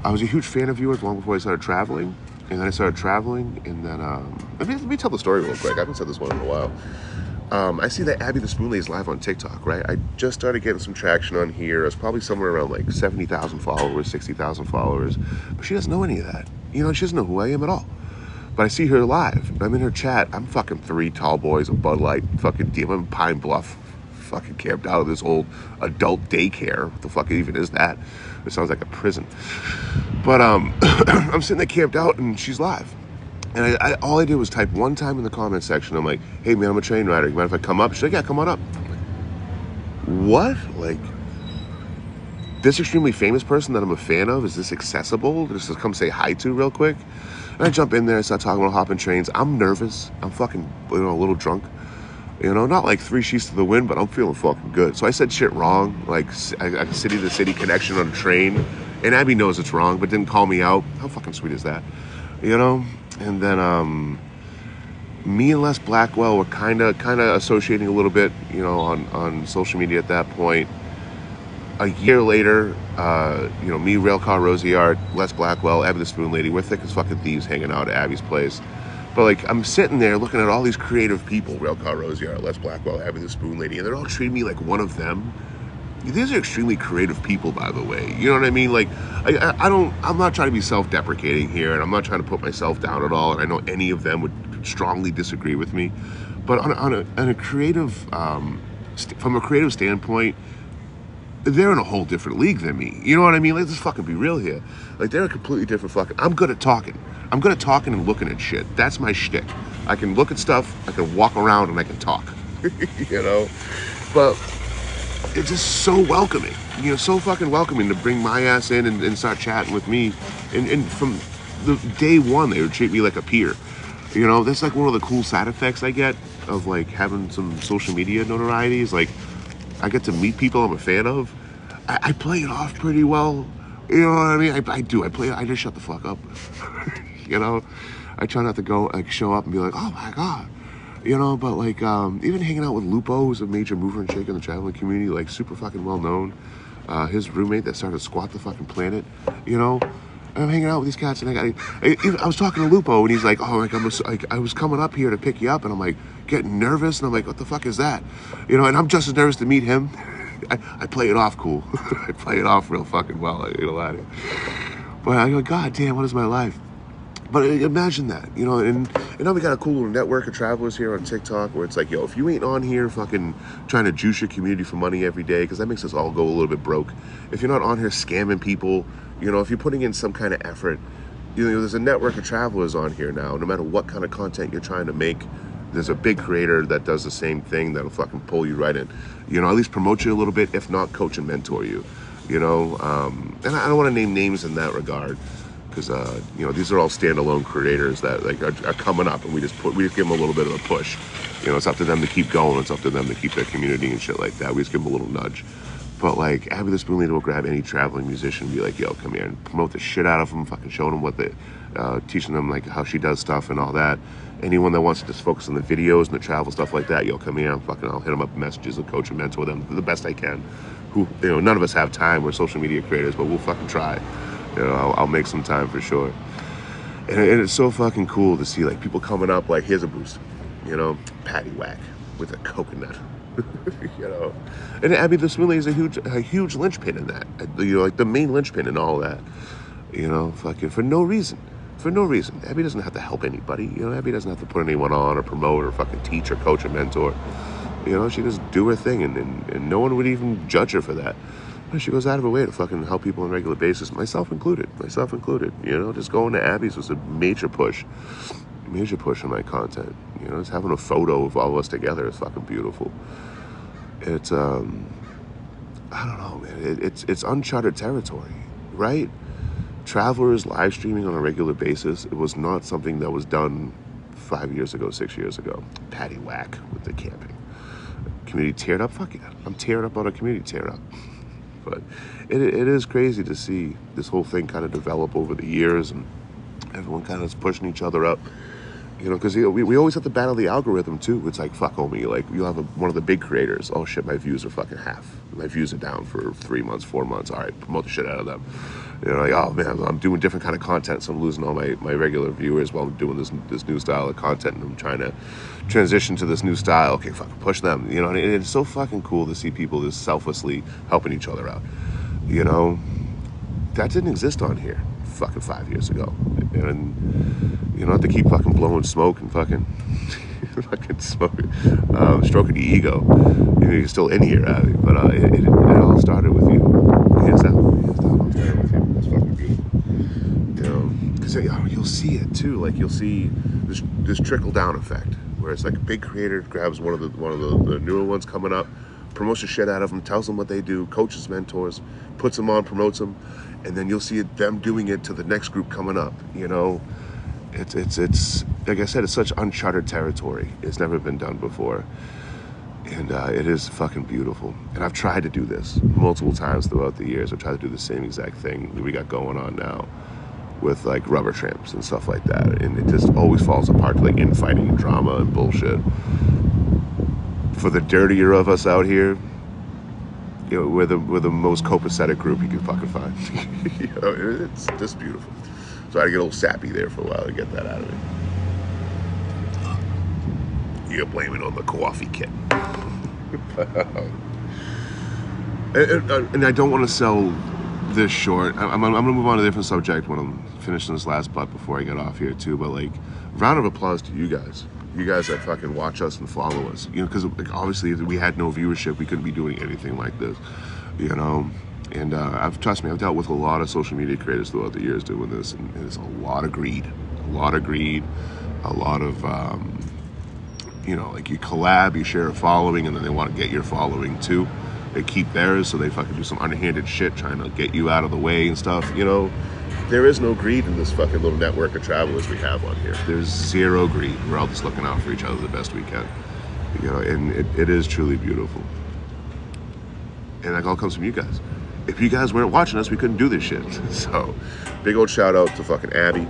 I was a huge fan of yours long before I started traveling, and then I started traveling, and then let me tell the story real quick. I haven't said this one in a while. I see that Abby the Spoon Lady is live on TikTok, right? I just started getting some traction on here. It's probably somewhere around like 70,000 followers, 60,000 followers. But she doesn't know any of that. You know, she doesn't know who I am at all. But I see her live. I'm in her chat. I'm fucking 3 tall boys, a Bud Light, fucking Demon Pine Bluff, fucking camped out of this old adult daycare. What the fuck even is that? It sounds like a prison. But I'm sitting there camped out and she's live. And all I did was type one time in the comment section. I'm like, hey man, I'm a train rider. You mind if I come up? She's like, yeah, come on up. What? Like, this extremely famous person that I'm a fan of, is this accessible? Just to come say hi to real quick? And I jump in there and start talking about hopping trains. I'm nervous. I'm fucking, a little drunk. Not like 3 sheets to the wind, but I'm feeling fucking good. So I said shit wrong, like a city to city connection on a train. And Abby knows it's wrong, but didn't call me out. How fucking sweet is that? And then me and Les Blackwell were kind of associating a little bit, on social media at that point. A year later, me, Railcar Rosiart, Les Blackwell, Abby the Spoon Lady, we're thick as fucking thieves hanging out at Abby's place. But like, I'm sitting there looking at all these creative people, Railcar Rosiart, Les Blackwell, Abby the Spoon Lady, and they're all treating me like one of them. These are extremely creative people, by the way. You know what I mean? Like, I'm not trying to be self-deprecating here, and I'm not trying to put myself down at all, and I know any of them would strongly disagree with me. But on a creative, from a creative standpoint, they're in a whole different league than me. You know what I mean? Let's just fucking be real here. Like, they're a completely different fucking... I'm good at talking. I'm good at talking and looking at shit. That's my shtick. I can look at stuff, I can walk around, and I can talk. But... it's just so welcoming, so fucking welcoming to bring my ass in and start chatting with me. And from the day one, they would treat me like a peer. That's like one of the cool side effects I get of like having some social media notoriety is like, I get to meet people I'm a fan of. I play it off pretty well. You know what I mean? I do. I just shut the fuck up. I try not to go like show up and be like, oh my God. But like, even hanging out with Lupo, who's a major mover and shaker in the traveling community, like super fucking well known. His roommate that started Squat the Fucking Planet, and I'm hanging out with these cats, and I was talking to Lupo, and he's like, oh, like I was coming up here to pick you up, and I'm like getting nervous, and I'm like, what the fuck is that? And I'm just as nervous to meet him. I play it off cool. I play it off real fucking well. I ain't gonna lie to you. But I go, God damn, what is my life? But imagine that, and now we got a cool little network of travelers here on TikTok where it's like, yo, if you ain't on here fucking trying to juice your community for money every day, because that makes us all go a little bit broke. If you're not on here scamming people, if you're putting in some kind of effort, there's a network of travelers on here now. No matter what kind of content you're trying to make, there's a big creator that does the same thing that'll fucking pull you right in. At least promote you a little bit, if not coach and mentor you. And I don't want to name names in that regard. Because these are all standalone creators that like are coming up, and we just give them a little bit of a push. It's up to them to keep going. It's up to them to keep their community and shit like that. We just give them a little nudge. But like, Abby the Spoon Lady will grab any traveling musician and be like, yo, come here, and promote the shit out of them, fucking showing them what teaching them like how she does stuff and all that. Anyone that wants to just focus on the videos and the travel stuff like that, yo, come here, I'll hit them up with messages, and coach and mentor them the best I can. None of us have time. We're social media creators, but we'll fucking try. I'll make some time for sure. And it's so fucking cool to see like people coming up like, here's a boost, patty whack with a coconut, And Abby the Spoon Lady is a huge linchpin in that, like the main linchpin in all that, fucking for no reason. For no reason. Abby doesn't have to help anybody. Abby doesn't have to put anyone on or promote or fucking teach or coach or mentor. She just do her thing, and no one would even judge her for that. She goes out of her way to fucking help people on a regular basis, myself included. Just going to Abby's was a major push in my content. Just having a photo of all of us together is fucking beautiful. It's, I don't know, man. It's uncharted territory, right? Travelers live streaming on a regular basis, it was not something that was done 5 years ago, 6 years ago. Patty whack with the camping. Community teared up? Fuck yeah. I'm teared up on a community tear up. But it is crazy to see this whole thing kind of develop over the years, and everyone kind of is pushing each other up. You know, because we always have to battle the algorithm too. It's like, fuck, homie, like you'll have one of the big creators. Oh shit, my views are fucking half. My views are down for 3 months, 4 months. All right, promote the shit out of them. You know, like, oh man, I'm doing different kind of content, so I'm losing all my regular viewers while I'm doing this new style of content, and I'm trying to transition to this new style. Okay, fucking push them. You know, and it's so fucking cool to see people just selflessly helping each other out. You know, that didn't exist on here fucking 5 years ago. And you don't have to keep fucking blowing smoke and fucking fucking smoking, stroking your ego. You know, you're still in here, but it all started with you. Hands down, all started with you. That's fucking beautiful. You know, because you'll see it too. Like you'll see this trickle down effect, where it's like a big creator grabs one of the newer ones coming up, promotes the shit out of them, tells them what they do, coaches, mentors, puts them on, promotes them, and then you'll see them doing it to the next group coming up. You know, it's like I said, it's such uncharted territory. It's never been done before, and it is fucking beautiful. And I've tried to do this multiple times throughout the years. I've tried to do the same exact thing that we got going on now with like Rubber Tramps and stuff like that, and it just always falls apart to like infighting and drama and bullshit. For the dirtier of us out here, you know, we're the most copacetic group you can fucking find. You know, it's just beautiful. So I had to get a little sappy there for a while to get that out of me. You're blaming on the coffee kit. And I don't want to sell this short. I'm gonna move on to a different subject when I'm finishing this last putt before I get off here too. But like, round of applause to you guys. You guys that fucking watch us and follow us. You know, because like, obviously if we had no viewership, we couldn't be doing anything like this. You know, and trust me, I've dealt with a lot of social media creators throughout the years doing this, and there's a lot of greed, a lot of you know, like you collab, you share a following, and then they want to get your following too. They keep theirs, so they fucking do some underhanded shit trying to get you out of the way and stuff. You know, there is no greed in this fucking little network of travelers we have on here. There's zero greed. We're all just looking out for each other the best we can. You know, and it is truly beautiful. And that all comes from you guys. If you guys weren't watching us, we couldn't do this shit. So, big old shout out to fucking Abby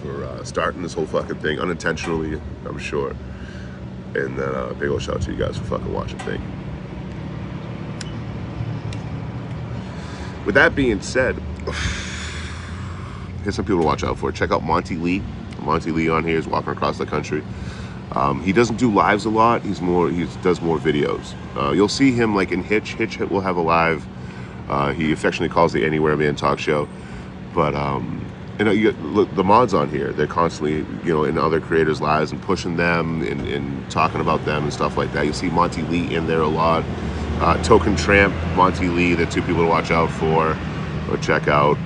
for starting this whole fucking thing unintentionally, I'm sure. And then big old shout out to you guys for fucking watching. Thank you. With that being said, here's some people to watch out for. Check out Monty Lee. Monty Lee on here is walking across the country. He doesn't do lives a lot. He does more videos. You'll see him like in Hitch. Hitch will have a live. He affectionately calls the Anywhere Man Talk Show. But you know, look, the mods on here, they're constantly, you know, in other creators' lives and pushing them and talking about them and stuff like that. You'll see Monty Lee in there a lot. Token Tramp, Monty Lee, they're two people to watch out for or check out.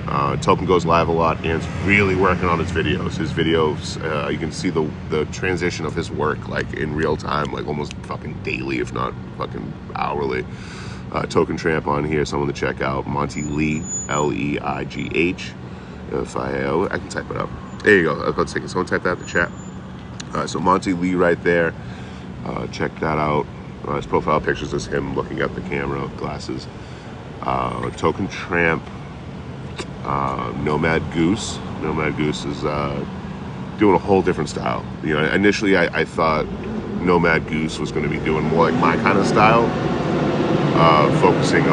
Token goes live a lot and is really working on his videos. His videos, you can see the transition of his work like in real time, like almost fucking daily, if not fucking hourly. Token Tramp on here, someone to check out. Monty Lee, Leigh, if I can type it up. There you go. I was about to say, can someone type that in the chat? So Monty Lee right there. Check that out. His profile pictures is him looking at the camera, glasses. Token Tramp, Nomad Goose. Nomad Goose is doing a whole different style. You know, initially I thought Nomad Goose was going to be doing more like my kind of style, focusing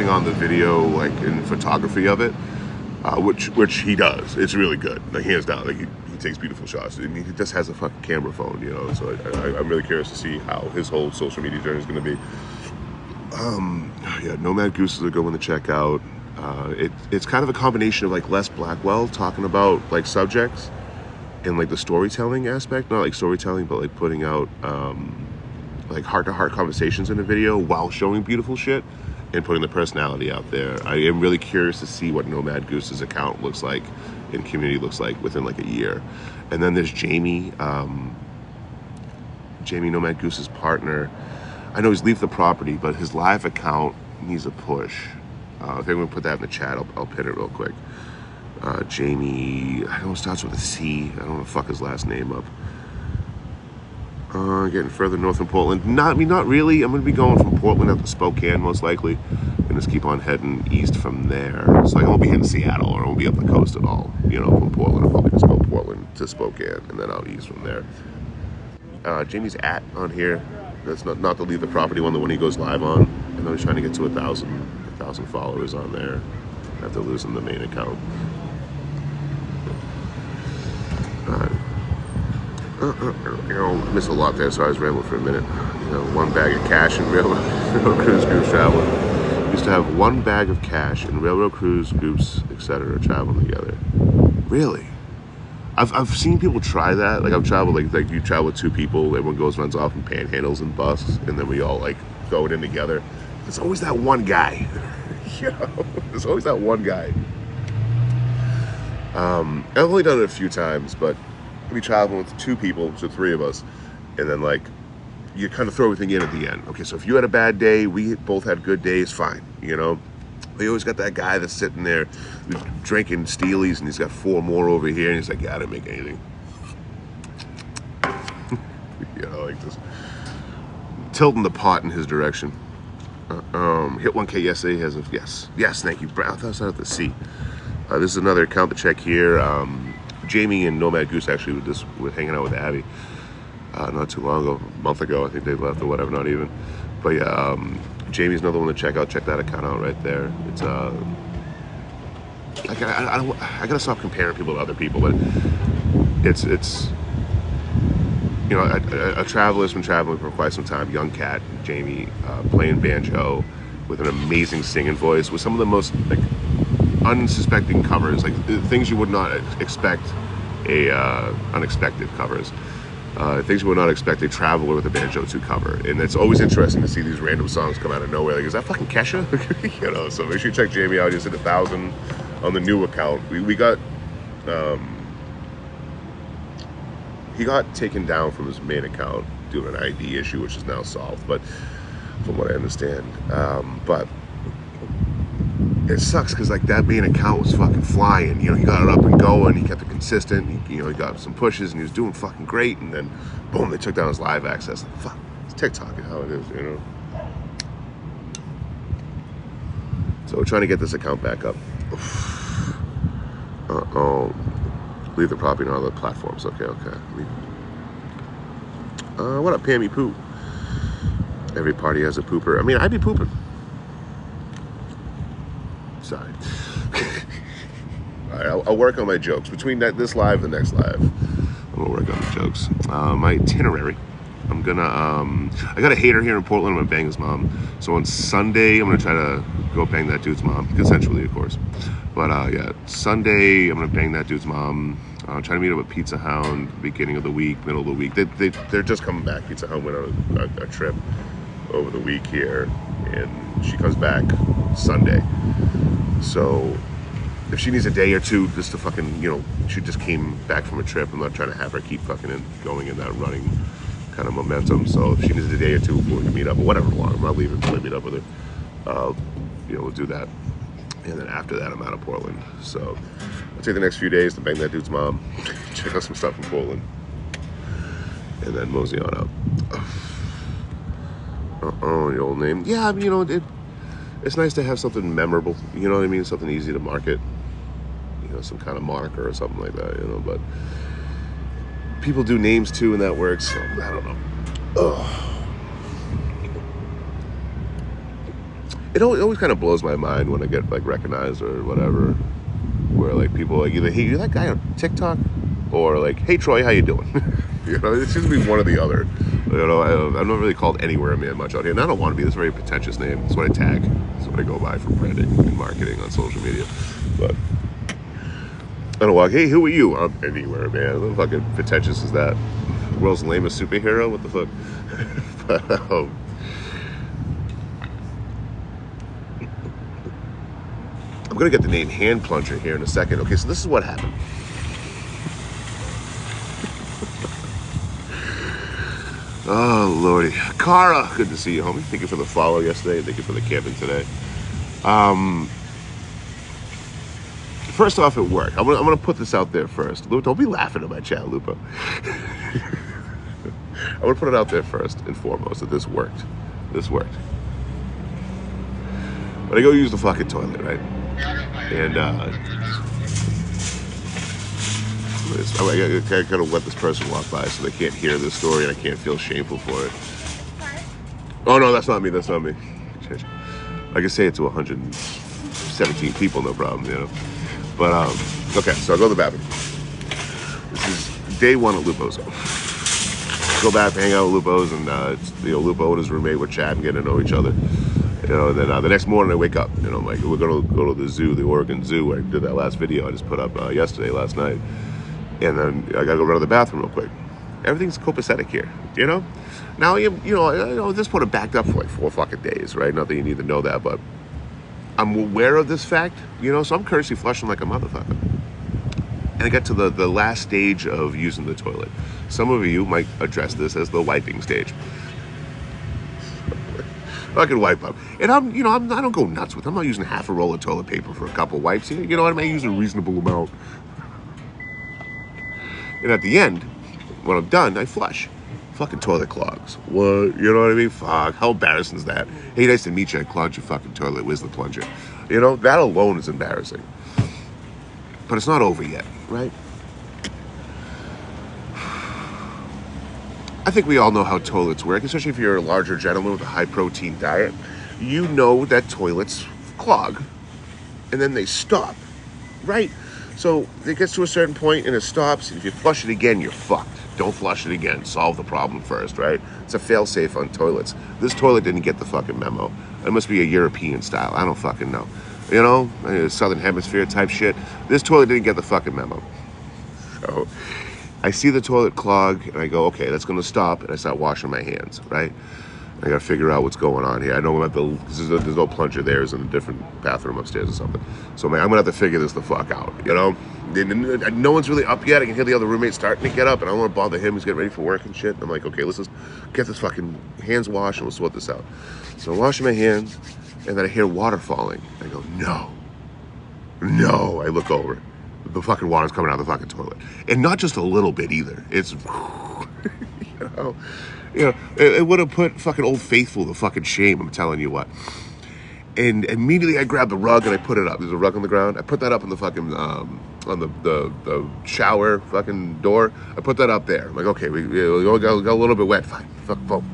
on the video, like in photography of it, which he does. It's really good, like hands down. Like he takes beautiful shots. I mean, he just has a fucking camera phone, you know. So I'm really curious to see how his whole social media journey is going to be. Yeah, Nomad Goose is a good one to check out. It's kind of a combination of like Les Blackwell talking about like subjects and like the storytelling aspect, not like storytelling, but like putting out like heart-to-heart conversations in a video while showing beautiful shit and putting the personality out there. I am really curious to see what Nomad Goose's account looks like and community looks like within like a year. And then there's Jamie, Nomad Goose's partner. I know he's Leave the Property, but his live account needs a push. If anyone put that in the chat, I'll pin it real quick. Jamie, I know it starts with a C. I don't want to fuck his last name up. Getting further north from Portland. Not really. I'm going to be going from Portland up to Spokane, most likely. And and just keep on heading east from there. So like, I won't be hitting Seattle, or I won't be up the coast at all. You know, from Portland, I'll probably just go Portland to Spokane, and then out east from there. Jamie's on here. That's not to leave the property one, the one he goes live on. I know he's trying to get to 1,000 followers on there after losing the main account. You know, missed a lot there, so I was rambling for a minute. You know, 1 bag of cash in railroad cruise groups traveling. Used to have 1 bag of cash in railroad cruise groups, etc., traveling together. Really? I've seen people try that. Like, I've traveled, like you travel with 2 people, everyone runs off and panhandles and busts, and then we all like throw it in together. There's always that one guy. You know, there's always that one guy. I've only done it a few times, but we travel with 2 people, so 3 of us, and then like you kind of throw everything in at the end. Okay, so if you had a bad day, we both had good days, fine, you know. We always got that guy that's sitting there drinking Steelies, and he's got 4 more over here, and he's like, yeah, I didn't make anything. You know, like just tilting the pot in his direction. Hit 1K yesterday. Has a yes, thank you. I thought I was out at the sea. This is another account to check here. Jamie and Nomad Goose actually were hanging out with Abby not too long ago, a month ago. I think they left or whatever, not even. But yeah, Jamie's another one to check out. Check that account out right there. It's I gotta stop comparing people to other people, but it's you know, a traveler's been traveling for quite some time. Young cat, Jamie, playing banjo with an amazing singing voice, with some of the most like unsuspecting covers, like things you would not expect unexpected covers. Things you would not expect a traveler with a banjo to cover. And it's always interesting to see these random songs come out of nowhere. Like, is that fucking Kesha? You know, so make sure you check Jamie out. He's at 1,000 on the new account. We got, he got taken down from his main account due to an ID issue, which is now solved, but from what I understand. But it sucks because like that main account was fucking flying. You know, he got it up and going. He kept it consistent. He got some pushes and he was doing fucking great. And then, boom, they took down his live access. Like, fuck, it's TikTok is how it is, you know. So we're trying to get this account back up. Leave the property on other platforms. Okay. What up, Pammy Poo? Every party has a pooper. I mean, I'd be pooping. Sorry. All right, I'll work on my jokes between this live and the next live. I'm gonna work on the jokes. My itinerary. I'm gonna. I got a hater here in Portland. I'm gonna bang his mom. So on Sunday, I'm gonna try to go bang that dude's mom, consensually, of course. But yeah, Sunday, I'm gonna bang that dude's mom. Trying to meet up with Pizza Hound beginning of the week, middle of the week. They're just coming back. Pizza Hound went on a trip over the week here, and she comes back Sunday. So if she needs a day or two just to fucking, you know, she just came back from a trip. I'm not trying to have her keep fucking going in that running kind of momentum. So if she needs a day or two before we can meet up, or whatever long, I'm not leaving until I meet up with her. You know, we'll do that. And then after that, I'm out of Portland. So I'll take the next few days to bang that dude's mom, check out some stuff in Portland, and then mosey on up. Your old name. Yeah, I mean, you know, it's nice to have something memorable, you know what I mean? Something easy to market, you know, some kind of moniker or something like that, you know, but people do names too, and that works, so I don't know. Ugh. It always kind of blows my mind when I get like recognized or whatever, where like people like either, hey, you're that guy on TikTok, or like, hey Troy, how you doing? You know, it seems to be one or the other. You know, I'm not really called Anywhere Man much out here, and I don't want to be. This very pretentious name. That's what I tag. That's what I go by for branding and marketing on social media. But I don't walk, hey, who are you? I'm Anywhere Man. What fucking pretentious is that? World's lamest superhero? What the fuck? But, I'm gonna get the name Hand Plunger here in a second. Okay, so this is what happened. Oh, Lordy. Cara, good to see you, homie. Thank you for the follow yesterday. Thank you for the camping today. First off, it worked. I'm gonna put this out there first. Don't be laughing at my chat, Lupo. I'm gonna put it out there first and foremost that this worked. This worked. But I go use the fucking toilet, right? And I gotta let this person walk by so they can't hear this story and I can't feel shameful for it. Oh no, that's not me. That's not me. I can say it to 117 people, no problem, you know. But okay, so I go to the bathroom. This is day one at Lupo's. Go back, hang out with Lupo's, and Lupo and his roommate were chatting, getting to know each other. You know, and then the next morning I wake up. You know, I'm like, we're gonna go to the zoo, the Oregon Zoo. I did that last video I just put up last night. And then I gotta go run to the bathroom real quick. Everything's copacetic here, you know. Now you know this would have backed up for like 4 fucking days, right? Not that you need to know that, but I'm aware of this fact, you know. So I'm courtesy flushing like a motherfucker. And I got to the last stage of using the toilet. Some of you might address this as the wiping stage. I can wipe up, and I don't go nuts with it. I'm not using half a roll of toilet paper for a couple wipes. You know what I mean? I use a reasonable amount. And at the end, when I'm done, I flush. Fucking toilet clogs. What? You know what I mean? Fuck. How embarrassing is that? Hey, nice to meet you. I clogged your fucking toilet. Where's the plunger? You know, that alone is embarrassing. But it's not over yet, right? I think we all know how toilets work, especially if you're a larger gentleman with a high-protein diet. You know that toilets clog, and then they stop, right? So it gets to a certain point and it stops. If you flush it again, you're fucked. Don't flush it again. Solve the problem first, right? It's a fail-safe on toilets. This toilet didn't get the fucking memo. It must be a European style. I don't fucking know. You know, Southern Hemisphere type shit. This toilet didn't get the fucking memo. So I see the toilet clog and I go, okay, that's gonna stop. And I start washing my hands, right? I gotta figure out what's going on here. I know there's no plunger there. It's in a different bathroom upstairs or something. So I'm gonna have to figure this the fuck out, you know? No one's really up yet. I can hear the other roommate starting to get up and I don't wanna bother him. He's getting ready for work and shit. I'm like, okay, let's just get this fucking hands washed and we'll sort this out. So I'm washing my hands and then I hear water falling. I go, no. I look over. The fucking water's coming out of the fucking toilet. And not just a little bit either. It's, it would have put fucking Old Faithful to fucking shame, I'm telling you what. And immediately I grabbed the rug and I put it up. There's a rug on the ground. I put that up on the fucking, on the shower fucking door. I put that up there. I'm like, okay, we got a little bit wet. Fine. Fuck, boom.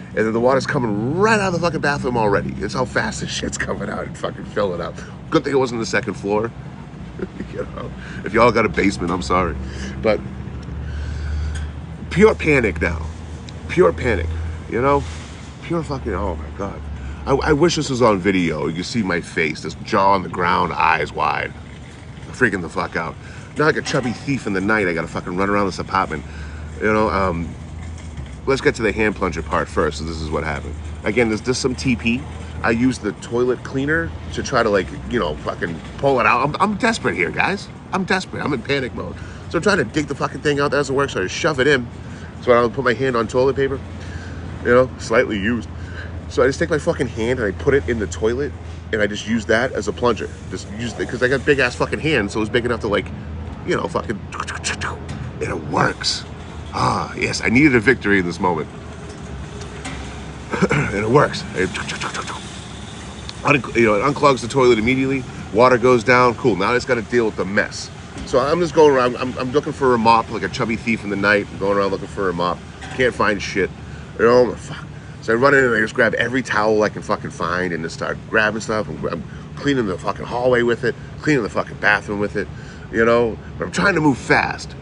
And then the water's coming right out of the fucking bathroom already. It's how fast this shit's coming out and fucking filling up. Good thing it wasn't the second floor. You know, if y'all got a basement, I'm sorry. But pure panic now. Pure panic, you know? Pure fucking, oh my God. I wish this was on video. You could see my face, this jaw on the ground, eyes wide. Freaking the fuck out. Not like a chubby thief in the night. I gotta fucking run around this apartment. You know, let's get to the hand plunger part first. So this is what happened. Again, there's just some TP. I used the toilet cleaner to try to, like, you know, fucking pull it out. I'm desperate here, guys. I'm desperate. I'm in panic mode. So I'm trying to dig the fucking thing out. That doesn't work, so I just shove it in. So I don't put my hand on toilet paper. You know, slightly used. So I just take my fucking hand and I put it in the toilet and I just use that as a plunger. Just use it, because I got big ass fucking hands, so it was big enough to, like, you know, fucking, and it works. Ah, yes, I needed a victory in this moment. And it works. You know, it unclogs the toilet immediately. Water goes down. Cool. Now I just got to deal with the mess. So I'm just going around. I'm looking for a mop, like a chubby thief in the night. I'm going around looking for a mop. Can't find shit. You know, fuck. So I run in and I just grab every towel I can fucking find and just start grabbing stuff. I'm cleaning the fucking hallway with it, cleaning the fucking bathroom with it, you know. But I'm trying to move fast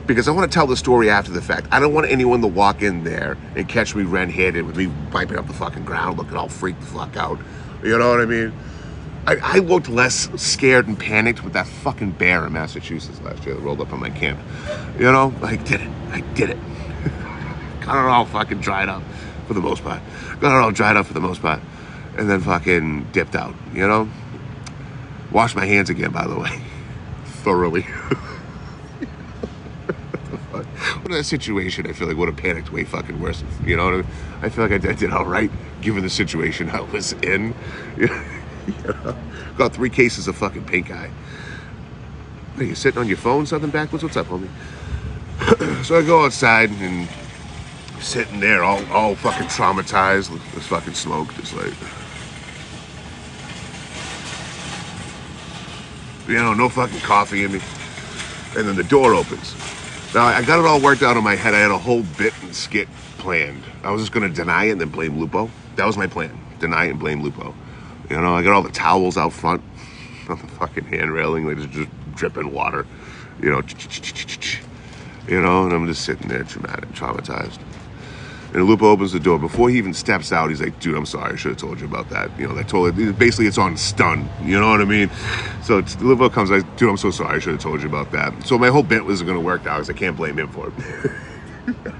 because I want to tell the story after the fact. I don't want anyone to walk in there and catch me red-handed with me wiping up the fucking ground, looking all freaked the fuck out. You know what I mean? I looked less scared and panicked with that fucking bear in Massachusetts last year that rolled up on my camp. You know, I did it. Got it all fucking dried up for the most part. And then fucking dipped out, you know? Washed my hands again, by the way. Thoroughly. What a situation, I feel like would have panicked way fucking worse. You know what I mean? I feel like I did all right given the situation I was in. You know? Got 3 cases of fucking pink eye. Are you sitting on your phone, something backwards? What's up, homie? So I go outside and sitting there all fucking traumatized with this fucking smoke. Just like, no fucking coffee in me. And then the door opens. Now, I got it all worked out in my head. I had a whole bit and skit planned. I was just going to deny it and then blame Lupo. That was my plan. Deny it and blame Lupo. I got all the towels out front on the fucking hand railing, like just dripping water. And I'm just sitting there traumatized. And Lupo opens the door. Before he even steps out, he's like, dude, I'm sorry. I should have told you about that. That toilet, basically it's on stun. You know what I mean? So Lupo comes, like, dude, I'm so sorry. I should have told you about that. So my whole bit wasn't going to work out because I can't blame him for it.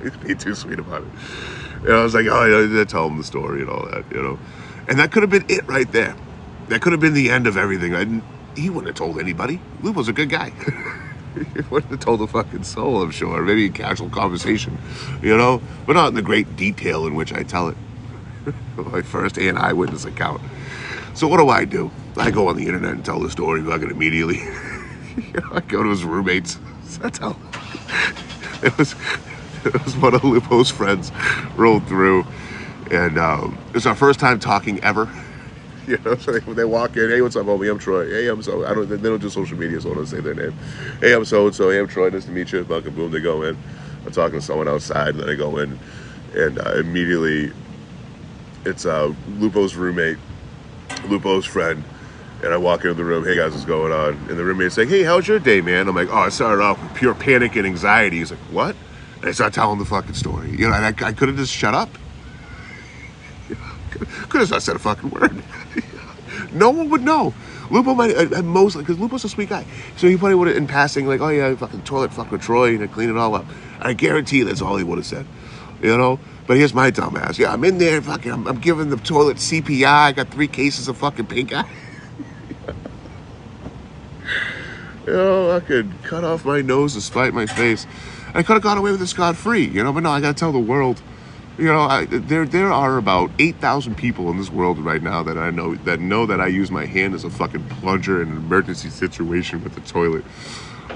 He's being too sweet about it. And I was like, oh, I tell him the story and all that, And that could have been it right there. That could have been the end of everything. He wouldn't have told anybody. Lupo's a good guy. He wouldn't have told a fucking soul, I'm sure. Maybe a casual conversation, but not in the great detail in which I tell it. My first-hand eyewitness account. So what do? I go on the internet and tell the story fucking immediately. I go to his roommates. That's how it was one of Lupo's friends rolled through, and it's our first time talking ever. So when they walk in, hey, what's up, homie? I'm Troy. Hey, I'm so. They don't do social media, so I don't say their name. Hey, I'm so and so. Hey, I'm Troy. Nice to meet you. Fucking boom, they go in. I'm talking to someone outside, and then I go in, and immediately it's Lupo's roommate, Lupo's friend, and I walk into the room. Hey guys, what's going on? And the roommate's like, hey, how's your day, man? I'm like, oh, I started off with pure panic and anxiety. He's like, what? And I start telling the fucking story. And I could have just shut up. Could have not said a fucking word. No one would know. Lupo might mostly, because Lupo's a sweet guy, so he probably would have, in passing, like, oh yeah, fucking toilet fuck with Troy, and I clean it all up. I guarantee you that's all he would have said, But here's my dumb ass. Yeah, I'm in there, fucking, I'm giving the toilet CPI. I got 3 cases of fucking pink eye. I could cut off my nose to spite my face. I could have got away with it scot-free, but no, I gotta tell the world. There are about 8,000 people in this world right now that I know that I use my hand as a fucking plunger in an emergency situation with the toilet.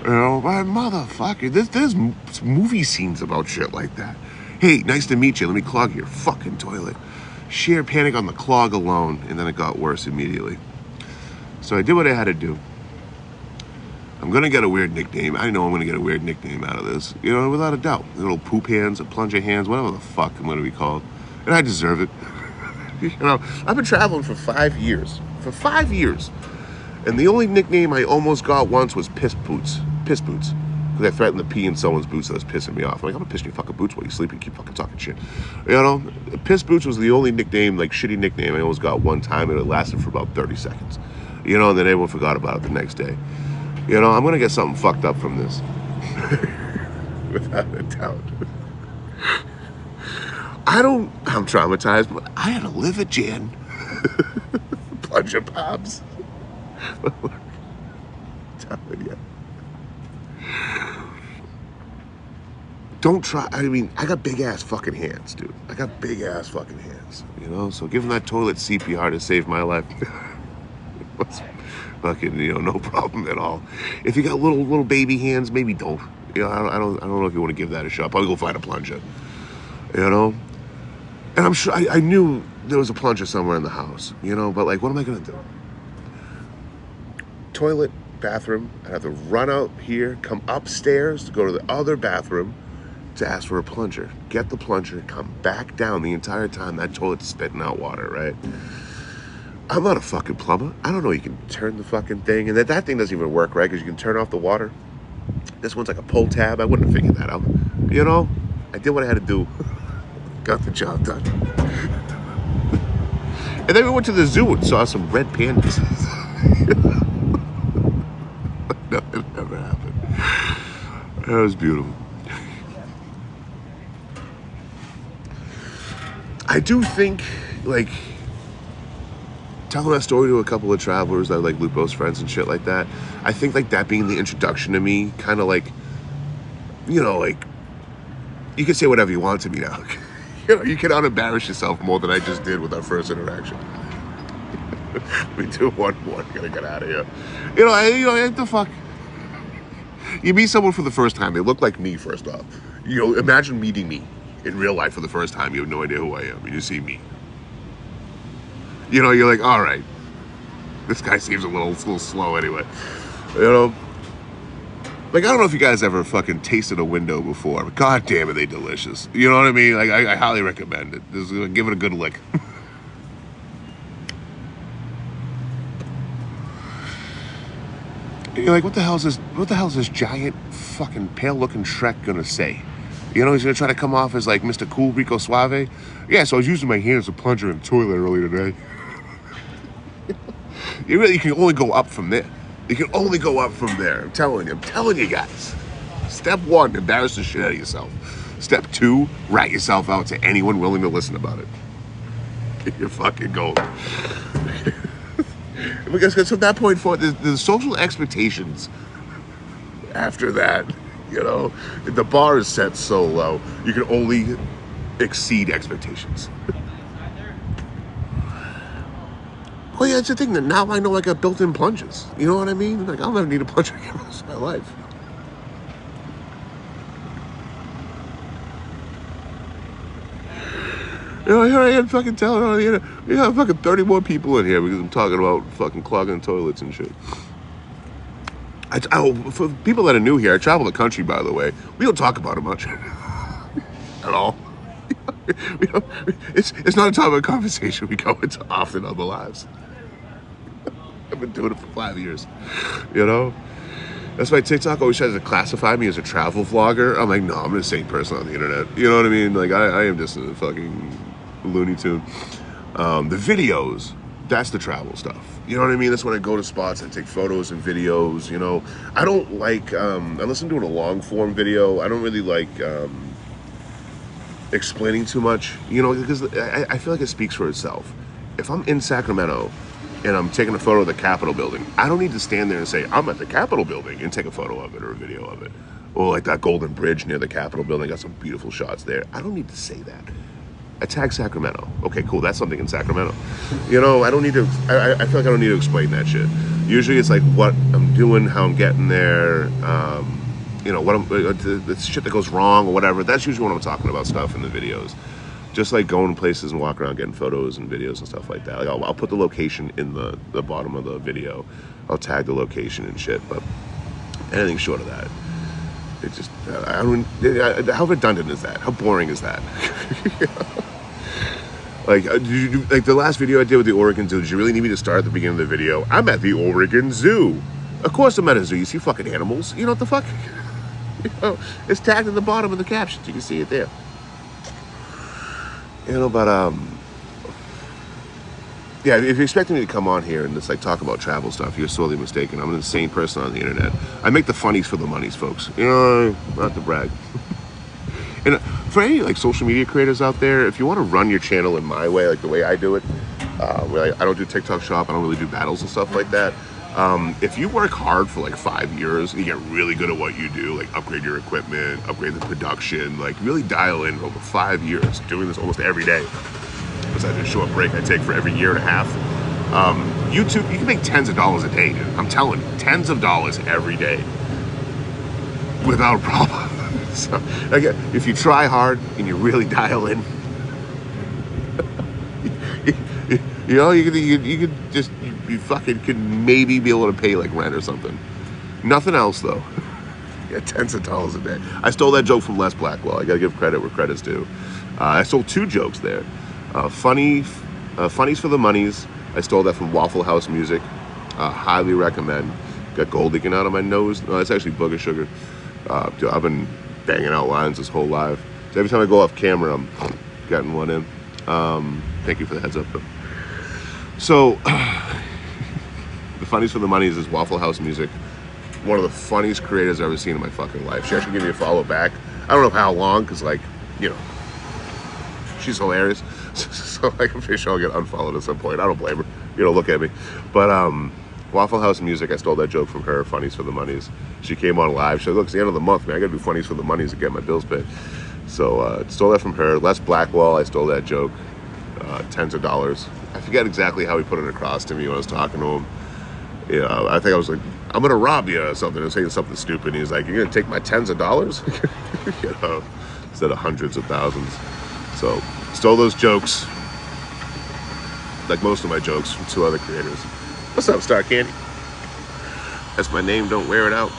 My motherfucker, there's movie scenes about shit like that. Hey, nice to meet you. Let me clog your fucking toilet. Sheer panic on the clog alone, and then it got worse immediately. So I did what I had to do. I'm going to get a weird nickname. I know I'm going to get a weird nickname out of this, without a doubt. Little poop hands, or plunger hands, whatever the fuck I'm going to be called. And I deserve it. I've been traveling for 5 years. For 5 years. And the only nickname I almost got once was Piss Boots. Piss Boots. Because I threatened to pee in someone's boots that was pissing me off. I'm like, I'm going to piss in your fucking boots while you sleep and keep fucking talking shit. Piss Boots was the only nickname, like shitty nickname I almost got one time, and it lasted for about 30 seconds. And then everyone forgot about it the next day. I'm going to get something fucked up from this. Without a doubt. I'm traumatized, but I had to live it, Jan. Plunger pops. Telling you. Don't try. I got big ass fucking hands, dude. I got big ass fucking hands. So giving that toilet CPR to save my life. Fucking, no problem at all. If you got little baby hands, maybe don't. I don't know if you want to give that a shot. Probably go find a plunger. And I'm sure I knew there was a plunger somewhere in the house. But like, what am I gonna do? Toilet, bathroom. I have to run out here, come upstairs to go to the other bathroom to ask for a plunger. Get the plunger, come back down. The entire time that toilet's spitting out water, right? I'm not a fucking plumber. I don't know you can turn the fucking thing. And that thing doesn't even work, right? Because you can turn off the water. This one's like a pull tab. I wouldn't have figured that out. I did what I had to do. Got the job done. And then we went to the zoo and saw some red pandas. No, it never happened. That was beautiful. I do think, like, telling that story to a couple of travelers that like Lupo's friends and shit like that, I think like that being the introduction to me, kind of like, like, you can say whatever you want to me now. You cannot embarrass yourself more than I just did with our first interaction. We do one more, gotta get out of here. What the fuck? You meet someone for the first time, they look like me first off. Imagine meeting me in real life for the first time, you have no idea who I am, and you see me. You're like, all right, this guy seems a little slow anyway. You know, like, I don't know if you guys ever fucking tasted a window before, but god damn it, they delicious. You know what I mean? Like, I highly recommend it. Just give it a good lick. You're like, what the hell is this giant fucking pale looking Shrek gonna say? You know, he's gonna try to come off as like Mr. Cool Rico Suave. Yeah, so I was using my hand as a plunger in the toilet earlier today. You can only go up from there. You can only go up from there. I'm telling you guys. Step 1, embarrass the shit out of yourself. Step 2, rat yourself out to anyone willing to listen about it. You're fucking golden. Because from that point forward, the social expectations after that, you know, the bar is set so low, you can only exceed expectations. Well, yeah, it's the thing that now I know I got built-in plunges. You know what I mean? Like, I'll never need a plunger again for the rest of my life. You know, here I am fucking telling on the internet. We have fucking 30 more people in here because I'm talking about fucking clogging toilets and shit. For people that are new here, I travel the country, by the way. We don't talk about it much. At all. It's not a topic of conversation we go into often on the lives. I've been doing it for 5 years, you know? That's why TikTok always tries to classify me as a travel vlogger. I'm like, no, I'm an insane person on the internet. You know what I mean? Like, I am just a fucking Looney Tune. The videos, that's the travel stuff. You know what I mean? That's when I go to spots, I take photos and videos, you know? I don't like, unless I'm doing a long form video, I don't really like explaining too much, you know, because I feel like it speaks for itself. If I'm in Sacramento and I'm taking a photo of the Capitol building, I don't need to stand there and say, I'm at the Capitol building and take a photo of it or a video of it. Or like that Golden Bridge near the Capitol building, got some beautiful shots there. I don't need to say that. I tag Sacramento. Okay, cool, that's something in Sacramento. You know, I don't need to, I feel like I don't need to explain that shit. Usually it's like what I'm doing, how I'm getting there, you know, what the shit that goes wrong or whatever. That's usually when I'm talking about stuff in the videos. Just like going places and walking around getting photos and videos and stuff like that. Like I'll put the location in the bottom of the video. I'll tag the location and shit, but anything short of that, it just, how redundant is that? How boring is that? Like, like the last video I did with the Oregon Zoo, did you really need me to start at the beginning of the video? I'm at the Oregon Zoo. Of course I'm at a zoo. You see fucking animals. You know what the fuck? You know, it's tagged at the bottom of the captions. You can see it there. You know, but yeah, if you're expecting me to come on here and just like talk about travel stuff, you're sorely mistaken. I'm an insane person on the internet. I make the funnies for the monies, folks. You know, not to brag. And for any like social media creators out there, if you want to run your channel in my way, like the way I do it, where I don't do TikTok shop, I don't really do battles and stuff like that. If you work hard for like 5 years and you get really good at what you do, like upgrade your equipment, upgrade the production, like really dial in over 5 years, doing this almost every day, besides a short break I take for every year and a half. YouTube, you can make tens of dollars a day, dude. I'm telling you, tens of dollars every day without a problem. So, again, if you try hard and you really dial in, you know, you could just, you fucking could maybe be able to pay like rent or something. Nothing else though. Yeah, tens of dollars a day. I stole that joke from Les Blackwell. I gotta give credit where credit's due. I stole 2 jokes there. Funnies for the Monies. I stole that from Waffle House Music. Highly recommend. Got gold leaking out of my nose. No, that's actually booger sugar. Dude, I've been banging out lines this whole live. So every time I go off camera, I'm getting one in. Thank you for the heads up though. So, the Funnies for the Monies is Waffle House Music. One of the funniest creators I've ever seen in my fucking life. She actually gave me a follow back. I don't know how long, because like, you know, she's hilarious. So like, I'm pretty sure I'll get unfollowed at some point. I don't blame her. You know, look at me. But Waffle House Music, I stole that joke from her, Funnies for the Monies. She came on live. She said, look, it's the end of the month, man. I gotta do Funnies for the Monies to get my bills paid. So stole that from her. Les Blackwell, I stole that joke. Tens of dollars. I forget exactly how he put it across to me when I was talking to him. You know, I think I was like, I'm gonna rob you or something. I was saying something stupid. And he was like, you're gonna take my tens of dollars? You know, instead of hundreds of thousands. So stole those jokes, like most of my jokes, from 2 other creators. What's up, Star Candy? That's my name. Don't wear it out.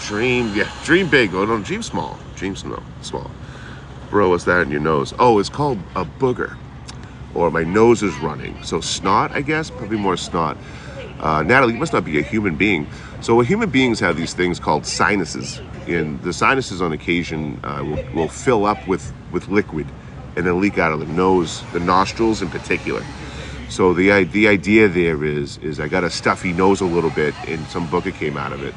Dream. Yeah, dream big. Oh, no, dream small. Dream small. Bro, what's that in your nose? Oh, it's called a booger. Or my nose is running. So snot, I guess. Probably more snot. Natalie, you must not be a human being. So human beings have these things called sinuses. And the sinuses on occasion will fill up with liquid and then leak out of the nose, the nostrils in particular. So the idea there is I got a stuffy nose a little bit, and some booger came out of it.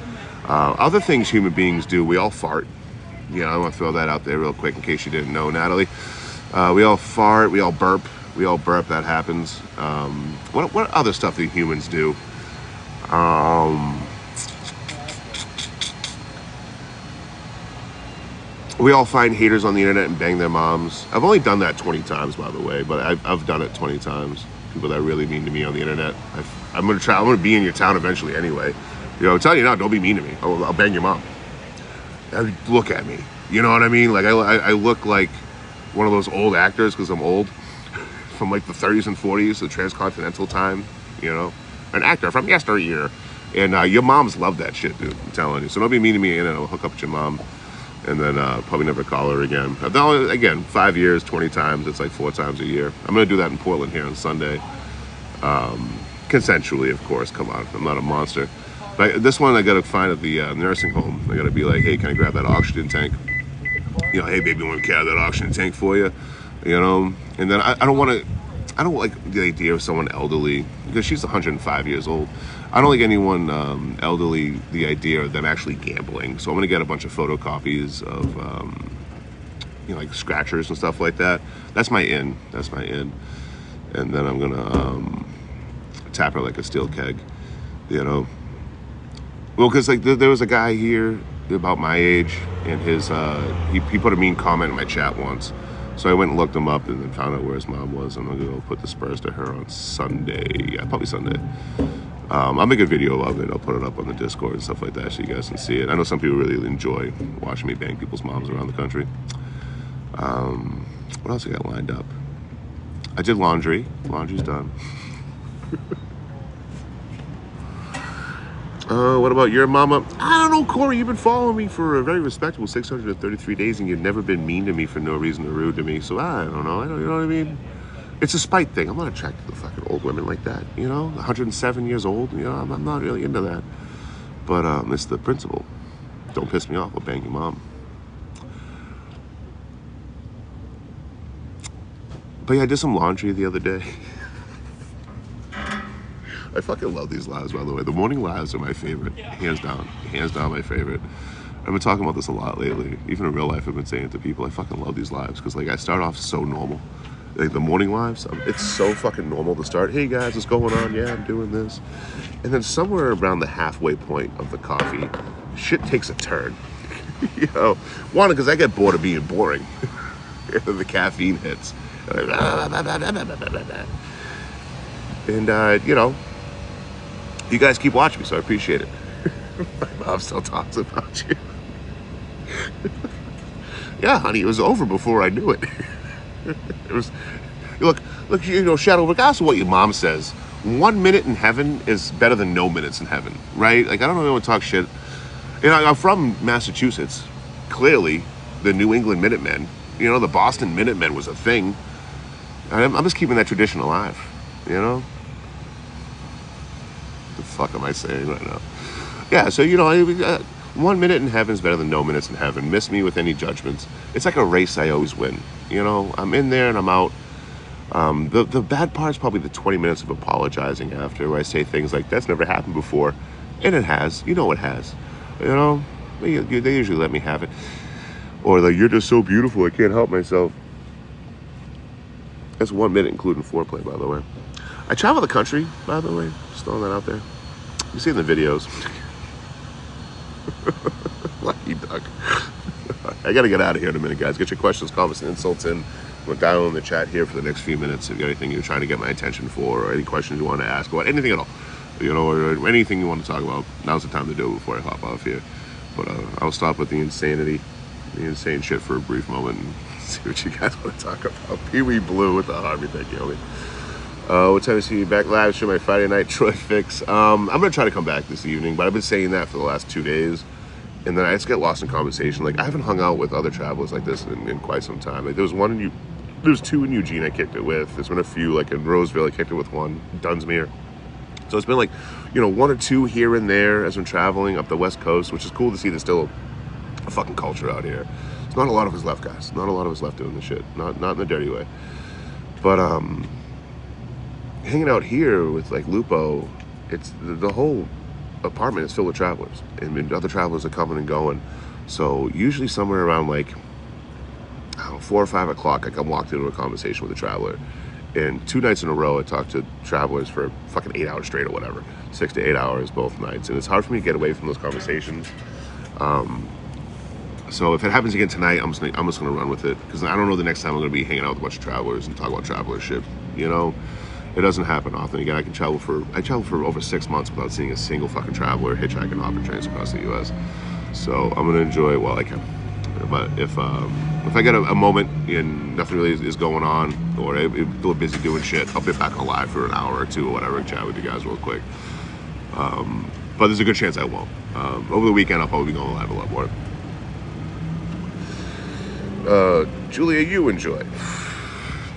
Other things human beings do, we all fart. You know, I want to throw that out there real quick in case you didn't know, Natalie. We all fart, we all burp. We all burp, that happens. What other stuff do humans do? We all find haters on the internet and bang their moms. I've only done that 20 times, by the way, but I've done it 20 times. People that are really mean to me on the internet. I'm gonna be in your town eventually anyway. You know, I'm telling you now, don't be mean to me. I'll bang your mom. Look at me. You know what I mean? Like I look like one of those old actors because I'm old, from like the 30s and 40s, the transcontinental time. You know, an actor from yesteryear. And your moms love that shit, dude. I'm telling you. So don't be mean to me, and then I'll hook up with your mom. And then probably never call her again. Again, 5 years, 20 times. It's like 4 times a year. I'm going to do that in Portland here on Sunday. Consensually, of course. Come on. I'm not a monster. But this one I got to find at the nursing home. I got to be like, hey, can I grab that oxygen tank? You know, hey, baby, I want to carry that oxygen tank for you. You know? And then I don't like the idea of someone elderly, because she's 105 years old. I don't like anyone elderly, the idea of them actually gambling. So I'm going to get a bunch of photocopies of, you know, like scratchers and stuff like that. That's my in. And then I'm going to tap her like a steel keg, you know. Well, because like there was a guy here about my age, and his he put a mean comment in my chat once. So I went and looked him up and then found out where his mom was. I'm going to go put the Spurs to her on Sunday. Yeah, probably Sunday. I'll make a video of it. I'll put it up on the Discord and stuff like that so you guys can see it. I know some people really enjoy watching me bang people's moms around the country. What else I got lined up? I did laundry. Laundry's done. What about your mama? I don't know, Corey. You've been following me for a very respectable 633 days, and you've never been mean to me for no reason or rude to me. So I don't know. You know what I mean? It's a spite thing. I'm not attracted to fucking old women like that. You know, 107 years old. You know, I'm not really into that. But it's the principle. Don't piss me off. I'll bang your mom. But yeah, I did some laundry the other day. I fucking love these lives, by the way. The morning lives are my favorite, hands down my favorite. I've been talking about this a lot lately. Even in real life, I've been saying it to people. I fucking love these lives because, like, I start off so normal. Like the morning lives, it's so fucking normal to start. Hey guys, what's going on? Yeah, I'm doing this. And then somewhere around the halfway point of the coffee, shit takes a turn. You know, one, because I get bored of being boring. The caffeine hits. And you know, you guys keep watching me, so I appreciate it. My mom still talks about you. Yeah, honey, it was over before I knew it. It was, look, you know, Shadow, regardless of what your mom says, 1 minute in heaven is better than no minutes in heaven, right? Like, I don't know if anyone talk shit. You know, I'm from Massachusetts. Clearly, the New England Minutemen, you know, the Boston Minutemen was a thing. I'm just keeping that tradition alive, you know? The fuck am I saying right now? Yeah, so, you know, 1 minute in heaven is better than no minutes in heaven. Miss me with any judgments. It's like a race I always win. You know, I'm in there and I'm out. The bad part is probably the 20 minutes of apologizing after, where I say things like, that's never happened before. And it has. You know it has. You know, they usually let me have it. Or like, you're just so beautiful, I can't help myself. That's 1 minute, including foreplay, by the way. I travel the country, by the way. Just throwing that out there. You see in the videos. Lucky duck. I gotta get out of here in a minute, guys. Get your questions, comments, and insults in. I'm gonna dial in the chat here for the next few minutes. If you got anything you're trying to get my attention for, or any questions you want to ask about anything at all, you know, or anything you want to talk about, now's the time to do it before I hop off here. But I'll stop with the insanity, the insane shit for a brief moment and see what you guys want to talk about. Pee Wee Blue with the Harvey, thank you, Ellie. What time is he back live? Show my Friday night Troy fix. I'm gonna try to come back this evening, but I've been saying that for the last 2 days, and then I just get lost in conversation. Like I haven't hung out with other travelers like this in quite some time. Like there was two in Eugene I kicked it with. There's been a few like in Roseville I kicked it with one, Dunsmuir. So it's been like, one or two here and there as I'm traveling up the West Coast, which is cool to see. There's still a fucking culture out here. There's not a lot of us left, guys. Not a lot of us left doing this shit. Not in the dirty way. But hanging out here with like Lupo, it's the whole apartment is filled with travelers, and other travelers are coming and going. So usually somewhere around like, I don't know, 4 or 5 o'clock, like I'm walked into a conversation with a traveler. And 2 nights in a row, I talked to travelers for fucking 8 hours straight or whatever, 6 to 8 hours both nights. And it's hard for me to get away from those conversations. So if it happens again tonight, I'm just gonna run with it, because I don't know the next time I'm gonna be hanging out with a bunch of travelers and talk about traveler shit. It doesn't happen often. Again, I traveled for over 6 months without seeing a single fucking traveler hitchhiking, hopping trains across the U.S. So I'm gonna enjoy it while I can. But if I get a moment and nothing really is going on, or I'm a little busy doing shit, I'll be back on live for an hour or two or whatever and chat with you guys real quick. But there's a good chance I won't. Over the weekend, I'll probably be going live a lot more. Julia, you enjoy.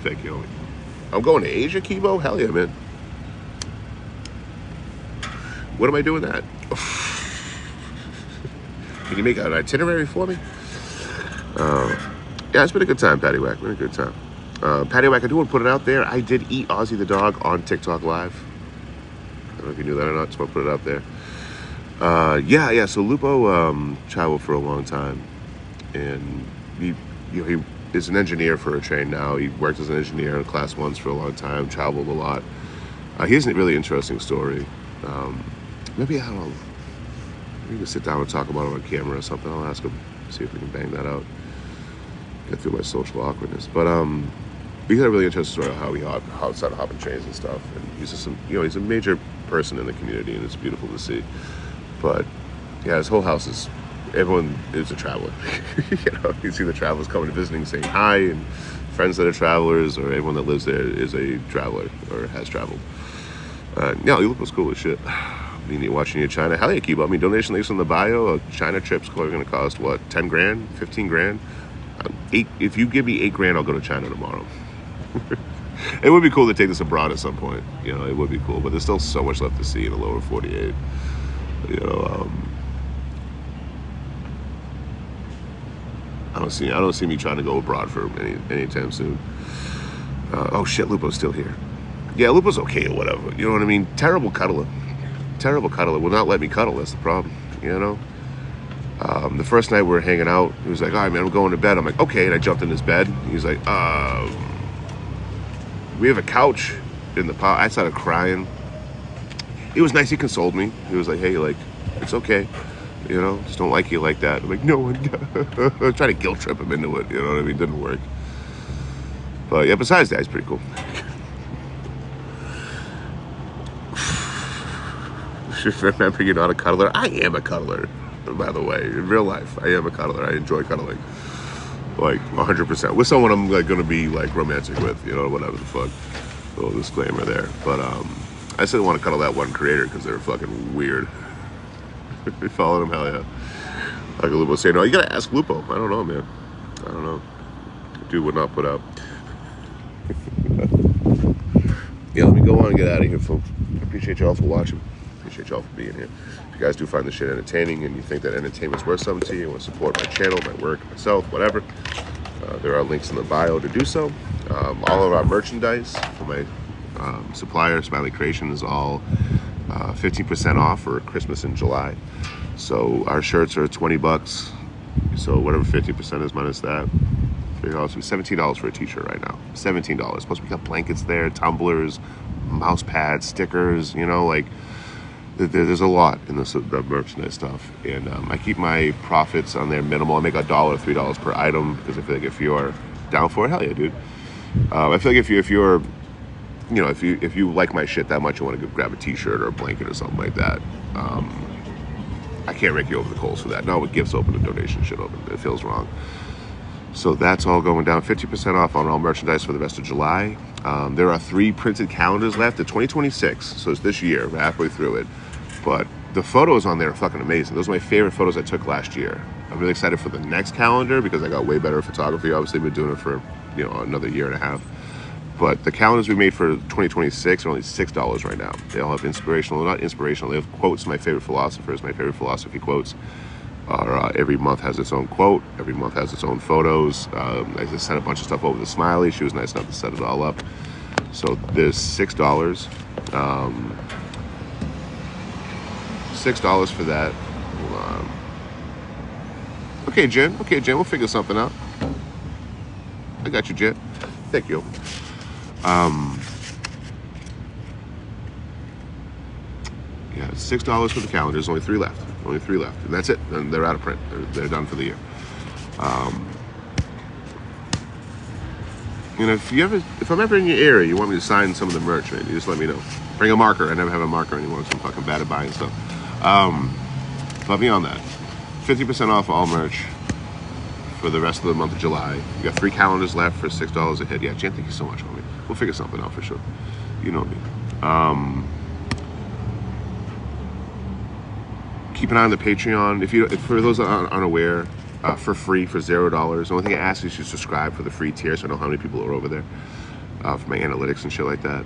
Thank you. I'm going to Asia, Kibo? Hell yeah, man. When am I doing that? Can you make an itinerary for me? Yeah, it's been a good time, Patty Whack. Been a good time. Patty Whack, I do want to put it out there. I did eat Ozzy the dog on TikTok Live. I don't know if you knew that or not. Just want to put it out there. Yeah. So Lupo traveled for a long time, and he is an engineer for a train now. He worked as an engineer in Class 1s for a long time. Traveled a lot. He has a really interesting story. Maybe I don't know. Maybe we can sit down and talk about it on camera or something. I'll ask him. See if we can bang that out. Get through my social awkwardness. But he had a really interesting story of how he started hopping trains and stuff. And he's just he's a major person in the community, and it's beautiful to see. But yeah, his whole house is, everyone is a traveler. You see the travelers coming and visiting, saying hi, and friends that are travelers, or everyone that lives there is a traveler or has traveled. Yeah, you look was cool as shit. You're watching your China. Hell yeah, keep up. Donation links in the bio. A China trip's going to cost what? 10 grand, 15 grand. If you give me 8 grand, I'll go to China tomorrow. It would be cool to take this abroad at some point. It would be cool, but there's still so much left to see in the lower 48. I don't see me trying to go abroad for anytime soon. Oh shit, Lupo's still here. Yeah, Lupo's okay or whatever. You know what I mean? Terrible cuddler will not let me cuddle. That's the problem. The first night we were hanging out, he was like, all right, man, I'm going to bed. I'm like, okay. And I jumped in his bed. He's like, we have a couch in the pot. I started crying. It was nice. He consoled me. He was like, hey, like, it's okay. Just don't like you like that. I'm like, no. I tried to guilt trip him into it. You know what I mean? Didn't work. But yeah, besides that, he's pretty cool. Remember, you're not a cuddler. I am a cuddler, by the way. In real life, I am a cuddler. I enjoy cuddling, like 100%. With someone I'm like going to be like romantic with, whatever the fuck. Little disclaimer there. But I still want to cuddle that one creator because they're fucking weird. You following him? Hell yeah. Like Lupo saying, no, you gotta ask Lupo. I don't know, man. I don't know. Dude would not put up. Yeah, let me go on and get out of here, folks. I appreciate y'all for watching. Appreciate y'all for being here. If you guys do find this shit entertaining and you think that entertainment's worth something to you, and want to support my channel, my work, myself, whatever, there are links in the bio to do so. All of our merchandise for my supplier, Smiley Creation, is all 15% off for Christmas in July. So our shirts are $20. So whatever 15% is minus that, $17 for a t-shirt right now. $17. Plus we got blankets there, tumblers, mouse pads, stickers, there's a lot in the merchandise stuff. And I keep my profits on there minimal. I make $1 or $3 per item, because I feel like if you're down for it, hell yeah, dude. I feel like if you're if you like my shit that much, you want to grab a t-shirt or a blanket or something like that, I can't rake you over the coals for that. No, with gifts open and donation shit open. It feels wrong. So that's all going down. 50% off on all merchandise for the rest of July. There are 3 printed calendars left. The 2026, so it's this year. We're halfway through it. But the photos on there are fucking amazing. Those are my favorite photos I took last year. I'm really excited for the next calendar because I got way better photography. Obviously, been doing it for another year and a half. But the calendars we made for 2026 are only $6 right now. They all have inspirational, not inspirational. They have quotes of my favorite philosophers. My favorite philosophy quotes are every month has its own quote. Every month has its own photos. I just sent a bunch of stuff over to Smiley. She was nice enough to set it all up. So there's $6. $6 for that. Okay, Jen. We'll figure something out. I got you, Jen. Thank you. Yeah, $6 for the calendar. There's only 3 left. And that's it. And they're out of print. They're done for the year. If I'm ever in your area, you want me to sign some of the merch, man, you just let me know. Bring a marker. I never have a marker anymore, so I'm fucking bad at buying stuff. But beyond that, 50% off all merch for the rest of the month of July. You got 3 calendars left for $6 a hit. Yeah, Jen, thank you so much, homie. We'll figure something out for sure. You know me. Keep an eye on the Patreon. If for those unaware, for free for $0. The only thing I ask is you subscribe for the free tier, so I know how many people are over there for my analytics and shit like that.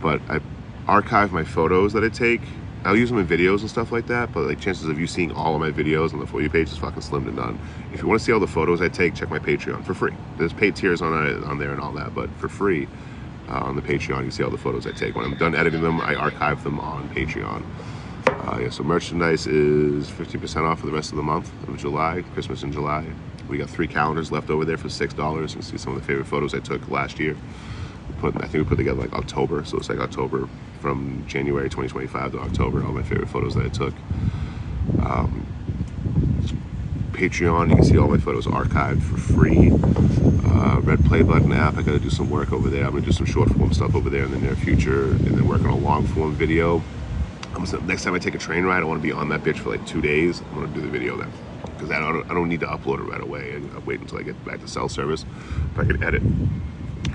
But I archive my photos that I take. I'll use them in videos and stuff like that, but like chances of you seeing all of my videos on the For You page is fucking slim to none. If you want to see all the photos I take, check my Patreon for free. There's paid tiers on there and all that, but for free on the Patreon, you see all the photos I take. When I'm done editing them, I archive them on Patreon. So merchandise is 15% off for the rest of the month of July, Christmas in July. We got 3 calendars left over there for $6. You see some of the favorite photos I took last year. I think we put together like October, so it's like October from January 2025 to October, all my favorite photos that I took. Patreon, you can see all my photos archived for free. Red Play Button app, I gotta do some work over there. I'm gonna do some short form stuff over there in the near future, and then work on a long form video. Next time I take a train ride, I want to be on that bitch for like 2 days. I'm gonna do the video then, because I don't need to upload it right away. I'll wait until I get back to cell service. If I can edit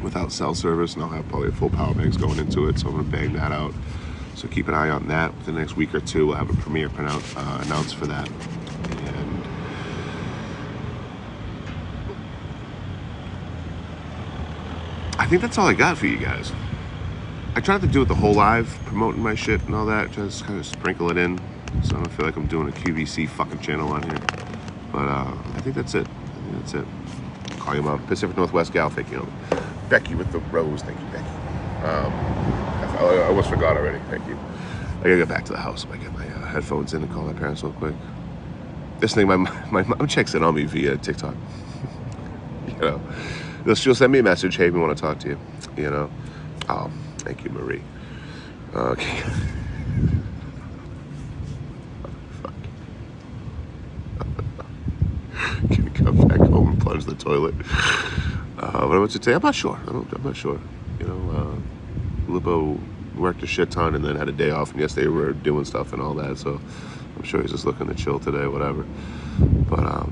without cell service, and I'll have probably a full power banks going into it, so I'm gonna bang that out. So keep an eye on that. Within the next week or 2, we'll have a premiere announced for that. And I think that's all I got for you guys. I tried to do it the whole live, promoting my shit and all that, just kind of sprinkle it in, so I don't feel like I'm doing a QVC fucking channel on here. But I think that's it. Call your mom. Pacific Northwest gal, thank you. Becky with the rose, thank you, Becky. I almost forgot already, thank you. I gotta get back to the house so I get my headphones in and call my parents real quick. This thing, my mom checks in on me via TikTok. She'll send me a message, hey, we want to talk to you, Oh, thank you, Marie. Okay. Fuck. Gonna come back home and plunge the toilet. What about today? I'm not sure. I'm not sure. Lupo worked a shit ton and then had a day off, and yesterday we were doing stuff and all that, so I'm sure he's just looking to chill today, whatever. But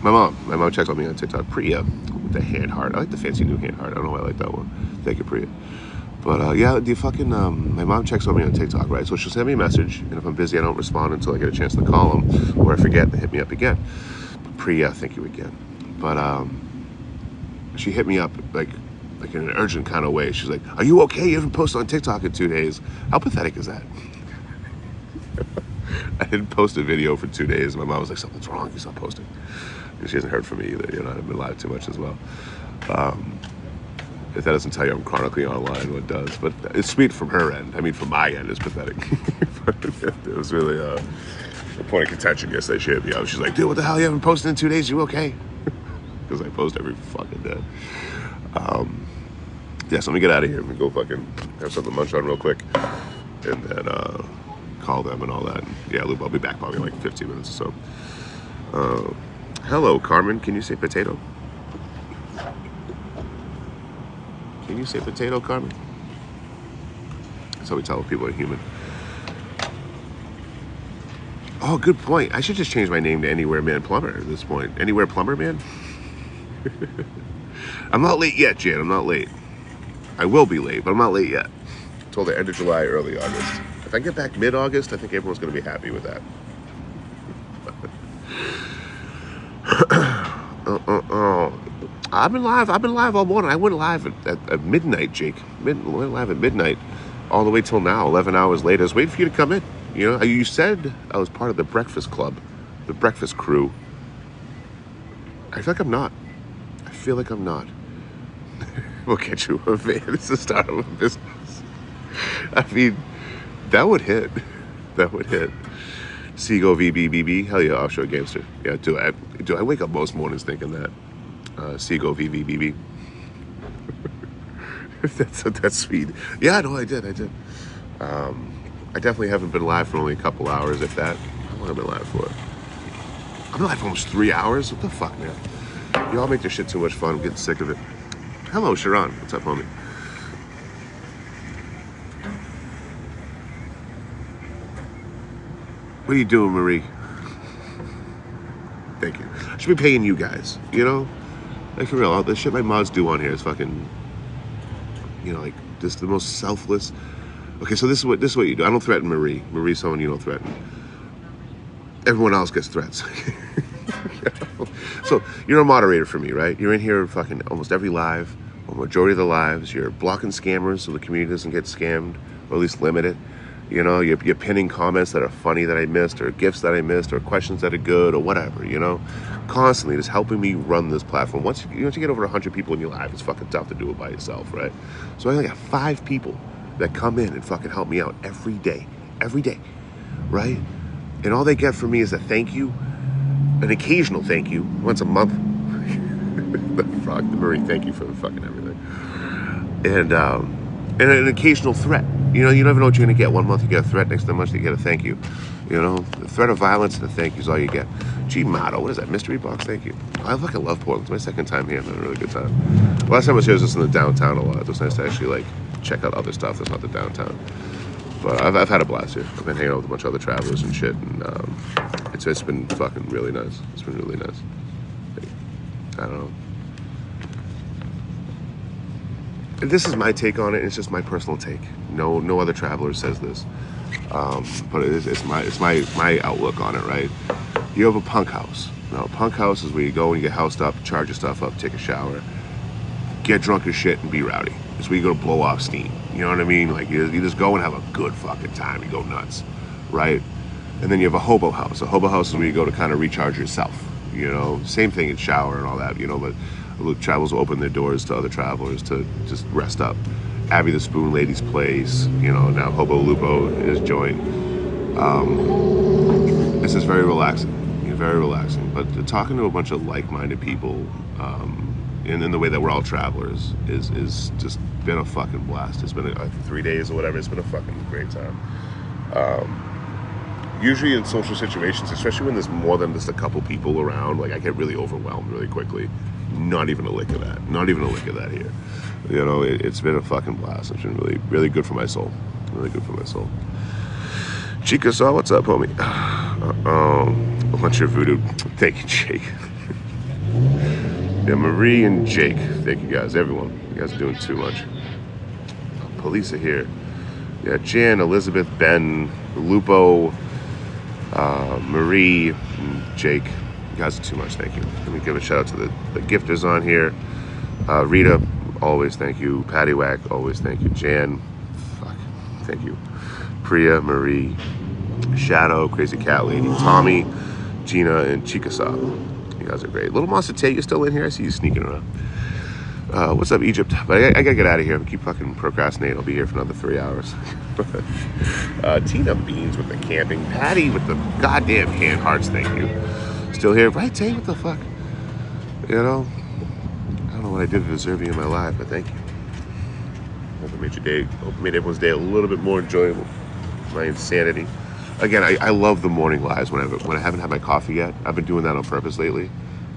my mom checks on me on TikTok. Priya with the hand heart. I like the fancy new hand heart. I don't know why I like that one. Thank you, Priya. But yeah, the fucking my mom checks on me on TikTok, right? So she'll send me a message, and if I'm busy, I don't respond until I get a chance to call them, or I forget, they hit me up again. But Priya, thank you again. But she hit me up like in an urgent kind of way. She's like, "Are you okay? You haven't posted on TikTok in 2 days." How pathetic is that? I didn't post a video for 2 days. My mom was like, "Something's wrong. He's not posting." And she hasn't heard from me either. I've been live too much as well. If that doesn't tell you I'm chronically online, what does? But it's sweet from her end. I mean, from my end, it's pathetic. It was really a point of contention yesterday. She hit me up. She's like, "Dude, what the hell? You haven't posted in 2 days. You okay?" Because I post every fucking day. Yeah, so let me get out of here and go fucking have something to munch on real quick, and then call them and all that. And yeah, Luke, I'll be back probably in like 15 minutes or so. Hello, Carmen. Can you say potato? Can you say potato, Carmen? That's how we tell people are human. Oh, good point. I should just change my name to Anywhere Man Plumber at this point. Anywhere Plumber Man? I'm not late yet, Jan. I'm not late. I will be late, but I'm not late yet. Until the end of July, early August. If I get back mid-August, I think everyone's going to be happy with that. I've been live all morning. I went live at midnight, Jake. Went live at midnight, all the way till now. 11 hours later. I was waiting for you to come in. You know, you said I was part of the Breakfast Club, the Breakfast Crew. I feel like I'm not. I feel like I'm not. We'll get you a van. It's the start of a business. I mean, that would hit. That would hit. Seago VBBB. Hell yeah, offshore gamester. Yeah, do I wake up most mornings thinking that. Seago VVBB. that's sweet. Yeah, no, I did. I definitely haven't been live for only a couple hours, if that. How long have I been live for? I've been live for almost 3 hours. What the fuck, man? Y'all make this shit too much fun. I'm getting sick of it. Hello, Sharon. What's up, homie? What are you doing, Marie? Thank you. I should be paying you guys, you know? Like, for real, all the shit my mods do on here is fucking, you know, like, just the most selfless. Okay, so this is what you do. I don't threaten Marie. Marie's someone you don't threaten. Everyone else gets threats. So, you're a moderator for me, right? You're in here fucking almost every live, or majority of the lives. You're blocking scammers so the community doesn't get scammed, or at least limit it. You know, you're pinning comments that are funny that I missed, or gifts that I missed, or questions that are good, or whatever, you know? Constantly just helping me run this platform. Once you get over 100 people in your live, it's fucking tough to do it by yourself, right? So I only got 5 people that come in and fucking help me out every day, right? And all they get from me is a thank you, an occasional thank you, once a month. The Marie, thank you for fucking everything. And an occasional threat. You know, you never know what you're going to get. One month you get a threat, next month you get a thank you. You know, the threat of violence and the thank you is all you get. Gee, Motto, what is that? Mystery box? Thank you. I fucking love Portland. It's my second time here. I'm having a really good time. Last time I was here was just in the downtown a lot. It was nice to actually, like, check out other stuff that's not the downtown. But I've had a blast here. I've been hanging out with a bunch of other travelers and shit. And it's been fucking really nice. It's been really nice. I don't know. This is my take on it. It's just my personal take. No other traveler says this. But it's my outlook on it, right? You have a punk house. Now, a punk house is where you go and you get housed up, charge your stuff up, take a shower, get drunk as shit, and be rowdy. It's where you go to blow off steam. You know what I mean? Like, you just go and have a good fucking time. You go nuts, right? And then you have a hobo house. A hobo house is where you go to kind of recharge yourself. You know, same thing in shower and all that, you know, but travelers will open their doors to other travelers to just rest up. Abby the Spoon Lady's place, you know, now Hobo Lupo is joined. This is very relaxing, very relaxing. But talking to a bunch of like-minded people, in the way that we're all travelers, is just been a fucking blast. It's been 3 days or whatever. It's been a fucking great time. Usually in social situations, especially when there's more than just a couple people around, like, I get really overwhelmed really quickly. Not even a lick of that. Not even a lick of that here. You know, it's been a fucking blast. It's been really, really good for my soul. Really good for my soul. Chica Saw, what's up, homie? A bunch of voodoo. Thank you, Jake. Yeah, Marie and Jake. Thank you guys, everyone. You guys are doing too much. Police are here. Yeah, Jan, Elizabeth, Ben, Lupo, Marie, and Jake. You guys are too much, thank you. Let me give a shout out to the gifters on here. Rita, always thank you. Patty Whack, always thank you. Jan, fuck, thank you. Priya, Marie, Shadow, Crazy Cat Lady, Tommy, Gina, and Chickasaw. You guys are great. Little Monster Tate, you still in here? I see you sneaking around. What's up, Egypt? But I gotta get out of here. I keep fucking procrastinating. I'll be here for another 3 hours. Tina Beans with the camping. Patty with the goddamn hand hearts, thank you. Still here, right, Tay? What the fuck? You know, I don't know what I did to deserve you in my life, but thank you. Hope it made your day, hope it made everyone's day a little bit more enjoyable. My insanity. Again, I love the morning lives when I haven't had my coffee yet. I've been doing that on purpose lately.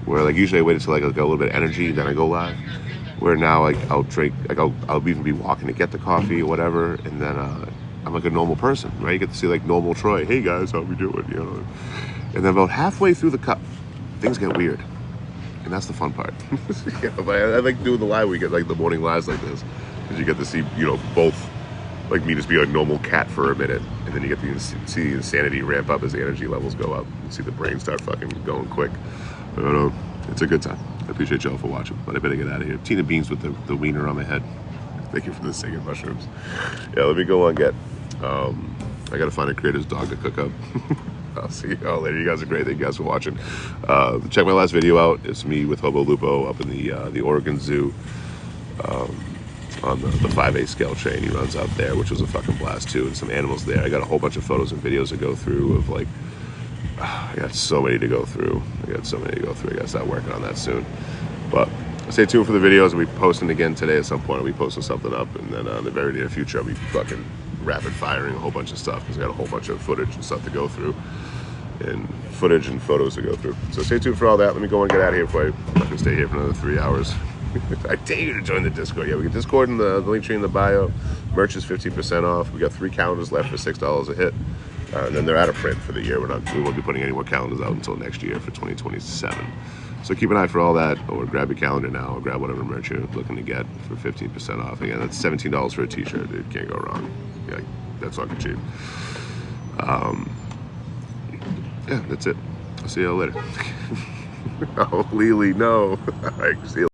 Where, like, usually I wait until I get a little bit of energy, then I go live. Where now, like, I'll drink, like, I'll even be walking to get the coffee or whatever, and then I'm like a normal person, right? You get to see, like, normal Troy. Hey guys, how we doing? You know. And then about halfway through the cup, things get weird. And that's the fun part. Yeah, but I like doing the live weekend, like the morning lives like this, because you get to see, you know, both, like me just be a normal cat for a minute, and then you get to see the insanity ramp up as the energy levels go up, and see the brain start fucking going quick. I don't know. It's a good time. I appreciate y'all for watching, but I better get out of here. Tina Beans with the wiener on my head. Thank you for the singing mushrooms. Yeah, let me go on get. I gotta find a creator's dog to cook up. I'll see y'all later. You guys are great. Thank you guys for watching. Check my last video out. It's me with Hobo Lupo up in the Oregon Zoo on the 5A scale train. He runs out there, which was a fucking blast too, and some animals there. I got a whole bunch of photos and videos to go through of like, I got so many to go through. I gotta start working on that soon. But stay tuned for the videos. I'll be posting again today at some point. I'll be posting something up, and then in the very near future, I'll be fucking rapid firing a whole bunch of stuff, because I got a whole bunch of footage and stuff to go through, and footage and photos to go through. So stay tuned for all that. Let me go and get out of here before I fucking stay here for another 3 hours. I dare you to join the Discord. Yeah, we get Discord in the link tree in the bio. Merch is 15% off. We got 3 calendars left for $6 a hit. And then they're out of print for the year. We won't be putting any more calendars out until next year for 2027. So keep an eye for all that, or grab your calendar now, or grab whatever merch you're looking to get for 15% off. Again, that's $17 for a t-shirt. It can't go wrong. Yeah, that's fucking cheap. Yeah, that's it. I'll see y'all later. Oh, Lily, no. All right, see you.